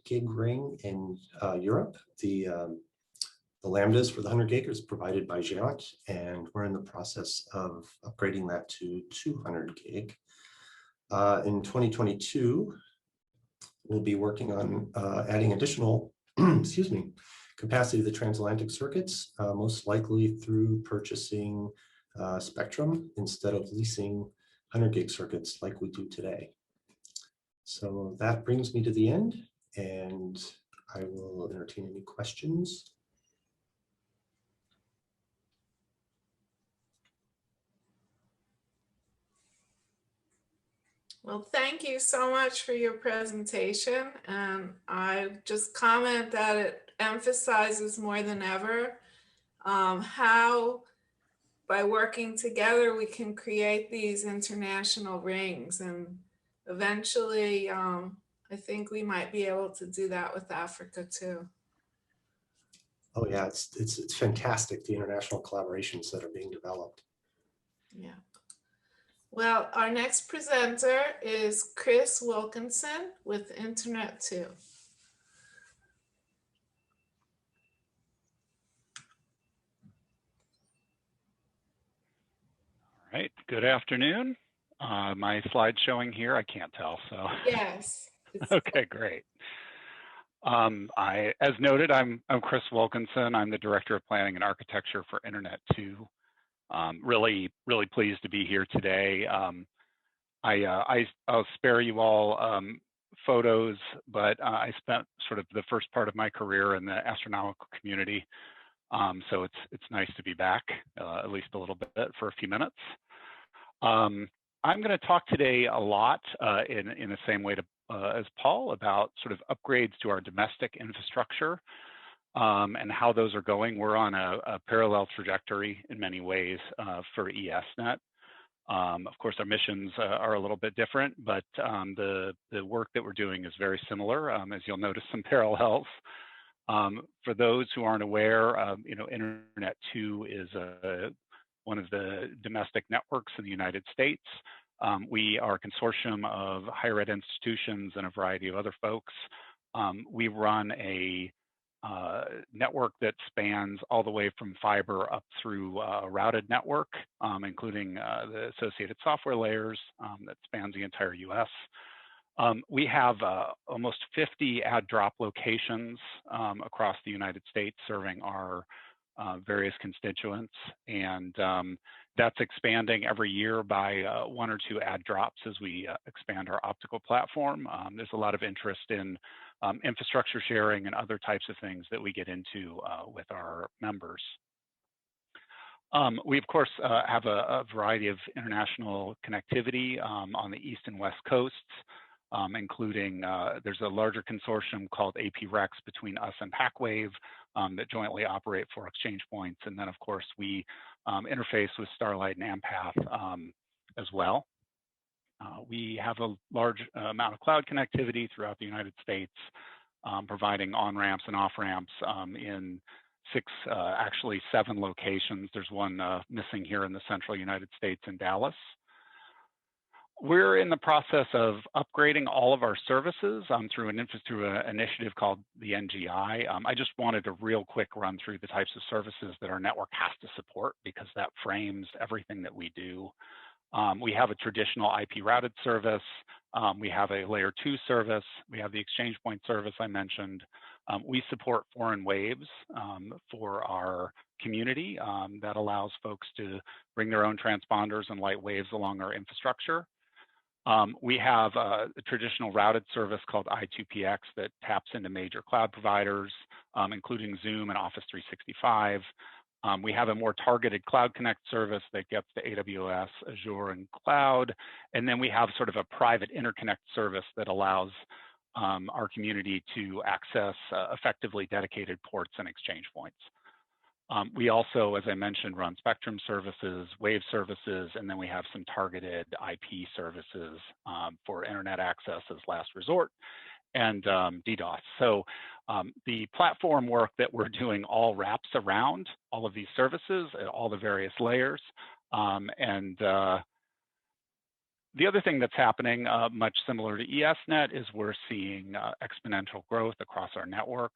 gig ring in Europe. The lambdas for the 100 gig is provided by Géant, and we're in the process of upgrading that to 200 gig. In 2022, we'll be working on adding additional, excuse me, capacity of the transatlantic circuits, most likely through purchasing spectrum instead of leasing 100 gig circuits like we do today. So that brings me to the end, and I will entertain any questions. Well, thank you so much for your presentation. And I just comment that it emphasizes more than ever how by working together we can create these international rings. And eventually, I think we might be able to do that with Africa too. Oh yeah, it's fantastic, the international collaborations that are being developed. Yeah. Well, our next presenter is Chris Wilkinson with Internet 2. All right, good afternoon. My slide showing here, I can't tell, so. Yes. Okay, great. As noted, I'm Chris Wilkinson. I'm the Director of Planning and Architecture for Internet 2. Really pleased to be here today. I'll spare you all photos, but I spent sort of the first part of my career in the astronomical community. So it's nice to be back, at least a little bit for a few minutes. I'm going to talk today a lot in the same way as Paul about sort of upgrades to our domestic infrastructure and how those are going. We're on a parallel trajectory in many ways for ESNet. Of course, our missions are a little bit different, but the work that we're doing is very similar, as you'll notice some parallels. For those who aren't aware, Internet 2 is one of the domestic networks in the United States. We are a consortium of higher ed institutions and a variety of other folks. We run a network that spans all the way from fiber up through a routed network, including the associated software layers that spans the entire US. We have almost 50 add drop locations across the United States serving our various constituents, and that's expanding every year by 1 or 2 add drops as we expand our optical platform. There's a lot of interest in infrastructure sharing and other types of things that we get into with our members. We, of course, have a variety of international connectivity on the East and West coasts, including there's a larger consortium called AP-REX between us and PacWave that jointly operate 4 exchange points. And then, of course, we interface with Starlight and Ampath as well. We have a large amount of cloud connectivity throughout the United States, providing on-ramps and off-ramps in 6, actually 7 locations. There's one missing here in the central United States in Dallas. We're in the process of upgrading all of our services through an initiative called the NGI. I just wanted a real quick run through the types of services that our network has to support, because that frames everything that we do. We have a traditional IP routed service. We have a layer 2 service. We have the exchange point service I mentioned. We support foreign waves for our community that allows folks to bring their own transponders and light waves along our infrastructure. We have a traditional routed service called I2PX that taps into major cloud providers, including Zoom and Office 365. We have a more targeted Cloud Connect service that gets to AWS, Azure, and cloud. And then we have sort of a private interconnect service that allows our community to access effectively dedicated ports and exchange points. We also, as I mentioned, run spectrum services, wave services, and then we have some targeted IP services for internet access as last resort, and DDoS. So the platform work that we're doing all wraps around all of these services at all the various layers. The other thing that's happening, much similar to ESNet, is we're seeing exponential growth across our network.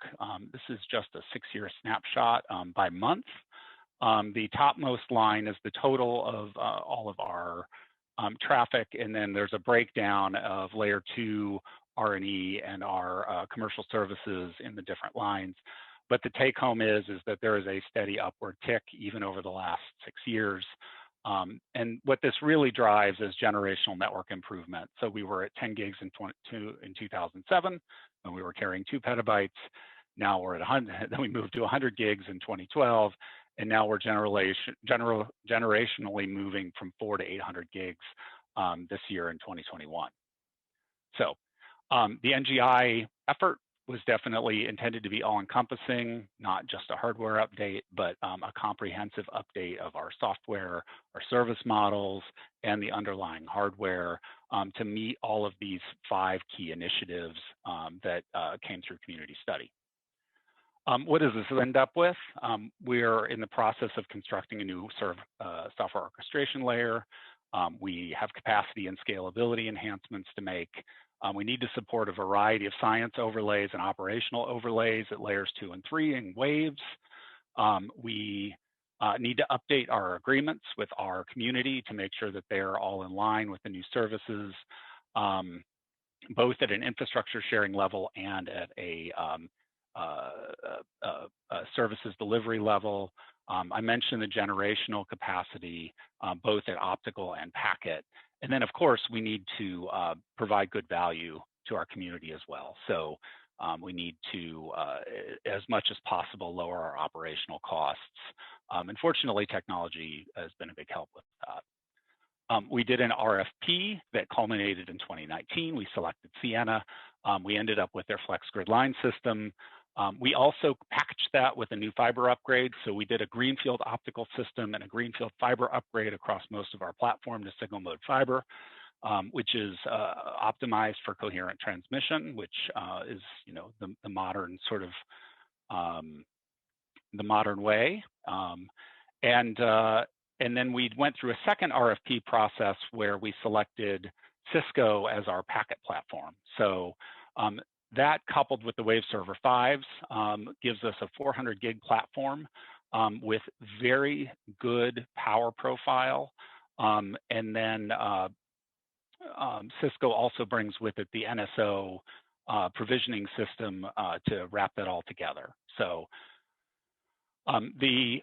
This is just a 6-year snapshot by month. The topmost line is the total of all of our traffic, and then there's a breakdown of layer 2 R&E and our commercial services in the different lines. But the take home is that there is a steady upward tick even over the last 6 years. And what this really drives is generational network improvement. So we were at 10 gigs in 2007 when we were carrying 2 petabytes. Now we're at 100, then we moved to 100 gigs in 2012. And now we're generationally moving from 400 to 800 gigs this year in 2021. So the NGI effort was definitely intended to be all-encompassing, not just a hardware update, but a comprehensive update of our software, our service models, and the underlying hardware to meet all of these 5 key initiatives that came through community study. What does this end up with? We're in the process of constructing a new software orchestration layer. We have capacity and scalability enhancements to make. We need to support a variety of science overlays and operational overlays at layers 2 and 3 in waves. We need to update our agreements with our community to make sure that they're all in line with the new services, both at an infrastructure sharing level and at a services delivery level. I mentioned the generational capacity, both at optical and packet. And then, of course, we need to provide good value to our community as well. So we need to, as much as possible, lower our operational costs. Unfortunately, technology has been a big help with that. We did an RFP that culminated in 2019. We selected Sienna. We ended up with their flex grid line system. We also packaged that with a new fiber upgrade. So we did a greenfield optical system and a greenfield fiber upgrade across most of our platform to single mode fiber, which is optimized for coherent transmission, which is, you know, the modern sort of the modern way. And then we went through a second RFP process where we selected Cisco as our packet platform. So that, coupled with the Wave Server 5s, gives us a 400 gig platform with very good power profile. And then Cisco also brings with it the NSO provisioning system to wrap that all together. So the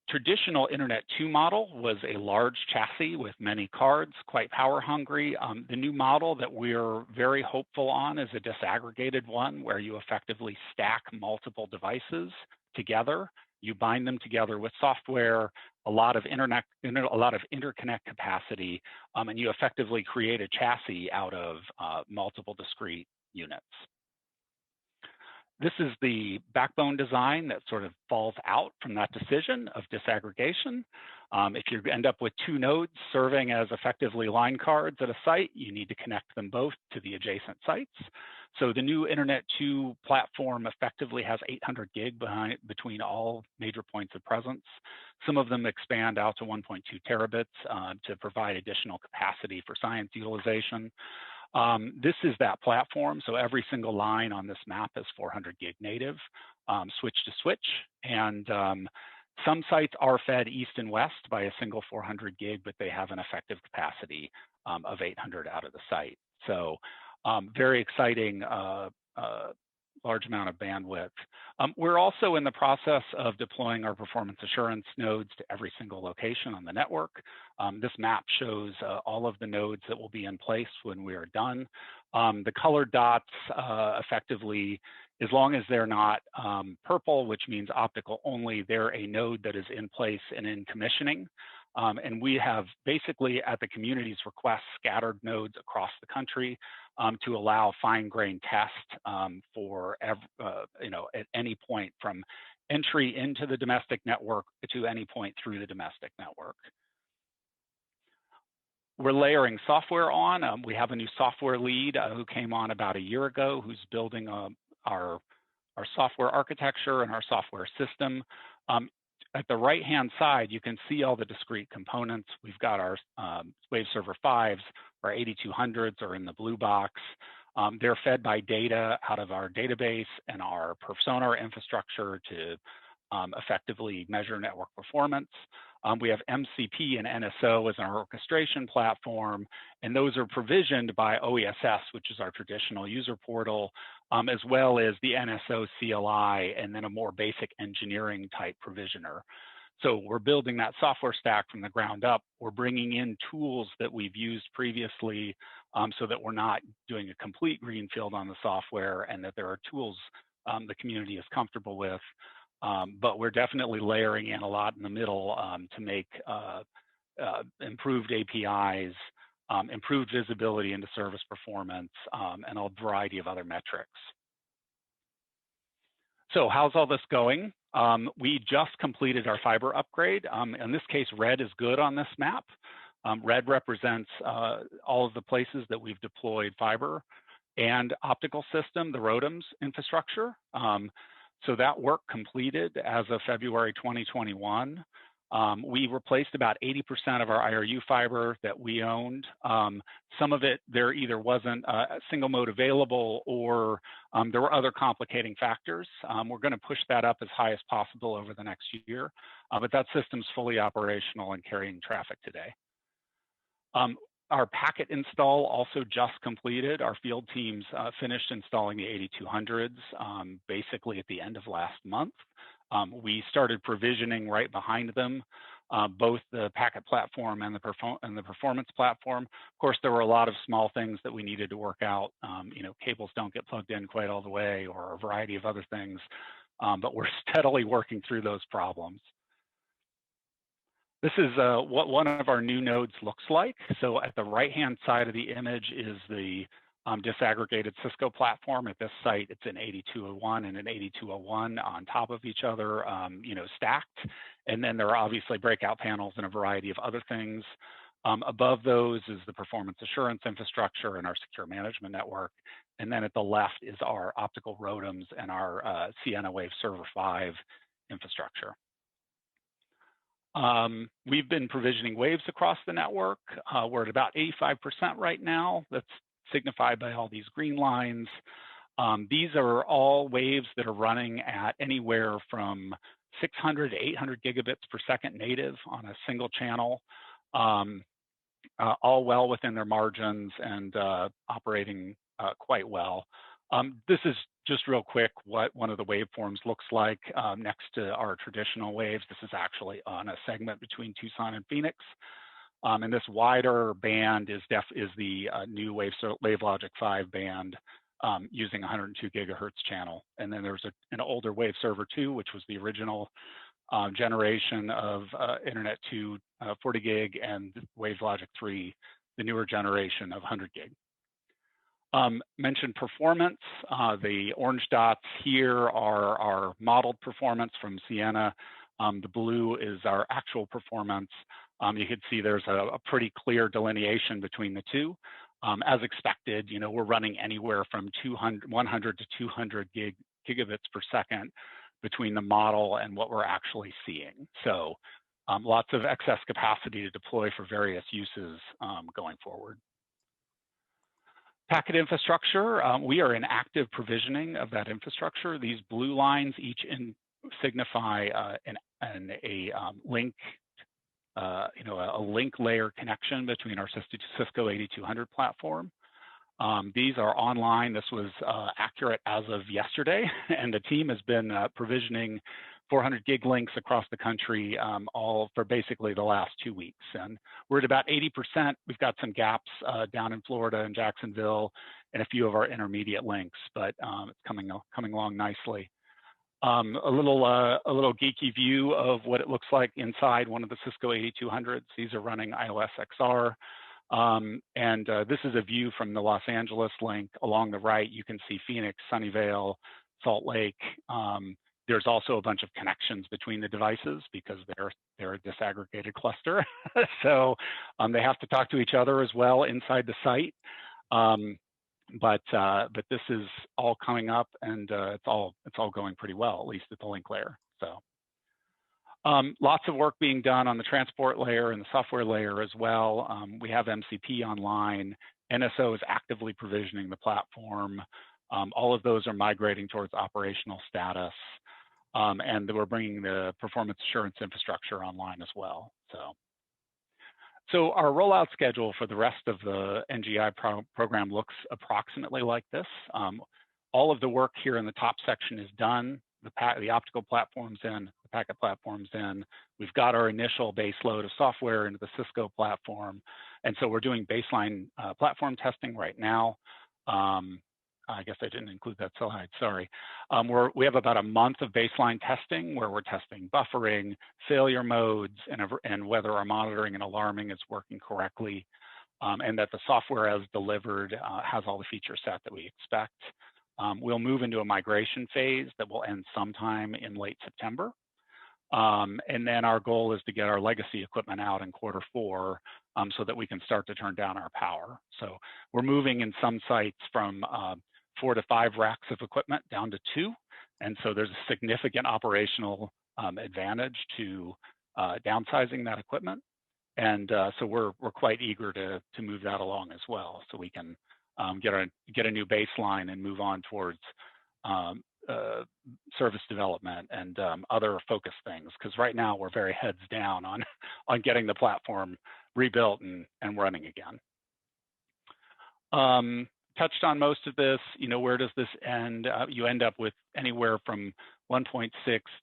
traditional Internet 2 model was a large chassis with many cards, quite power hungry. The new model that we're very hopeful on is a disaggregated one where you effectively stack multiple devices together. You bind them together with software, a lot of interconnect capacity, and you effectively create a chassis out of multiple discrete units. This is the backbone design that sort of falls out from that decision of disaggregation. If you end up with 2 nodes serving as effectively line cards at a site, you need to connect them both to the adjacent sites. So the new Internet 2 platform effectively has 800 gig between all major points of presence. Some of them expand out to 1.2 terabits to provide additional capacity for science utilization. This is that platform. So every single line on this map is 400 gig native, switch to switch. And some sites are fed east and west by a single 400 gig, but they have an effective capacity of 800 out of the site. So very exciting, large amount of bandwidth. We're also in the process of deploying our performance assurance nodes to every single location on the network. This map shows all of the nodes that will be in place when we are done. The colored dots effectively, as long as they're not purple, which means optical only, they're a node that is in place and in commissioning. And we have basically, at the community's request, scattered nodes across the country to allow fine-grained test for you know, at any point from entry into the domestic network to any point through the domestic network. We're layering software on. We have a new software lead who came on about a year ago, who's building our software architecture and our software system. at the right-hand side, you can see all the discrete components. We've got our Wave Server 5s, our 8200s are in the blue box. They're fed by data out of our database and our Personar infrastructure to effectively measure network performance. We have MCP and NSO as our orchestration platform, and those are provisioned by OESS, which is our traditional user portal, as well as the NSO CLI, and then a more basic engineering type provisioner. So we're building that software stack from the ground up. We're bringing in tools that we've used previously so that we're not doing a complete greenfield on the software, and that there are tools the community is comfortable with. But we're definitely layering in a lot in the middle to make improved APIs, improved visibility into service performance, and a variety of other metrics. So how's all this going? We just completed our fiber upgrade. In this case, red is good on this map. Red represents all of the places that we've deployed fiber and optical system, the ROADMs infrastructure. So that work completed as of February 2021. We replaced about 80% of our IRU fiber that we owned. Some of it, there either wasn't a single mode available, or there were other complicating factors. We're going to push that up as high as possible over the next year, but that system's fully operational and carrying traffic today. Our packet install also just completed. Our field teams finished installing the 8200s basically at the end of last month. We started provisioning right behind them, both the packet platform and the performance platform. Of course, there were a lot of small things that we needed to work out. You know, cables don't get plugged in quite all the way, or a variety of other things, but we're steadily working through those problems. This is what one of our new nodes looks like. So at the right-hand side of the image is the disaggregated Cisco platform. At this site, it's an 8201 and an 8201 on top of each other, you know, stacked. And then there are obviously breakout panels and a variety of other things. Above those is the performance assurance infrastructure and our secure management network. And then at the left is our optical ROADMs and our Sienna Wave Server 5 infrastructure. We've been provisioning waves across the network. We're at about 85% right now. That's signified by all these green lines. These are all waves that are running at anywhere from 600 to 800 gigabits per second native on a single channel, all well within their margins and operating quite well. This is just real quick what one of the waveforms looks like next to our traditional waves. This is actually on a segment between Tucson and Phoenix. And this wider band is the new WaveLogic 5 band using 102 gigahertz channel. And then there's an older Wave Server 2, which was the original generation of Internet 2 40 gig, and WaveLogic 3, the newer generation of 100 gig. Mentioned performance. The orange dots here are our modeled performance from Sienna. The blue is our actual performance. You can see there's a pretty clear delineation between the two. As expected, you know, we're running anywhere from 100 to 200 gigabits per second between the model and what we're actually seeing. So lots of excess capacity to deploy for various uses going forward. Packet infrastructure, we are in active provisioning of that infrastructure. These blue lines each signify a link, a link layer connection between our Cisco 8200 platform. These are online. This was accurate as of yesterday, and the team has been provisioning 400 gig links across the country, all for basically the last 2 weeks. And we're at about 80%. We've got some gaps down in Florida and Jacksonville, and a few of our intermediate links, but it's coming along nicely. A little geeky view of what it looks like inside one of the Cisco 8200s. These are running iOS XR. This is a view from the Los Angeles link. Along the right, you can see Phoenix, Sunnyvale, Salt Lake. There's also a bunch of connections between the devices because they're a disaggregated cluster. So they have to talk to each other as well inside the site. But this is all coming up, and it's all going pretty well, at least at the link layer. So Lots of work being done on the transport layer and the software layer as well. We have MCP online. NSO is actively provisioning the platform. All of those are migrating towards operational status. And we're bringing the performance assurance infrastructure online as well. So our rollout schedule for the rest of the NGI program looks approximately like this. All of the work here in the top section is done. The optical platform's in, the packet platform's in. We've got our initial base load of software into the Cisco platform. And so we're doing baseline platform testing right now. I guess I didn't include that slide, sorry. We have about a month of baseline testing where we're testing buffering, failure modes, and whether our monitoring and alarming is working correctly, and that the software as delivered has all the feature set that we expect. We'll move into a migration phase that will end sometime in late September. And then our goal is to get our legacy equipment out in Q4 so that we can start to turn down our power. So we're moving in some sites from 4 to 5 racks of equipment down to 2. And so there's a significant operational advantage to downsizing that equipment. And so we're quite eager to move that along as well, so we can get a new baseline and move on towards service development and other focus things. Because right now we're very heads down on getting the platform rebuilt and running again. Touched on most of this. Where does this end? You end up with anywhere from 1.6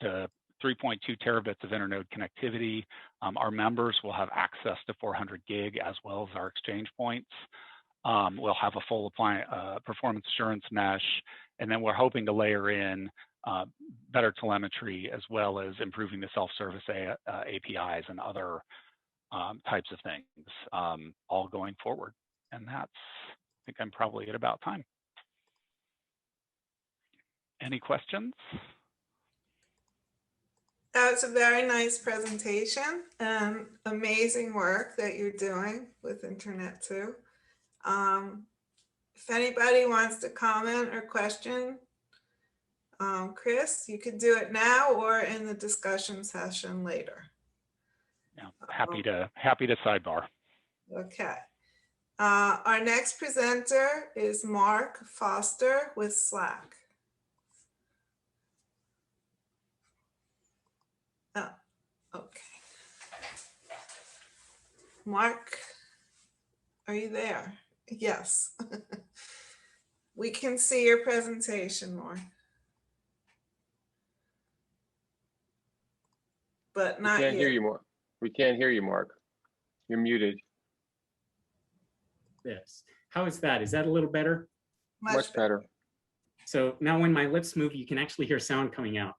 to 3.2 terabits of internode connectivity. Our members will have access to 400 gig as well as our exchange points. We'll have a full performance assurance mesh, and then we're hoping to layer in better telemetry as well as improving the self-service APIs and other types of things, all going forward. And I think I'm probably at about time. Any questions? That was a very nice presentation and amazing work that you're doing with Internet 2. If anybody wants to comment or question Chris, you could do it now or in the discussion session later. Yeah, happy to sidebar. Okay. Our next presenter is Mark Foster with SAACC. Oh, okay. Mark, are you there? Yes. We can see your presentation, Mark. But not yet. We can't hear you, Mark. We can't hear you, Mark. You're muted. This. How is that? Is that a little better? Much better. So now when my lips move, you can actually hear sound coming out.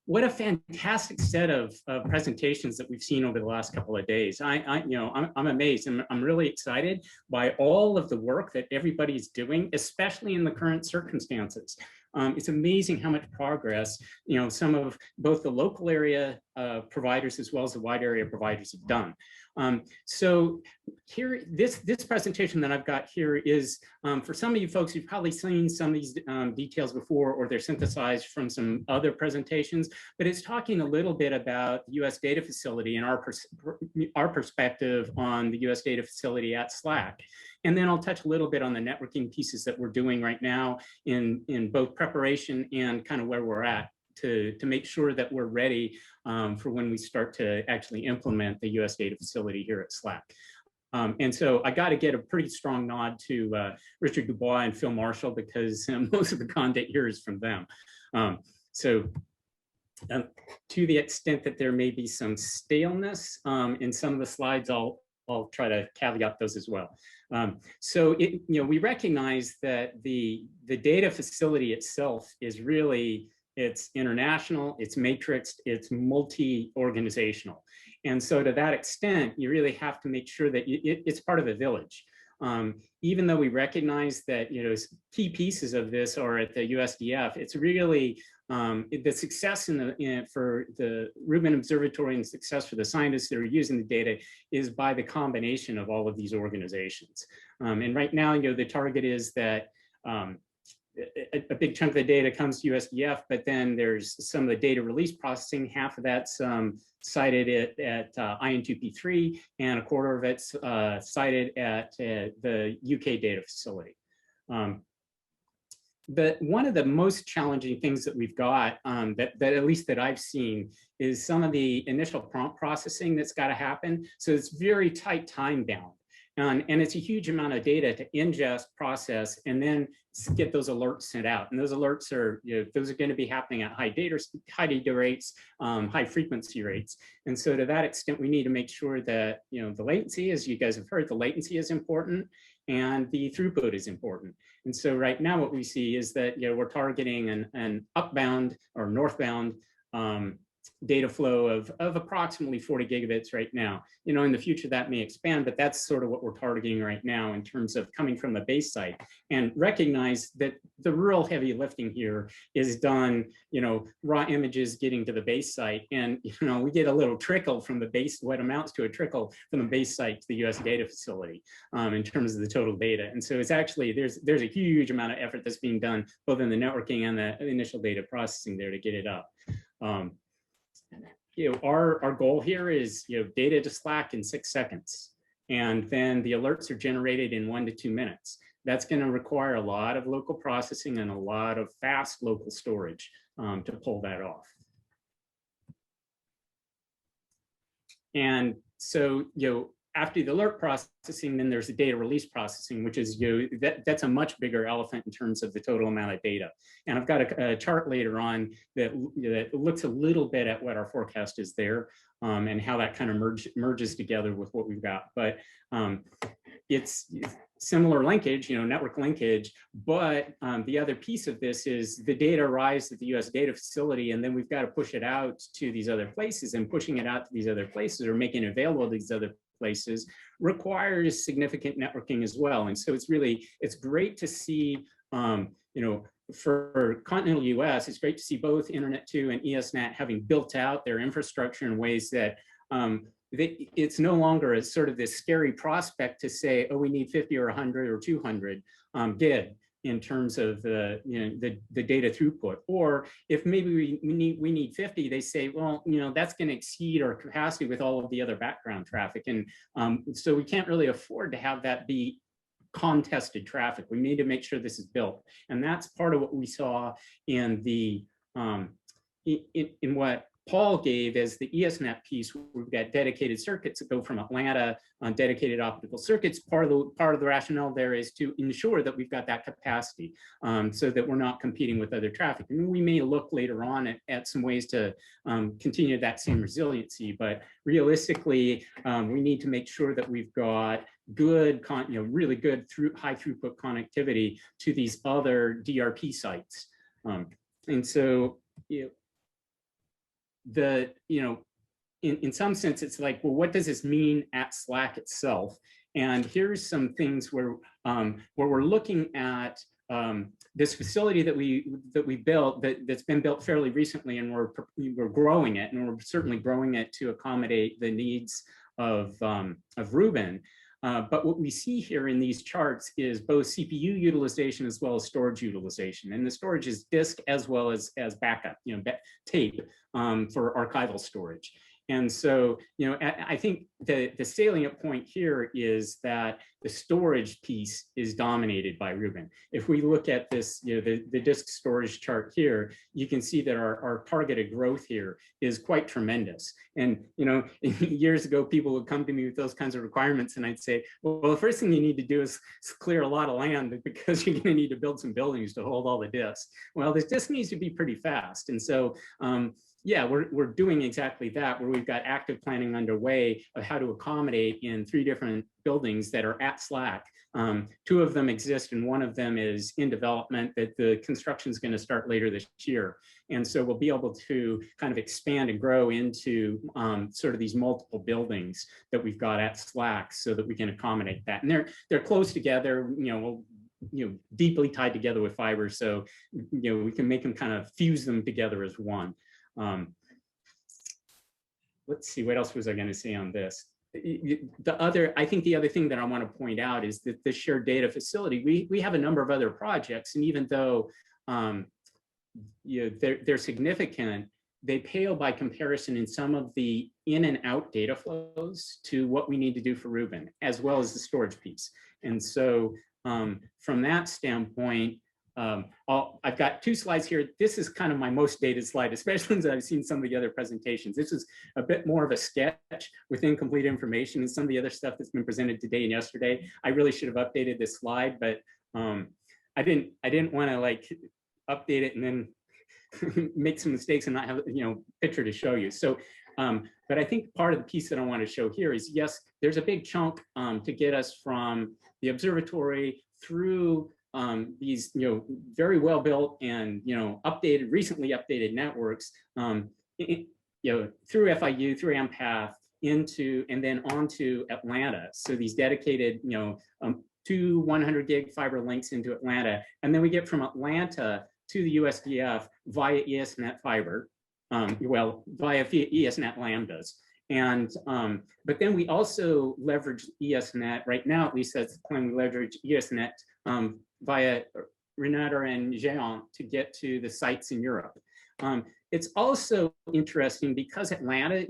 What a fantastic set of presentations that we've seen over the last couple of days. I'm amazed. I'm really excited by all of the work that everybody's doing, especially in the current circumstances. It's amazing how much progress, some of both the local area providers as well as the wide area providers have done. So here, this presentation that I've got here is for some of you folks, you've probably seen some of these details before, or they're synthesized from some other presentations, but it's talking a little bit about the US data facility and our perspective on the US data facility at SAACC. And then I'll touch a little bit on the networking pieces that we're doing right now in both preparation and kind of where we're at to make sure that we're ready for when we start to actually implement the US data facility here at SAACC. And so I got to get a pretty strong nod to Richard Dubois and Phil Marshall, because most of the content here is from them. To the extent that there may be some staleness in some of the slides, I'll try to caveat those as well. We recognize that the data facility itself is really, it's international, it's matrixed, it's multi-organizational. And so to that extent, you really have to make sure that it's part of a village. Even though we recognize that key pieces of this are at the USDF, it's really the success for the Rubin Observatory and success for the scientists that are using the data is by the combination of all of these organizations. And right now, the target is that a big chunk of the data comes to USDF, but then there's some of the data release processing. Half of that's cited at IN2P3, and a quarter of it's cited at the UK data facility. But one of the most challenging things that we've got, that at least that I've seen, is some of the initial prompt processing that's got to happen. So it's very tight time bound. And it's a huge amount of data to ingest, process, and then get those alerts sent out. And those alerts are, those are going to be happening at high data rates, high frequency rates. And so to that extent, we need to make sure that, the latency, as you guys have heard, the latency is important and the throughput is important. And so right now what we see is that, we're targeting an upbound or northbound data flow of approximately 40 gigabits right now. In the future that may expand, but that's sort of what we're targeting right now in terms of coming from the base site. And recognize that the real heavy lifting here is done, raw images getting to the base site. And, we get a little trickle from the base, what amounts to a trickle from the base site to the US data facility in terms of the total data. And so it's actually, there's a huge amount of effort that's being done both in the networking and the initial data processing there to get it up. Our goal here is, data to SLAACC in 6 seconds. And then the alerts are generated in 1 to 2 minutes. That's going to require a lot of local processing and a lot of fast local storage to pull that off. And so, after the alert processing, then there's the data release processing, which is, that's a much bigger elephant in terms of the total amount of data. And I've got a chart later on that looks a little bit at what our forecast is there and how that kind of merges together with what we've got. But it's similar linkage, network linkage, but the other piece of this is the data arrives at the US data facility, and then we've got to push it out to these other places, and pushing it out to these other places or making it available to these other places requires significant networking as well. And so it's great to see, for continental US, it's great to see both Internet 2 and ESNet having built out their infrastructure in ways that it's no longer a sort of this scary prospect to say, oh, we need 50 or 100 or 200 gig in terms of the data throughput. Or if maybe we need 50, they say, well, that's going to exceed our capacity with all of the other background traffic. And so we can't really afford to have that be contested traffic. We need to make sure this is built. And that's part of what we saw in the in what Paul gave as the ESNet piece. We've got dedicated circuits that go from Atlanta on dedicated optical circuits. Part of the rationale there is to ensure that we've got that capacity so that we're not competing with other traffic. And we may look later on at some ways to continue that same resiliency, but realistically, we need to make sure that we've got good, really good high throughput connectivity to these other DRP sites. And so, in some sense, it's like, well, what does this mean at SLAACC itself? And here's some things where we're looking at this facility that we built that's been built fairly recently, and we're growing it, and we're certainly growing it to accommodate the needs of Rubin. But what we see here in these charts is both CPU utilization as well as storage utilization. And the storage is disk as well as backup, tape for archival storage. And so, I think the salient point here is that the storage piece is dominated by Rubin. If we look at this, the disk storage chart here, you can see that our targeted growth here is quite tremendous. And, years ago, people would come to me with those kinds of requirements, and I'd say, well, the first thing you need to do is clear a lot of land, because you're going to need to build some buildings to hold all the disks. Well, this disk needs to be pretty fast. And so, yeah, we're doing exactly that, where we've got active planning underway of how to accommodate in 3 different buildings that are at SLAACC. 2 of them exist, and 1 of them is in development, that the construction is going to start later this year. And so we'll be able to kind of expand and grow into sort of these multiple buildings that we've got at SLAACC, so that we can accommodate that. And they're close together, deeply tied together with fiber, so we can make them kind of fuse them together as one. Let's see, what else was I going to say on this? I think the other thing that I want to point out is that the shared data facility, we have a number of other projects, and even though they're significant, they pale by comparison in some of the in and out data flows to what we need to do for Rubin, as well as the storage piece. And so from that standpoint, I've got 2 slides here. This is kind of my most dated slide, especially since I've seen some of the other presentations. This is a bit more of a sketch with incomplete information and some of the other stuff that's been presented today and yesterday. I really should have updated this slide, but I didn't want to like update it and then make some mistakes and not have picture to show you. So, but I think part of the piece that I want to show here is, yes, there's a big chunk to get us from the observatory through these very well built and recently updated networks, through FIU, through AMPath, into and then onto Atlanta. So these dedicated 2 100 gig fiber links into Atlanta, and then we get from Atlanta to the USDF via ESNet fiber, via ESNet lambdas. And but then we also leverage ESNet right now, at least that's the plan. We leverage ESNet via Renata and Jean to get to the sites in Europe. It's also interesting because Atlanta,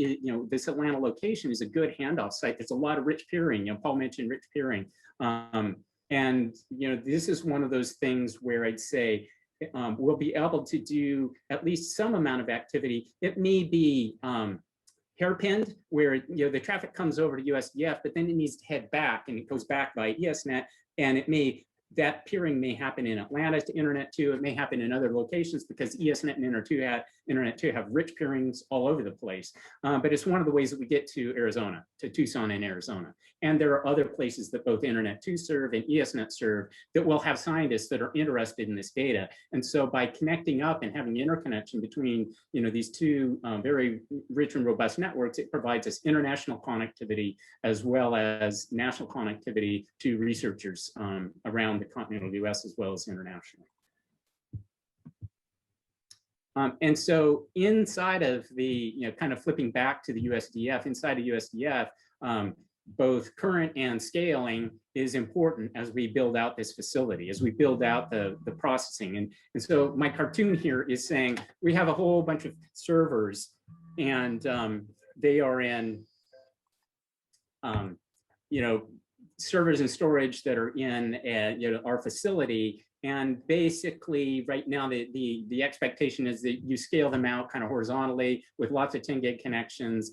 this Atlanta location is a good handoff site. There's a lot of rich peering. Paul mentioned rich peering, and this is one of those things where I'd say we'll be able to do at least some amount of activity. It may be hairpinned, where the traffic comes over to USDF, but then it needs to head back, and it goes back by ESNet, and that peering may happen in Atlanta to Internet 2. It may happen in other locations because ESNet and Internet 2 have rich peerings all over the place. But it's one of the ways that we get to Arizona, to Tucson and Arizona. And there are other places that both Internet 2 serve and ESNet serve that will have scientists that are interested in this data. And so by connecting up and having interconnection between these 2 very rich and robust networks, it provides us international connectivity as well as national connectivity to researchers around the continental US as well as internationally. And so inside of the, kind of flipping back to the USDF, inside of USDF, both current and scaling is important as we build out this facility, as we build out the processing. And so my cartoon here is saying we have a whole bunch of servers, and they are in, servers and storage that are in our facility. And basically right now the expectation is that you scale them out kind of horizontally with lots of 10 gig connections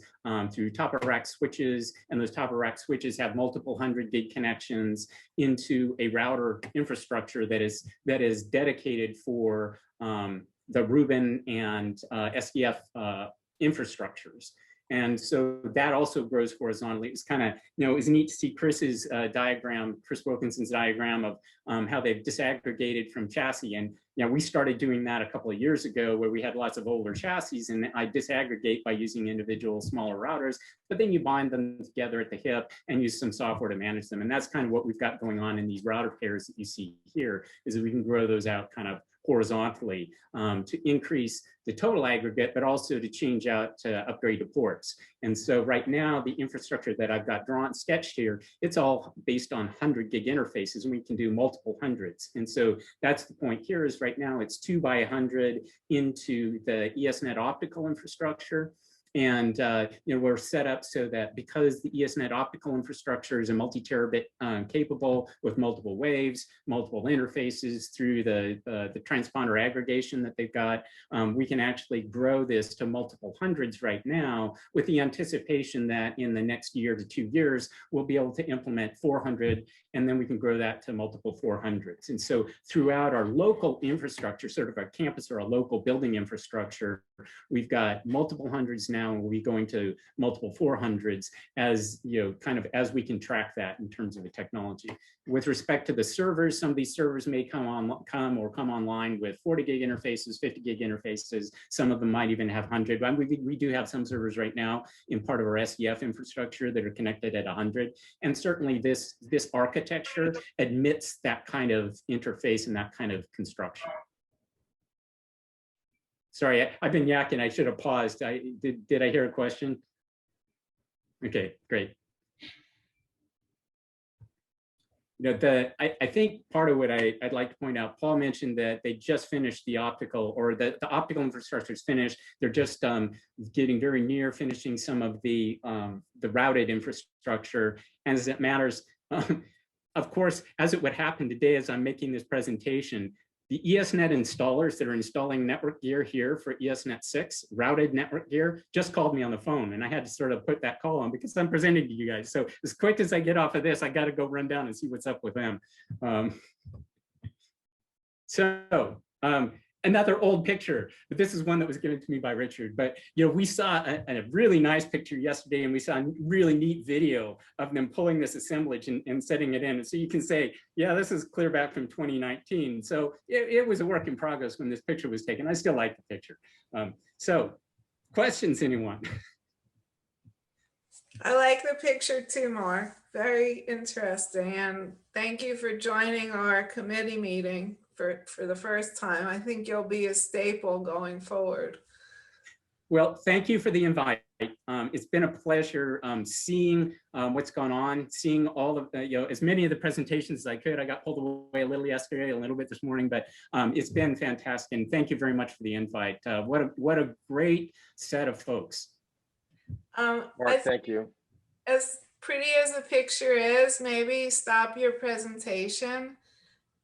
through top of rack switches, and those top of rack switches have multiple 100 gig connections into a router infrastructure that is dedicated for the Rubin and SDF infrastructures. And so that also grows horizontally. It's kind of, it was neat to see Chris's diagram, Chris Wilkinson's diagram of how they've disaggregated from chassis. And we started doing that a couple of years ago, where we had lots of older chassis, and I disaggregate by using individual smaller routers, but then you bind them together at the hip and use some software to manage them. And that's kind of what we've got going on in these router pairs that you see here, is that we can grow those out kind of horizontally to increase the total aggregate, but also to change out to upgrade the ports. And so right now, the infrastructure that I've got drawn, sketched here, it's all based on 100 gig interfaces, and we can do multiple hundreds. And so that's the point here, is right now it's 2 by 100 into the ESNet optical infrastructure. And we're set up so that because the ESNet optical infrastructure is a multi-terabit capable with multiple waves, multiple interfaces through the transponder aggregation that they've got, we can actually grow this to multiple hundreds right now, with the anticipation that in the next year to 2 years, we'll be able to implement 400, and then we can grow that to multiple 400s. And so throughout our local infrastructure, sort of our campus or our local building infrastructure, we've got multiple hundreds now, and we'll be going to multiple 400s as kind of as we can track that in terms of the technology. With respect to the servers, some of these servers may come online with 40 gig interfaces, 50 gig interfaces. Some of them might even have 100. But we do have some servers right now in part of our SDF infrastructure that are connected at 100. And certainly this architecture admits that kind of interface and that kind of construction. Sorry, I've been yakking. I should have paused. Did I hear a question? Okay, great. I think part of what I'd like to point out, Paul mentioned that they just finished the optical, or the optical infrastructure is finished. They're just getting very near finishing some of the routed infrastructure. And as it matters, of course, as it would happen today, as I'm making this presentation, the ESNet installers that are installing network gear here for ESNet 6, routed network gear, just called me on the phone, and I had to sort of put that call on because I'm presenting to you guys. So as quick as I get off of this, I got to go run down and see what's up with them. Another old picture, but this is one that was given to me by Richard. But we saw a really nice picture yesterday, and we saw a really neat video of them pulling this assemblage and setting it in. And so you can say, yeah, this is clear back from 2019. So it was a work in progress when this picture was taken. I still like the picture. So questions, anyone? I like the picture too, Mark. Very interesting. And thank you for joining our committee meeting for the first time. I think you'll be a staple going forward. Well, thank you for the invite. It's been a pleasure seeing what's gone on, seeing all of as many of the presentations as I could. I got pulled away a little yesterday, a little bit this morning, but it's been fantastic. And thank you very much for the invite. What a great set of folks. Mark, thank you. As pretty as the picture is, maybe stop your presentation.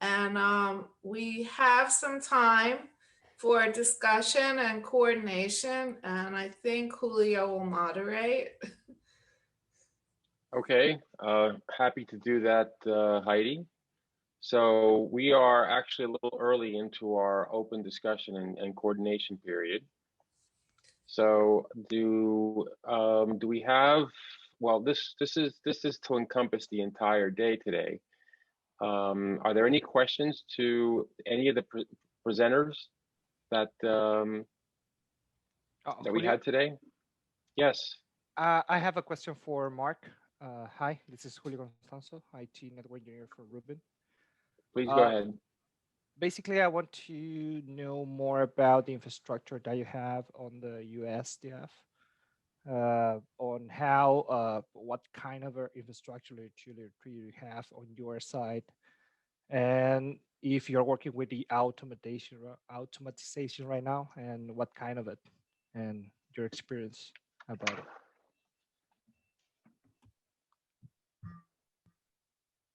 And we have some time for discussion and coordination, and I think Julio will moderate. Okay, happy to do that, Heidi. So we are actually a little early into our open discussion and coordination period. So do we have? Well, this is to encompass the entire day today. Are there any questions to any of the presenters that that we had today? Yes. I have a question for Mark. Hi, this is Julio Constanzo, IT network engineer for Rubin. Please go ahead. Basically, I want to know more about the infrastructure that you have on the USDF, on how, what kind of infrastructure you have on your side, and if you're working with the automatization right now, and what kind of it, and your experience about it.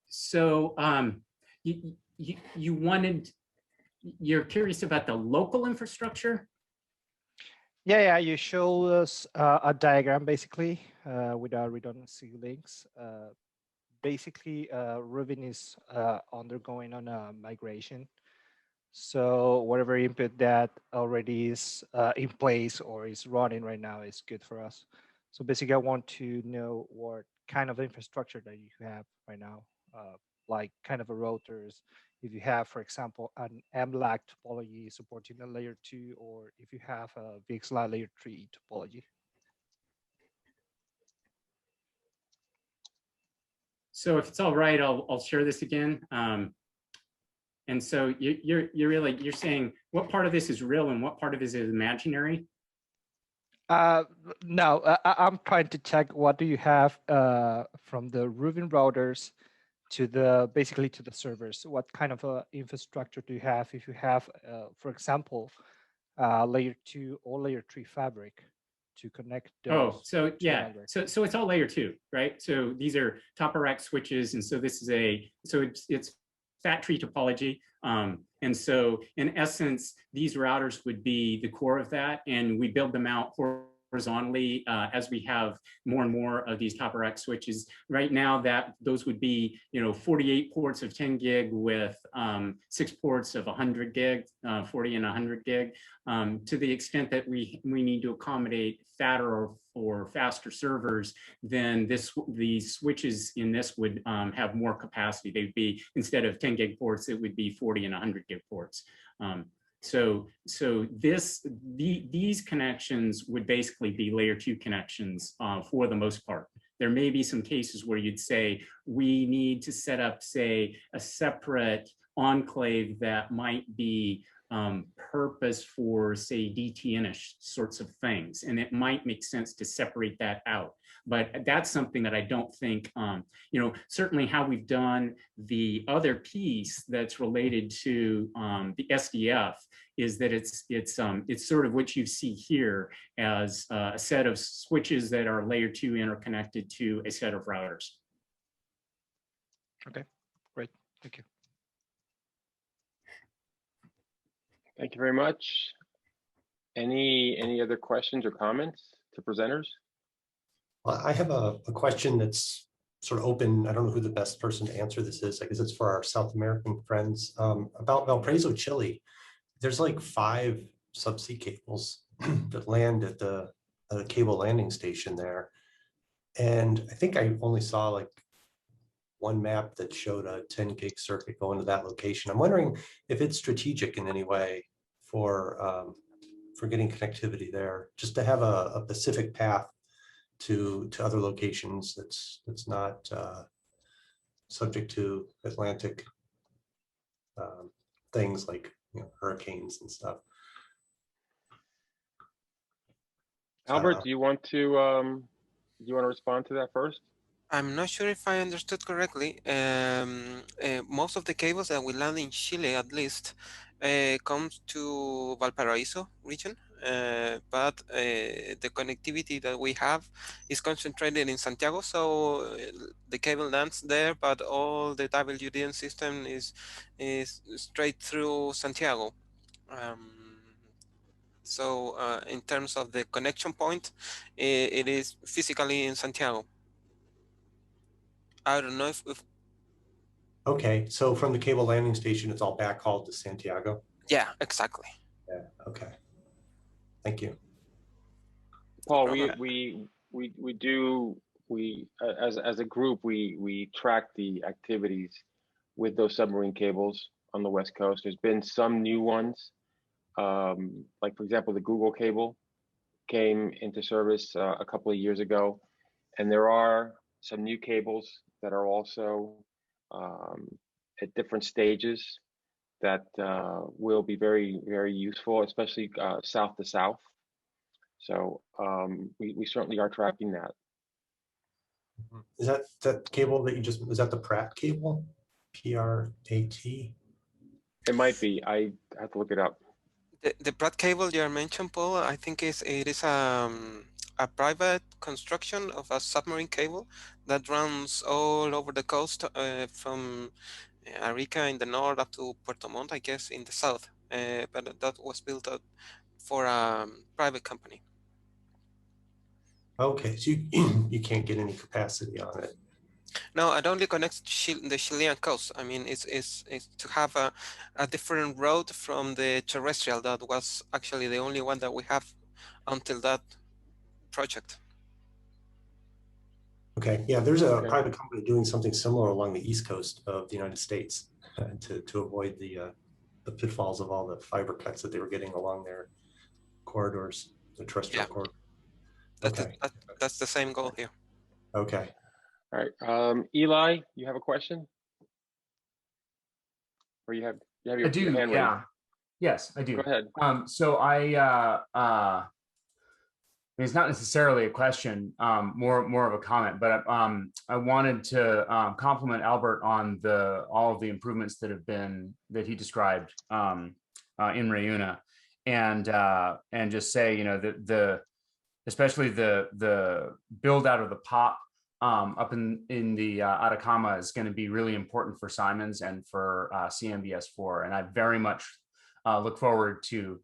So you're curious about the local infrastructure? Yeah, you show us a diagram basically with our redundancy links. Basically, Rubin is undergoing on a migration. So whatever input that already is in place or is running right now is good for us. So basically, I want to know what kind of infrastructure that you have right now, like kind of a routers. If you have, for example, an MLAC topology supporting a layer 2, or if you have a VXLAN layer 3 topology. So if it's all right, I'll share this again. And so you're saying what part of this is real and what part of this is imaginary? No, I'm trying to check what do you have from the Rubin routers to the basically to the servers. What kind of infrastructure do you have? If you have, for example, layer 2 or layer 3 fabric to connect those. Oh, so yeah, so it's all layer 2, right? So these are top of rack switches, and so this is it's fat tree topology. And so in essence, these routers would be the core of that, and we build them out horizontally as we have more and more of these top of rack switches. Right now, those would be 48 ports of 10 gig with 6 ports of 100 gig, 40 and 100 gig. To the extent that we need to accommodate fatter or faster servers, then these switches in this would have more capacity. They'd be, instead of 10 gig ports, it would be 40 and 100 gig ports. So these connections would basically be layer 2 connections for the most part. There may be some cases where you'd say, we need to set up, say, a separate enclave that might be purpose for, say, DTN-ish sorts of things, and it might make sense to separate that out. But that's something that I don't think, you know, certainly how we've done the other piece that's related to the SDF is that it's sort of what you see here as a set of switches that are layer 2 interconnected to a set of routers. Okay, great, thank you. Thank you very much. Any other questions or comments to presenters? Well, I have a question that's sort of open. I don't know who the best person to answer this is. I guess it's for our South American friends. About Valparaiso, Chile, there's like 5 subsea cables that land at the cable landing station there. And I think I only saw like one map that showed a 10 gig circuit going to that location. I'm wondering if it's strategic in any way for getting connectivity there, just to have a specific path to other locations that's not subject to Atlantic things like, you know, hurricanes and stuff. Albert, do you want to respond to that first? I'm not sure if I understood correctly. Most of the cables that we land in Chile, at least, comes to Valparaiso region, but the connectivity that we have is concentrated in Santiago, so the cable lands there, but all the WDM system is straight through Santiago. So in terms of the connection point, it is physically in Santiago. I don't know if Okay, so from the cable landing station, it's all backhauled to Santiago? Yeah, exactly. Yeah, okay. Thank you. Paul, as a group, we track the activities with those submarine cables on the West Coast. There's been some new ones, like for example, the Google cable came into service a couple of years ago, and there are some new cables that are also at different stages that will be very, very useful, especially south to south. So we certainly are tracking that. Is that cable that you just, is that the Pratt cable? P-R-A-T? It might be. I have to look it up. The Pratt cable you mentioned, Paul, I think it is a private construction of a submarine cable that runs all over the coast from Arica in the north up to Puerto Montt, I guess, in the south. But that was built for a private company. Okay, so you can't get any capacity on it. No, it only connects the Chilean coast. I mean, it's to have a different road from the terrestrial. That was actually the only one that we have until that project. Okay, yeah, there's a private company doing something similar along the east coast of the United States to avoid the pitfalls of all the fiber cuts that they were getting along their corridors, the terrestrial corridor. That's the same goal here. Okay. All right, Eli, you have a question? Or you have your hand raised? Yes, I do. Go ahead. So it's not necessarily a question, more of a comment, but I wanted to compliment Albert on all of the improvements that he described in Reuna, and just say, you know, especially the build out of the POP up in the Atacama is going to be really important for Simons and for CMBS4, and I very much look forward to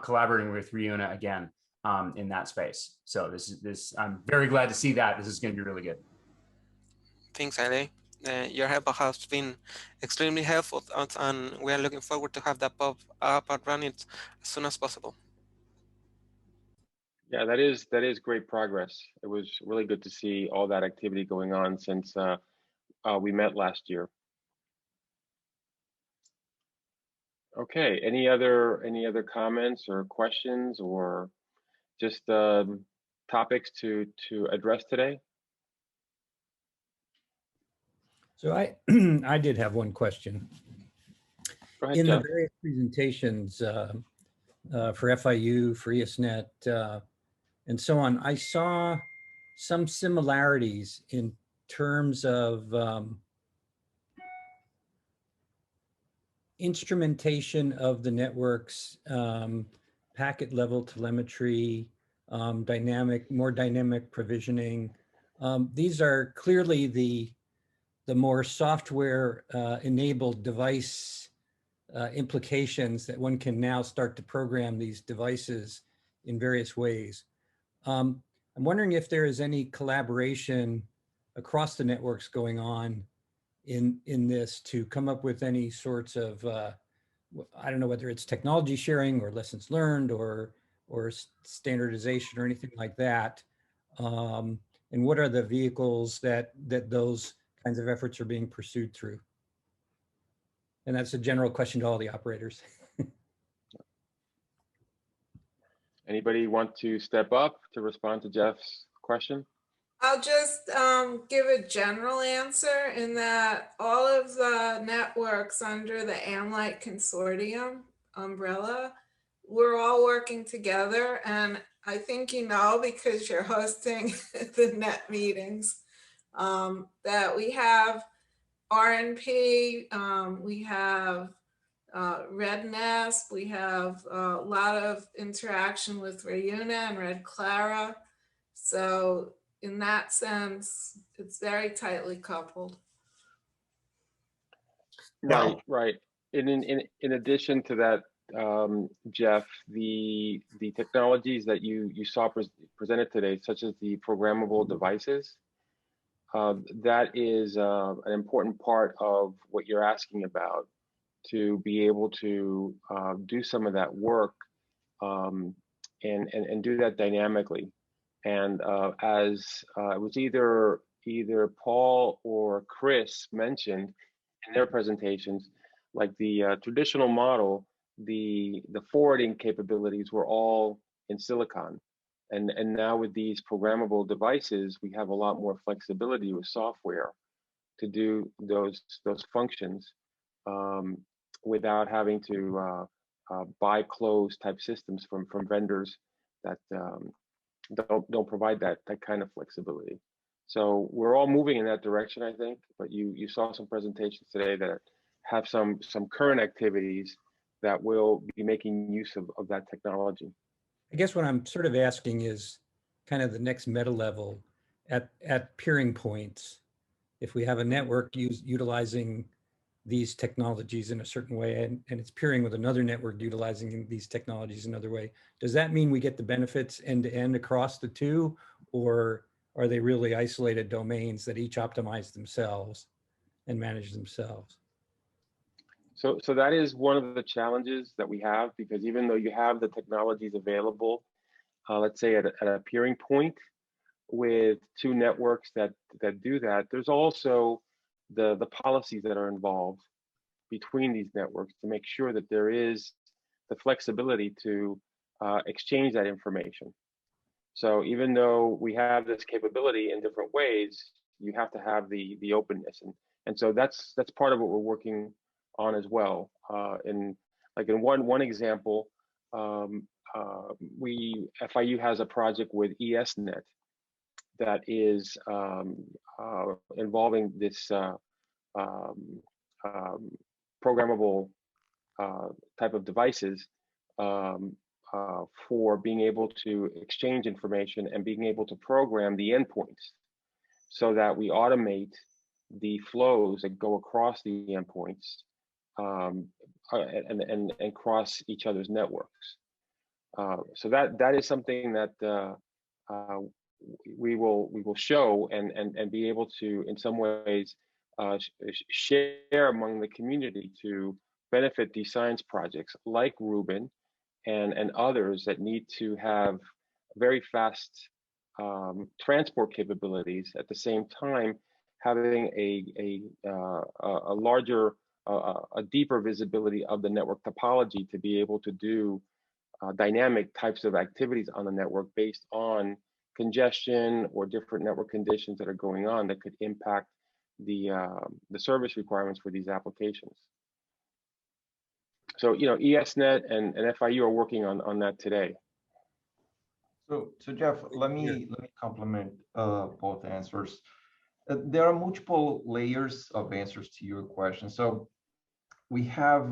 collaborating with Reuna again in that space. So I'm very glad to see that. This is going to be really good. Thanks, Ale. Your help has been extremely helpful, and we are looking forward to have that pop up and running as soon as possible. Yeah, that is great progress. It was really good to see all that activity going on since we met last year. Okay, any other comments or questions or just topics to address today? So I did have one question. Go ahead, In Jeff. the various presentations for FIU, for ESNet, and so on, I saw some similarities in terms of instrumentation of the networks, packet level telemetry, more dynamic provisioning. These are clearly the more software enabled device implications that one can now start to program these devices in various ways. I'm wondering if there is any collaboration across the networks going on in this to come up with any sorts of, I don't know whether it's technology sharing or lessons learned or standardization or anything like that. And what are the vehicles that those kinds of efforts are being pursued through? And that's a general question to all the operators. Anybody want to step up to respond to Jeff's question? I'll just give a general answer in that all of the networks under the AMLITE Consortium umbrella, we're all working together. And I think you know, because you're hosting the net meetings, that we have RNP, we have RedNest, we have a lot of interaction with Rayuna and Red Clara. So in that sense, it's very tightly coupled. Right, right. In addition to that, Jeff, the technologies that you saw presented today, such as the programmable devices, that is an important part of what you're asking about, to be able to do some of that work and do that dynamically. And as it was either Paul or Chris mentioned in their presentations, like the traditional model, the forwarding capabilities were all in silicon. And now with these programmable devices, we have a lot more flexibility with software to do those functions without having to buy closed type systems from vendors that don't provide that kind of flexibility. So we're all moving in that direction, I think. But you saw some presentations today that have some current activities that will be making use of that technology. I guess what I'm sort of asking is kind of the next meta level at peering points. If we have a network utilizing these technologies in a certain way and it's peering with another network utilizing these technologies another way, does that mean we get the benefits end to end across the two, or are they really isolated domains that each optimize themselves and manage themselves? So that is one of the challenges that we have, because even though you have the technologies available, let's say at a peering point with two networks that do that, there's also the policies that are involved between these networks to make sure that there is the flexibility to exchange that information. So even though we have this capability in different ways, you have to have the openness, and so that's part of what we're working on as well. In one example, FIU has a project with ESNet that is involving this programmable type of devices for being able to exchange information and being able to program the endpoints so that we automate the flows that go across the endpoints and cross each other's networks. So that is something that we will show and be able to, in some ways, share among the community to benefit these science projects like Rubin and others that need to have very fast transport capabilities, at the same time having a larger, a deeper visibility of the network topology to be able to do dynamic types of activities on the network based on congestion or different network conditions that are going on that could impact the service requirements for these applications. So, you know, ESNet and FIU are working on that today. So Jeff, let me complement both answers. There are multiple layers of answers to your question. So we have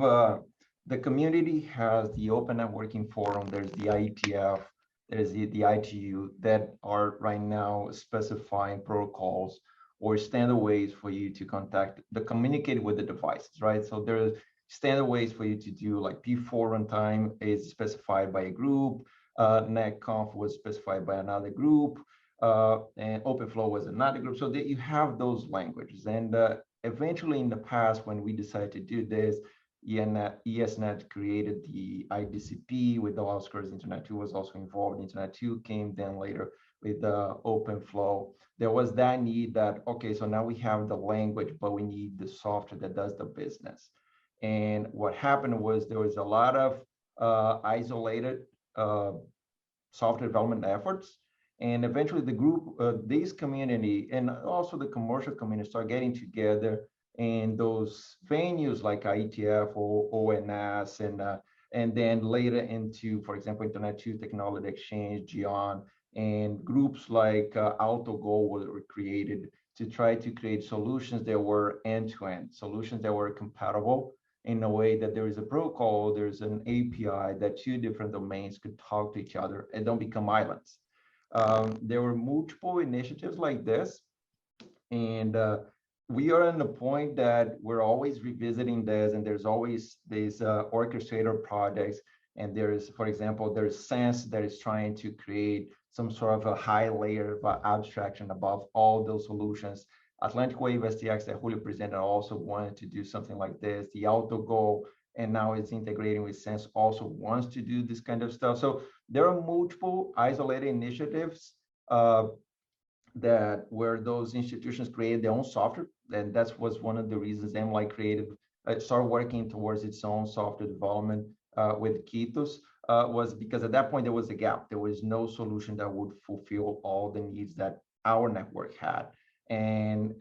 the community has the Open Networking Forum. There's the IETF. There's the ITU that are right now specifying protocols or standard ways for you to communicate with the devices, right? So there's standard ways for you to do, like P4 runtime is specified by a group, netconf was specified by another group, and OpenFlow was another group. So that you have those languages. And eventually in the past, when we decided to do this, ESNet created the IDCP with the Oscars. Internet 2 was also involved. Internet 2 came then later with OpenFlow. There was that need that, okay, so now we have the language, but we need the software that does the business. And what happened was there was a lot of isolated software development efforts. And eventually the group, this community, and also the commercial community start getting together in those venues like IETF or ONS, and then later into, for example, Internet 2 Technology Exchange, GEON, and groups like AutoGo were created to try to create solutions that were end-to-end, solutions that were compatible in a way that there is a protocol, there's an API that two different domains could talk to each other and don't become islands. There were multiple initiatives like this, and we are in the point that we're always revisiting this, and there's always these orchestrator projects, and there's, for example, there's Sense that is trying to create some sort of a high layer of abstraction above all those solutions. Atlantic Wave STX that Julio presented also wanted to do something like this. The AutoGo, and now it's integrating with Sense, also wants to do this kind of stuff. So there are multiple isolated initiatives that where those institutions created their own software, and that was one of the reasons MLI created, started working towards its own software development with Kitos, was because at that point there was a gap. There was no solution that would fulfill all the needs that our network had. And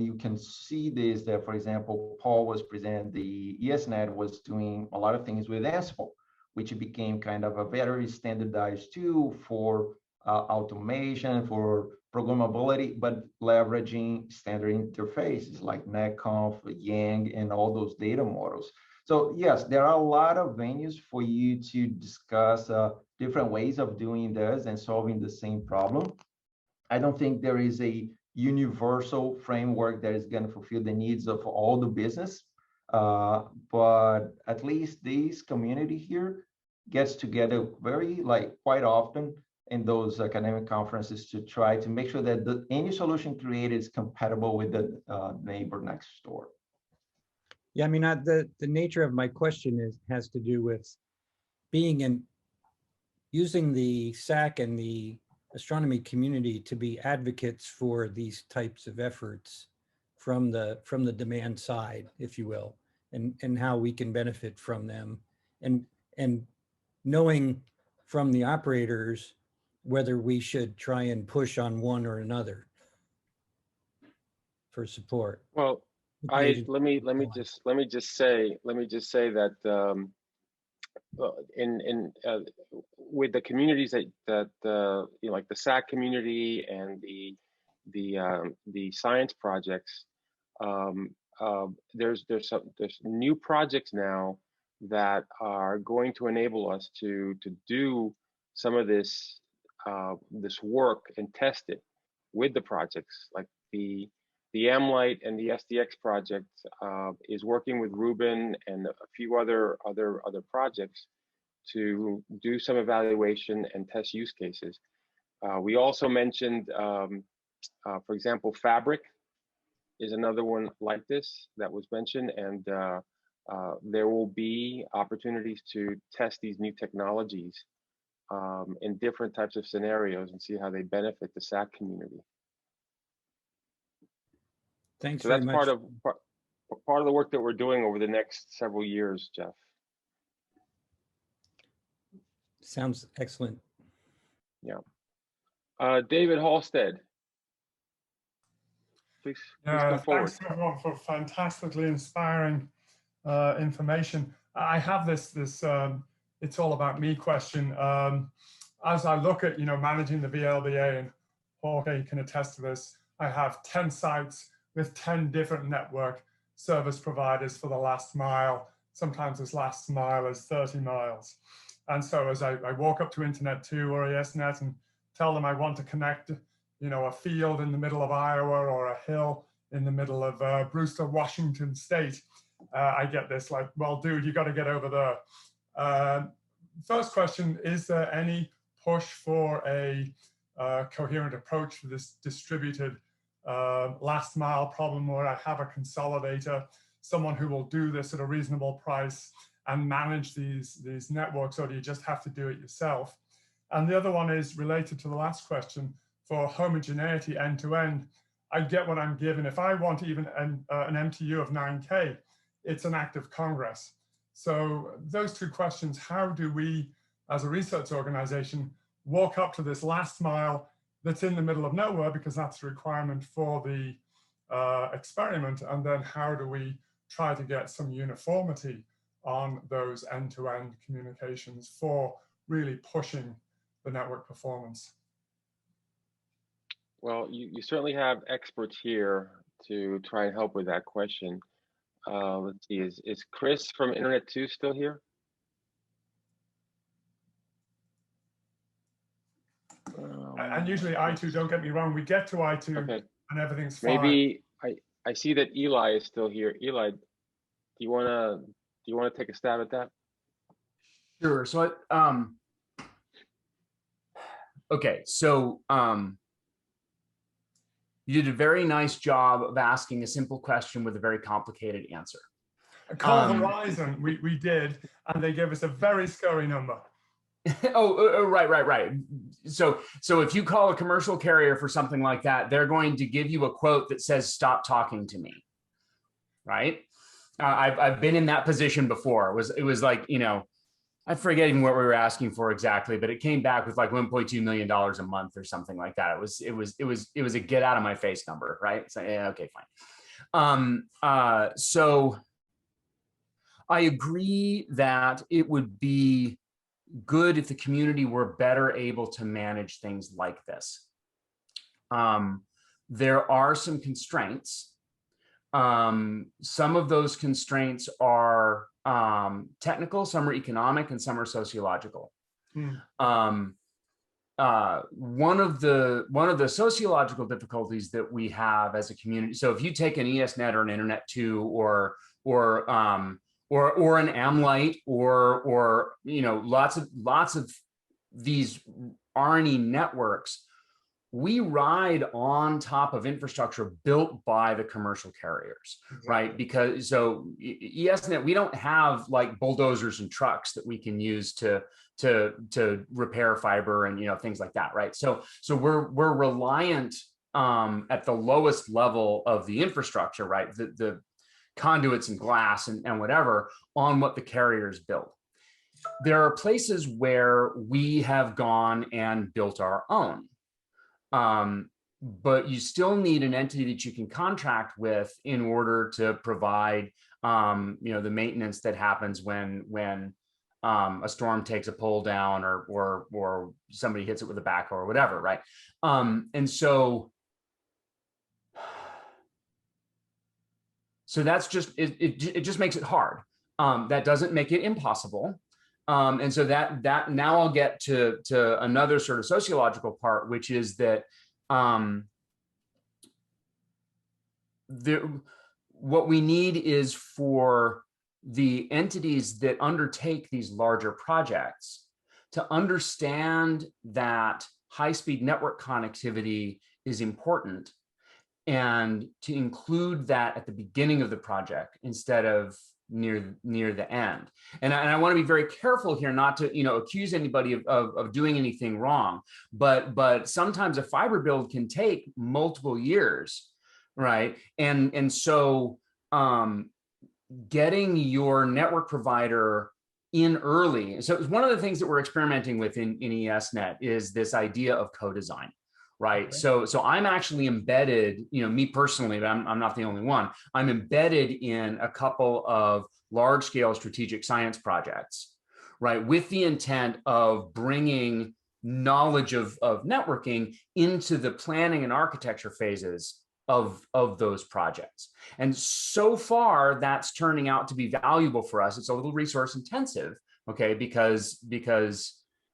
you can see this, that, for example, Paul was presenting, the ESNet was doing a lot of things with Ansible, which became kind of a very standardized tool for automation, for programmability, but leveraging standard interfaces like netconf, Yang, and all those data models. So yes, there are a lot of venues for you to discuss different ways of doing this and solving the same problem. I don't think there is a universal framework that is going to fulfill the needs of all the business, but at least this community here gets together quite often in those academic conferences to try to make sure that any solution created is compatible with the neighbor next door. Yeah, I mean, the nature of my question has to do with using the SAACC and the astronomy community to be advocates for these types of efforts from the demand side, if you will, and how we can benefit from them, and knowing from the operators whether we should try and push on one or another for support. Well, let me just say that with the communities that you know, like the SAACC community and the science projects, there's new projects now that are going to enable us to do some of this work and test it with the projects. Like the AmLite and the SDX project is working with Ruben and a few other projects to do some evaluation and test use cases. We also mentioned, for example, Fabric is another one like this that was mentioned, and there will be opportunities to test these new technologies in different types of scenarios and see how they benefit the SAACC community. Thanks so very that's much. part of the work that we're doing over the next several years, Jeff. Sounds excellent. Yeah. David Halstead, please come forward. Thanks everyone for fantastically inspiring information. I have this it's all about me question. As I look at, managing the VLBA, and Jorge can attest to this, I have 10 sites with 10 different network service providers for the last mile. Sometimes this last mile is 30 miles. And so as I walk up to Internet 2 or ESNet and tell them I want to connect, a field in the middle of Iowa or a hill in the middle of Brewster, Washington State, I get this like, well, dude, you got to get over there. First question, is there any push for a coherent approach to this distributed last mile problem where I have a consolidator, someone who will do this at a reasonable price and manage these networks, or do you just have to do it yourself? And the other one is related to the last question. For homogeneity end to end, I get what I'm given. If I want even an MTU of 9K, it's an act of Congress. So those two questions, how do we, as a research organization, walk up to this last mile that's in the middle of nowhere, because that's the requirement for the experiment, and then how do we try to get some uniformity on those end-to-end communications for really pushing the network performance? Well, you certainly have experts here to try and help with that question. Let's see, is Chris from Internet 2 still here? And usually I2, don't get me wrong, we get to I2 okay, and everything's fine. Maybe I see that Eli is still here. Eli, do you wanna take a stab at that? Sure. So okay, so you did a very nice job of asking a simple question with a very complicated answer. Call Horizon, we did, and they gave us a very scary number. Right. So if you call a commercial carrier for something like that, they're going to give you a quote that says, "Stop talking to me," right? I've been in that position before. It was like, I'm forgetting what we were asking for exactly, but it came back with like $1.2 million a month or something like that. It was a get out of my face number, right? So yeah, okay, fine. So I agree that it would be good if the community were better able to manage things like this. There are some constraints. Some of those constraints are technical, some are economic, and some are sociological. One of the sociological difficulties that we have as a community. So if you take an ESNet or an Internet 2 or an AmLite or lots of these RNE networks, we ride on top of infrastructure built by the commercial carriers, right? Because so ESNet, we don't have like bulldozers and trucks that we can use to repair fiber and things like that, right? So we're reliant at the lowest level of the infrastructure, right? The conduits and glass and whatever on what the carriers build. There are places where we have gone and built our own. But you still need an entity that you can contract with in order to provide, the maintenance that happens when a storm takes a pole down or somebody hits it with a backhoe or whatever, right? And so that's just it just makes it hard. That doesn't make it impossible. And so that now I'll get to another sort of sociological part, which is that what we need is for the entities that undertake these larger projects to understand that high-speed network connectivity is important, and to include that at the beginning of the project instead of near the end. And I want to be very careful here not to accuse anybody of doing anything wrong, but sometimes a fiber build can take multiple years, right? And so getting your network provider in early. So one of the things that we're experimenting with in ESNet is this idea of co-design. Right. So I'm actually embedded, me personally, but I'm not the only one. I'm embedded in a couple of large-scale strategic science projects, right, with the intent of bringing knowledge of networking into the planning and architecture phases of those projects. And so far, that's turning out to be valuable for us. It's a little resource intensive, okay, because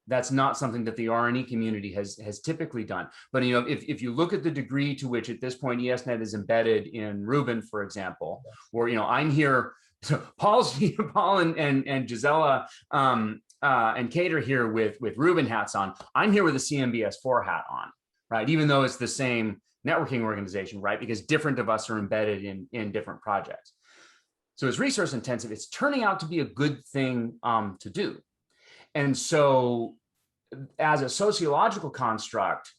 that's not something that the R&E community has typically done. But you know, if you look at the degree to which at this point ESNet is embedded in Rubin, for example, or you know, I'm here, so Paul and Gisela and Kate are here with Rubin hats on. I'm here with a CMBS4 hat on, right? Even though it's the same networking organization, right? Because different of us are embedded in different projects. So it's resource intensive. It's turning out to be a good thing to do. And so as a sociological construct,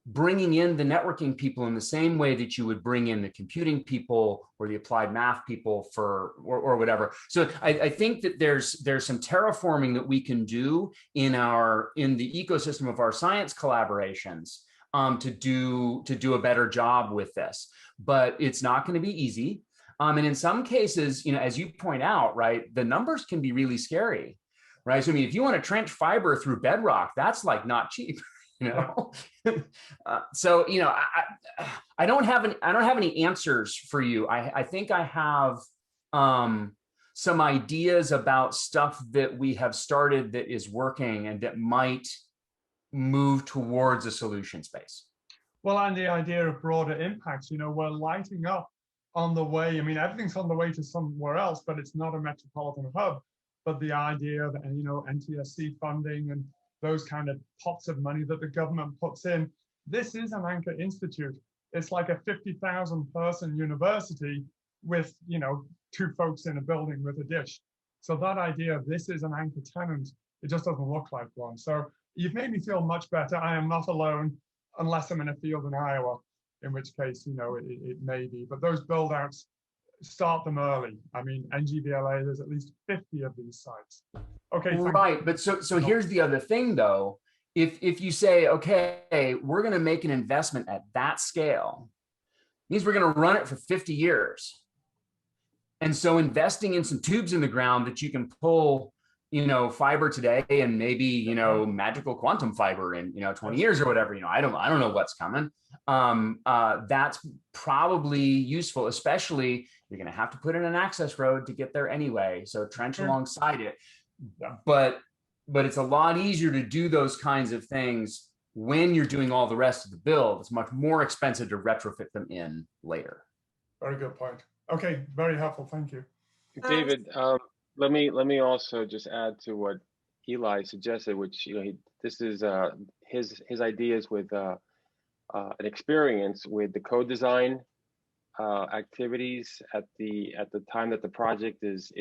bringing in the networking people in the same way that you would bring in the computing people or the applied math people or whatever. So I think that there's some terraforming that we can do in the ecosystem of our science collaborations to do a better job with this, but it's not going to be easy. And in some cases, you know, as you point out, right, the numbers can be really scary, right? So I mean, if you want to trench fiber through bedrock, that's like not cheap, you know. So you know, I don't have any answers for you. I think I have some ideas about stuff that we have started that is working and that might move towards a solution space. Well, and the idea of broader impacts, you know, we're lighting up on the way. I mean, everything's on the way to somewhere else, but it's not a metropolitan hub. But the idea that, you know, NTSC funding and those kind of pots of money that the government puts in, this is an anchor institute. It's like a 50,000 person university with, you know, 2 folks in a building with a dish. So that idea of this is an anchor tenant, it just doesn't look like one. So you've made me feel much better. I am not alone, unless I'm in a field in Iowa, in which case, you know, it may be. But those build outs, start them early. I mean, NGVLA, there's at least 50 of these sites. Okay. Right, but so here's the other thing though. If you say, okay, we're going to make an investment at that scale, means we're going to run it for 50 years. And so investing in some tubes in the ground that you can pull, you know, fiber today and maybe, you know, magical quantum fiber in, you know, 20 years or whatever, you know, I don't know what's coming. That's probably useful, especially you're going to have to put in an access road to get there anyway. So trench alongside it. But it's a lot easier to do those kinds of things when you're doing all the rest of the build. It's much more expensive to retrofit them in later. Very good point. Okay, very helpful. Thank you. David, let me also just add to what Eli suggested, which, you know, this is his ideas with an experience with the code design activities at the time that the project is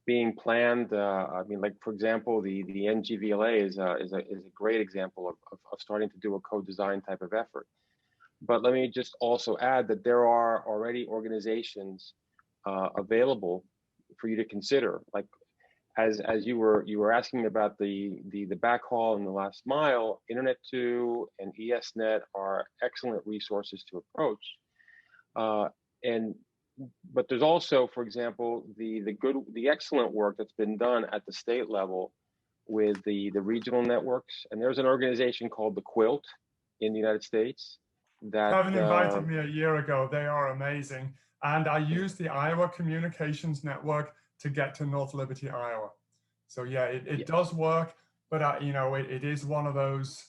being planned. I mean, like for example, the NGVLA is a great example of starting to do a code design type of effort. But let me just also add that there are already organizations available for you to consider. Like as you were asking about the backhaul and the last mile, Internet2 and ESNet are excellent resources to approach. But there's also, for example, the excellent work that's been done at the state level with the regional networks. And there's an organization called the Quilt in the United States that Kevin invited me a year ago. They are amazing. And I used the Iowa Communications Network to get to North Liberty, Iowa. So yeah, it does work, but you know, it is one of those,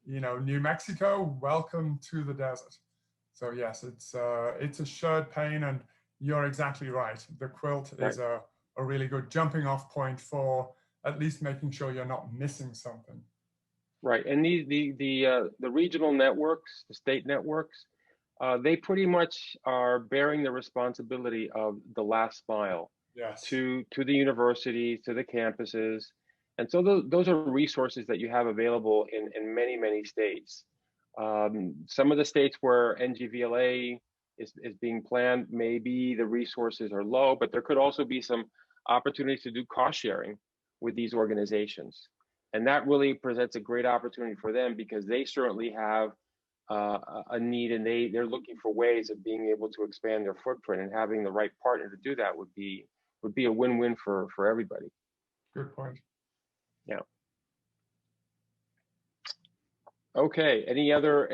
you know, New Mexico, welcome to the desert. So yes, it's a shared pain, and you're exactly right. The Quilt is a really good jumping off point for at least making sure you're not missing something. Right, and the regional networks, the state networks, they pretty much are bearing the responsibility of the last mile to the universities, to the campuses, and so those are resources that you have available in many states. Some of the states where NGVLA is being planned, maybe the resources are low, but there could also be some opportunities to do cost sharing with these organizations. And that really presents a great opportunity for them because they certainly have a need, and they're looking for ways of being able to expand their footprint, and having the right partner to do that would be a win-win for everybody. Good point. Yeah. Okay. Any other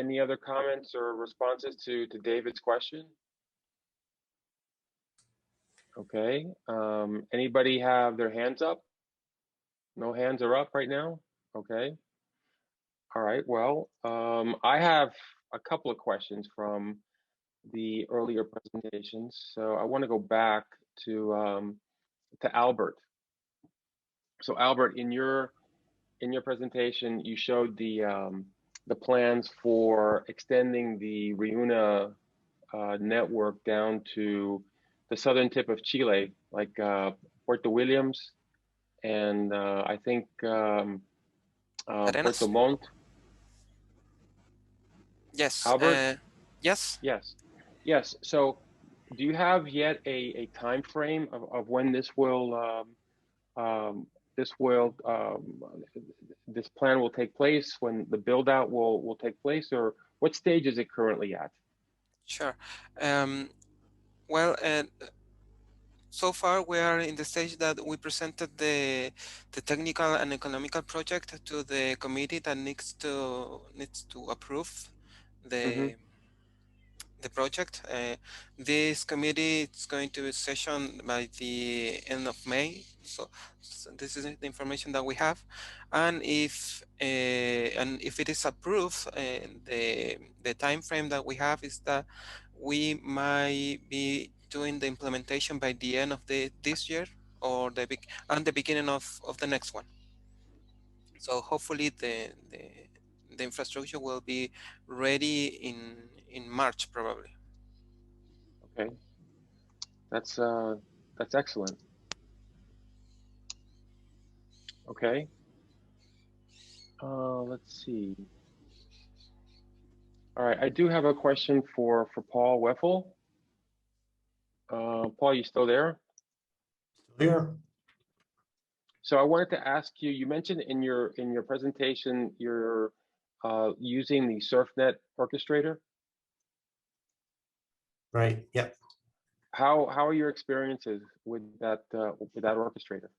comments or responses to David's question? Okay. Anybody have their hands up? No hands are up right now. Okay. All right. Well, I have a couple of questions from the earlier presentations. So I want to go back to Albert. So Albert, in your presentation, you showed the plans for extending the Reuna network down to the southern tip of Chile, like Puerto Williams, and I think Puerto Montt. Yes. Albert? Yes. Yes. So do you have yet a time frame of when this plan will take place, when the build out will take place, or what stage is it currently at? Sure. Well, so far we are in the stage that we presented the technical and economical project to the committee that needs to approve the project. This committee is going to be session by the end of May. So this is the information that we have, and if it is approved, the time frame that we have is that we might be doing the implementation by the end of this year, or the beginning of the next one. So hopefully the infrastructure will be ready in March probably. Okay, that's excellent. Okay, let's see. All right, I do have a question for Paul Weffel. Paul, you still there? Still here. So I wanted to ask you. You mentioned in your presentation you're using the SurfNet orchestrator. Right. Yep. How are your experiences with that orchestrator?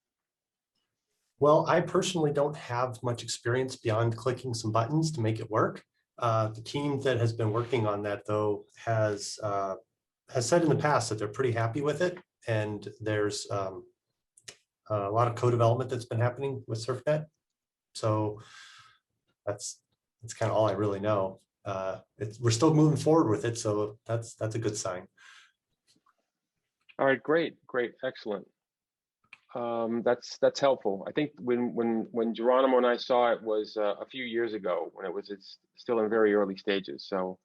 Well, I personally don't have much experience beyond clicking some buttons to make it work. The team that has been working on that, though, has said in the past that they're pretty happy with it, and there's a lot of co-development that's been happening with SurfNet. So that's kind of all I really know. We're still moving forward with it, so that's a good sign. All right, great, excellent. That's helpful. I think when Geronimo and I saw it was a few years ago, when it's still in very early stages. So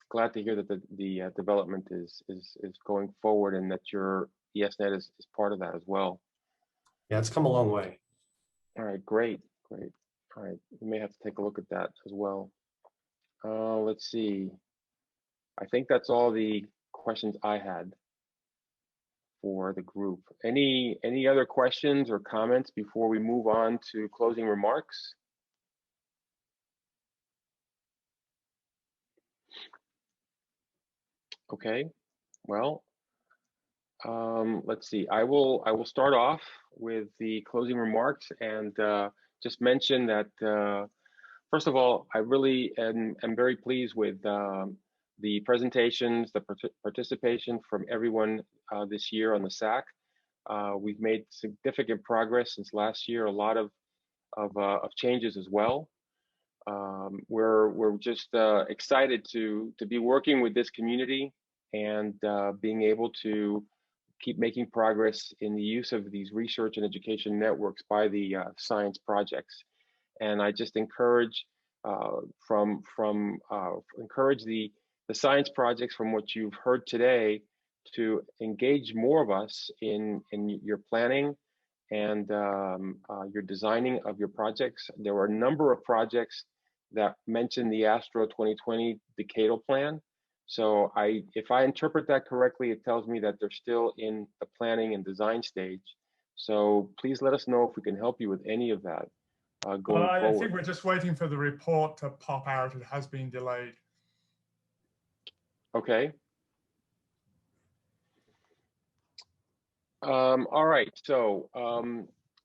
glad to hear that the development is going forward, and that your ESNet is part of that as well. Yeah, it's come a long way. All right, great. All right, we may have to take a look at that as well. Let's see. I think that's all the questions I had for the group. Any other questions or comments before we move on to closing remarks? Okay, well, let's see. I will start off with the closing remarks, and just mention that first of all, I really am very pleased with the presentations, the participation from everyone this year on the SAACC. We've made significant progress since last year. A lot of changes as well. We're just excited to be working with this community, and being able to keep making progress in the use of these research and education networks by the science projects. And I just encourage encourage the science projects, from what you've heard today, to engage more of us in your planning and your designing of your projects. There were a number of projects that mentioned the Astro 2020 decadal plan. So if I interpret that correctly, it tells me that they're still in the planning and design stage. So please let us know if we can help you with any of that. going I forward. think we're just waiting for the report to pop out. It has been delayed. Okay. All right, so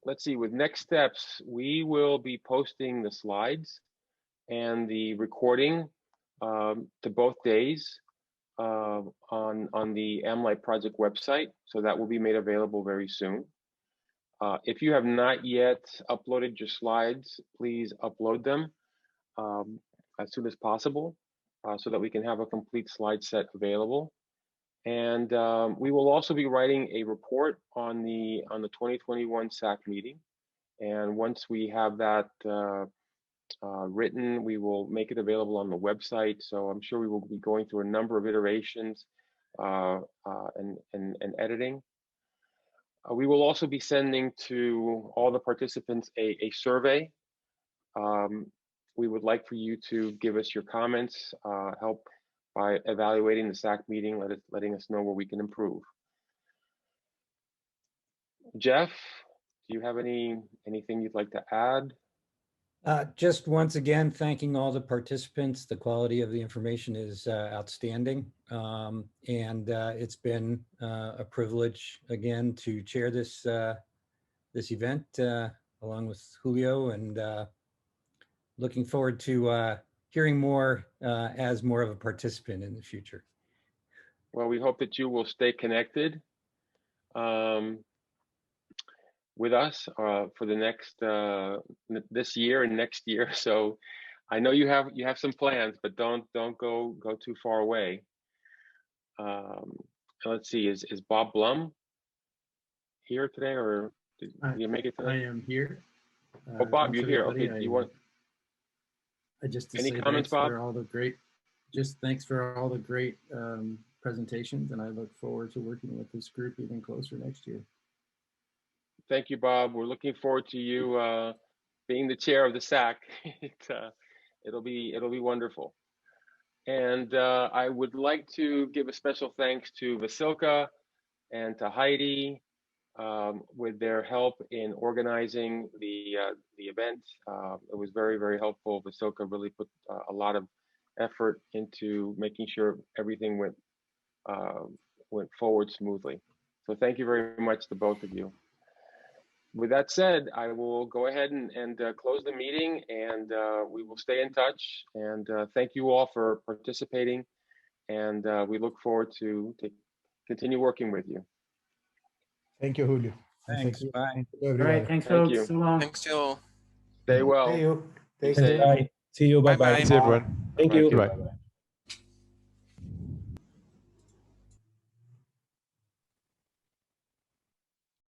let's see, with next steps, we will be posting the slides and the recording to both days on the AmLite project website. So that will be made available very soon. If you have not yet uploaded your slides, please upload them as soon as possible so that we can have a complete slide set available. And we will also be writing a report on the 2021 SAACC meeting. And once we have that written, we will make it available on the website. So I'm sure we will be going through a number of iterations and editing. We will also be sending to all the participants a survey. We would like for you to give us your comments, help by evaluating the SAACC meeting, letting us know where we can improve. Jeff, do you have anything you'd like to add? Just once again, thanking all the participants. The quality of the information is outstanding. And it's been a privilege again to chair this, this event along with Julio, and looking forward to hearing more as more of a participant in the future. Well, we hope that you will stay connected with us for the next this year and next year. So I know you have some plans, but don't go too far away. Let's see, is Bob Blum here today, or did you make it today? I am here. Oh, Bob, thanks, you're here. everybody. Okay, you want just to any say comments, thanks Bob? for all the great, thanks for all the great presentations, and I look forward to working with this group even closer next year. Thank you, Bob. We're looking forward to you being the chair of the SAACC. It'll be wonderful. And I would like to give a special thanks to Vasilka and to Heidi with their help in organizing the event. It was very, very helpful. Vasilka really put a lot of effort into making sure everything went forward smoothly. So thank you very much to both of you. With that said, I will go ahead and close the meeting, and we will stay in touch. And thank you all for participating. And we look forward to continue working with you. Thank you, Julio. Thanks. Bye. All right. Thanks, Thank folks. you. So long. Thanks, Joe. Stay well. See you. Be Take care. safe. Bye. See you. Bye-bye. Bye-bye. Thanks, everyone. Thank you. Goodbye.